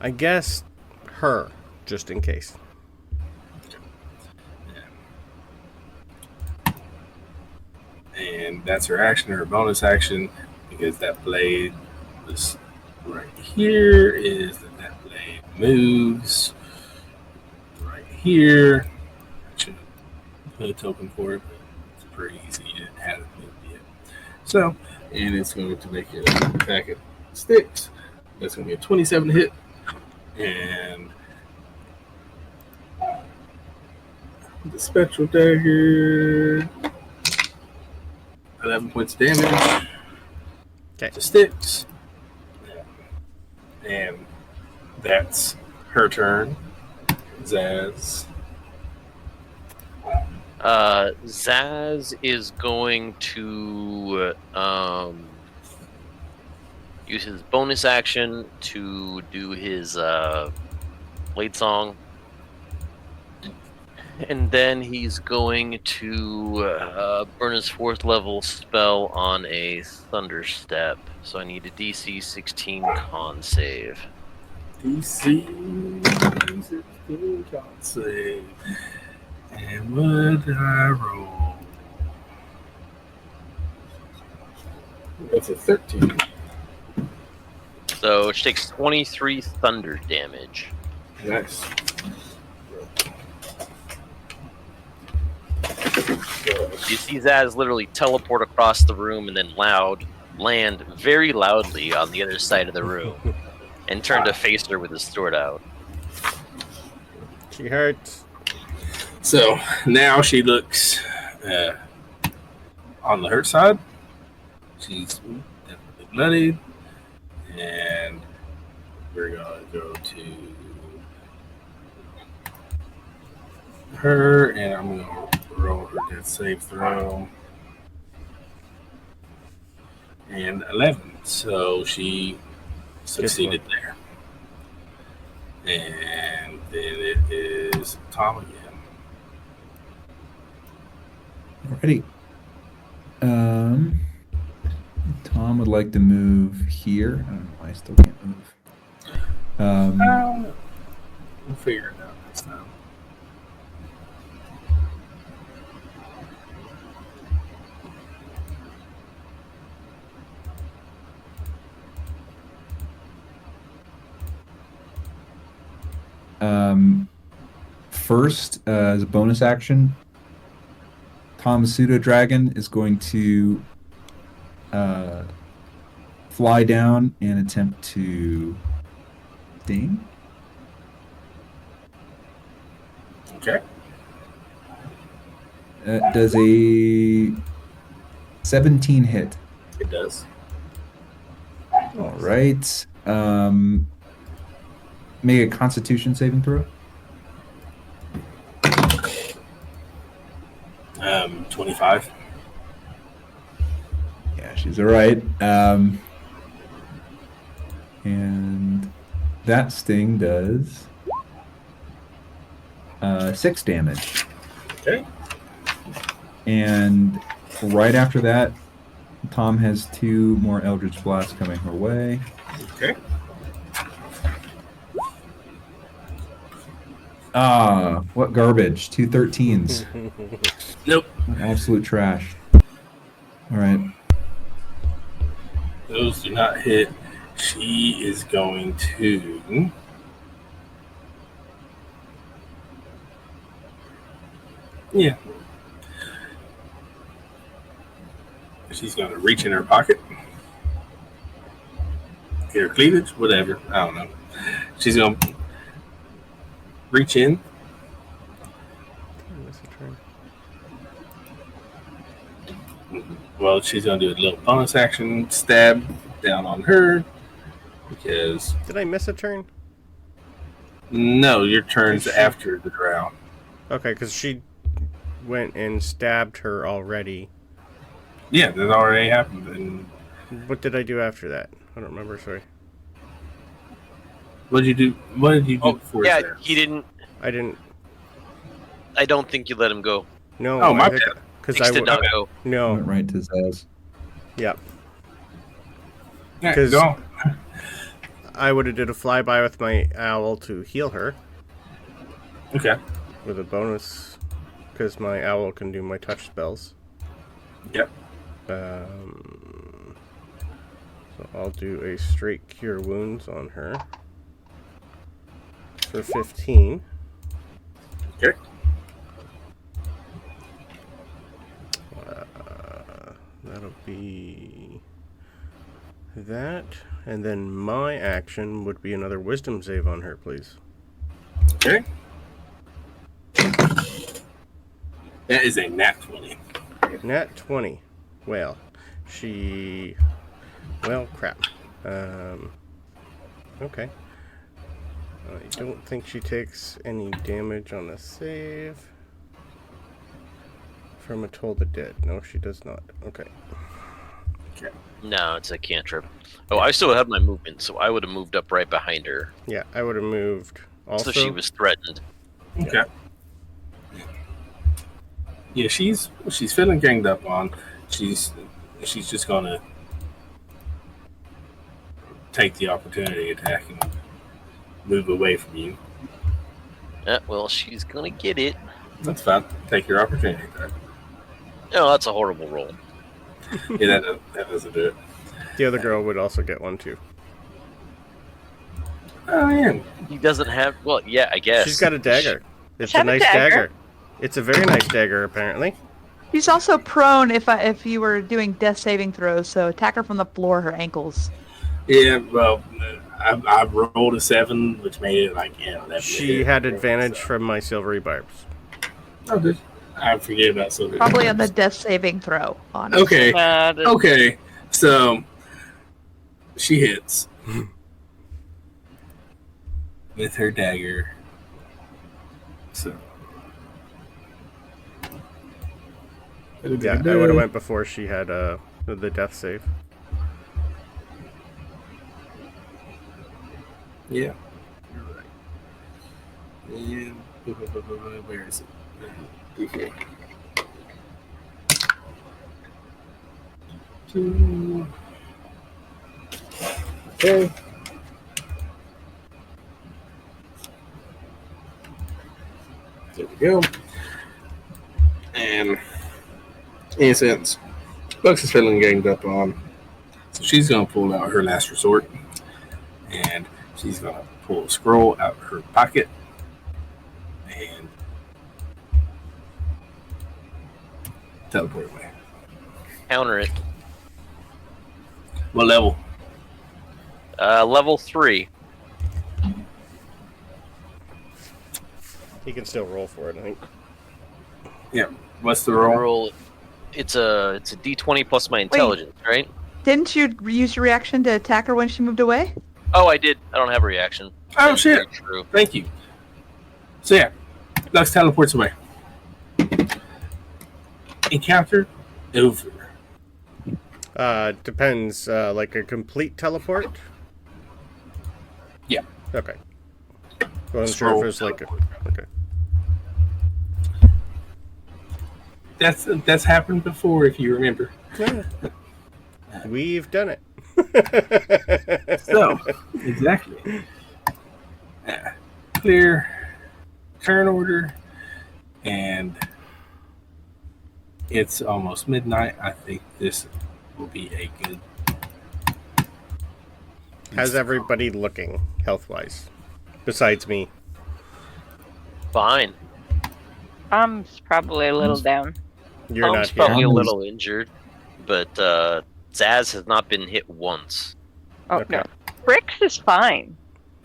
I guess her, just in case. And that's her action, her bonus action, because that blade was right here, is that blade moves right here. I should put a token for it, but it's pretty easy. It hasn't moved yet. So, and it's going to make it attack at Stkx. That's going to be a 27 hit. And the spectral dagger, 11 points of damage. Okay. To Stkx. And that's her turn. Zaz. Zaz is going to use his bonus action to do his blade song. And then he's going to burn his 4th level spell on a Thunder Step. So I need a DC 16 con save. DC 16 con save. And what did I roll? That's a 13. So she takes 23 thunder damage. Nice. You see Zaz literally teleport across the room and then land very loudly on the other side of the room and turn to face her with his sword out. She hurts. So now she looks on the hurt side. She's definitely bloodied. And we're going to go to her, and I'm going to roll her death save throw. And 11. So she succeeded there. And then it is Tom again. Alrighty. Tom would like to move here. I don't know why I still can't move. We'll figure it out next time. First, as a bonus action, Tom's pseudo dragon is going to fly down and attempt to sting. Okay. Does a 17 hit? It does. All right. Make a Constitution saving throw. 25. Yeah, she's all right. And that sting does 6 damage. Okay. And right after that, Tom has 2 more Eldritch Blasts coming her way. Okay. Ah, what garbage. 2 13s. Nope. Absolute trash. All right. Those do not hit. She is going to... Yeah. She's going to reach in her pocket. Get her cleavage, whatever. I don't know. She's going to reach in. Well, she's going to do a little bonus action stab down on her because... Did I miss a turn? No, your turn's after the Drow. Okay, because she went and stabbed her already. Yeah, that already happened. And What did I do after that? I don't remember, sorry. what did you do? What did you do before Yeah, that? he didn't. I didn't... I don't think you let him go. No. Oh, my I think- bad. Because Stkx did not go. No. Went right to Zaz. Yep. Yeah, 'Cause- go. I would have did a flyby with my owl to heal her Okay. with a bonus because my owl can do my touch spells. Yep. So I'll do a straight cure wounds on her for 15. Okay. That'll be that, and then my action would be another wisdom save on her, please. Okay. That is a nat 20. Nat 20. Well, she... Well, crap. Okay. I don't think she takes any damage on the save. From a Toll the Dead. No, she does not. Okay. Okay. No, it's a cantrip. Oh, I still have my movement, so I would have moved up right behind her. Yeah, I would have moved also. So she was threatened. Okay. Yeah, she's feeling ganged up on. She's just gonna take the opportunity to attack and move away from you. Yeah, well, she's gonna get it. That's fine. Take your opportunity attack. Oh, that's a horrible roll. Yeah, that doesn't do it. The other girl would also get one too. Oh, yeah. He doesn't have. Well, yeah, I guess. She's got a dagger. It's a have a nice dagger. dagger. It's a very nice dagger, apparently. She's also prone if you were doing death saving throws, so attack her from the floor, her ankles. Yeah, well, I rolled a 7, which made it like, yeah. She had advantage from my silvery barbs. Oh, did I forget about silver? Probably on the death saving throw. Honestly. Okay. The- Okay. So she hits with her dagger. So Yeah, I would have went before she had the death save. Yeah. You're right. And where is it? Okay. 2. Okay. There we go. And since Bucks is feeling ganged up on, so she's going to pull out her last resort. And she's going to pull a scroll out of her pocket. And teleport away. Counter it. What level? Level 3. He can still roll for it, I think. Yeah. What's the roll? Roll. It's a D20 plus my intelligence, right? Didn't you use your reaction to attack her when she moved away? Oh, I did. I don't have a reaction. Oh, That's shit. very True. Thank you. So yeah, Lux teleports away. Encounter over. Depends. Like a complete teleport? Yeah. Okay. Wasn't sure if it was like a... Okay. That's happened before, if you remember. We've done it. So, exactly. Clear turn order, and it's almost midnight. I think this will be a good. How's everybody looking, health-wise? Besides me. Fine. I'm probably a little down. You're Tom's not here. probably a Tom is- little injured, but Zaz has not been hit once. Oh Okay. no, Krix is fine.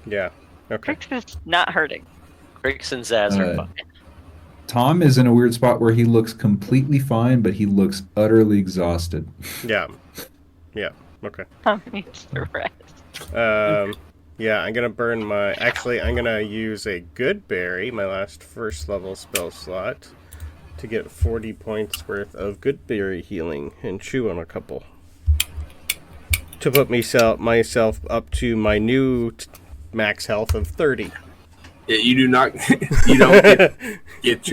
Yeah. Okay. Krix is not hurting. Krix and Zaz are fine. Tom is in a weird spot where he looks completely fine, but he looks utterly exhausted. Yeah. Yeah. Okay. Tom needs to rest. Yeah, I'm gonna burn my... Actually, I'm gonna use a good berry, my last first level spell slot, to get 40 points worth of good berry healing and chew on a couple. To put myself up to my new max health of 30. Yeah, you do not. You don't get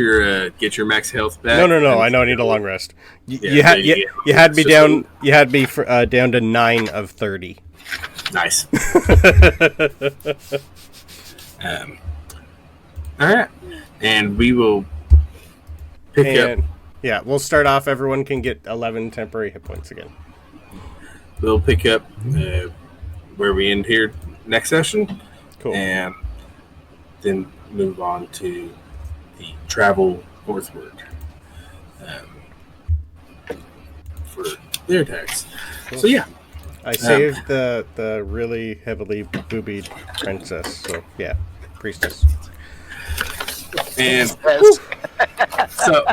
your max health back. No. I know I need a long rest. Yeah, You had yeah. you had me So- down. You had me down to 9 of 30. Nice. All right, and we will pick up. Yeah, we'll start off. Everyone can get 11 temporary hit points again. We'll pick up where we end here next session, Cool. and then move on to the travel northward for their attacks. So yeah, I saved the really heavily boobied princess. So yeah, priestess. and Yes. so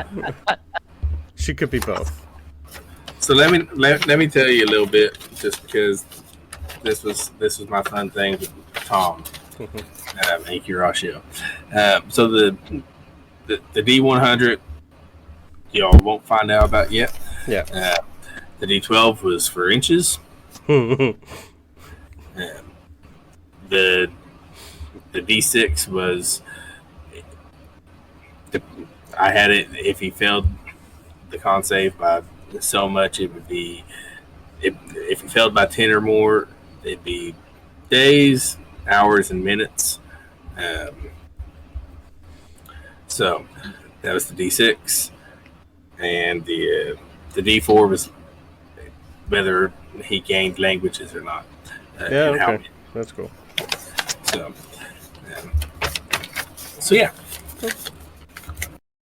She could be both. so let me tell you a little bit, just because this was my fun thing with Tom and Kurashio. So the D100 y'all won't find out about yet. Yeah. The D12 was for inches. The D6 was. I had it. If he failed the con save by so much, it would be. If he failed by 10 or more, it'd be days, hours, and minutes. So that was the D6, and the D4 was whether he gained languages or not. Yeah. and how Okay. That's cool. So, yeah. So yeah.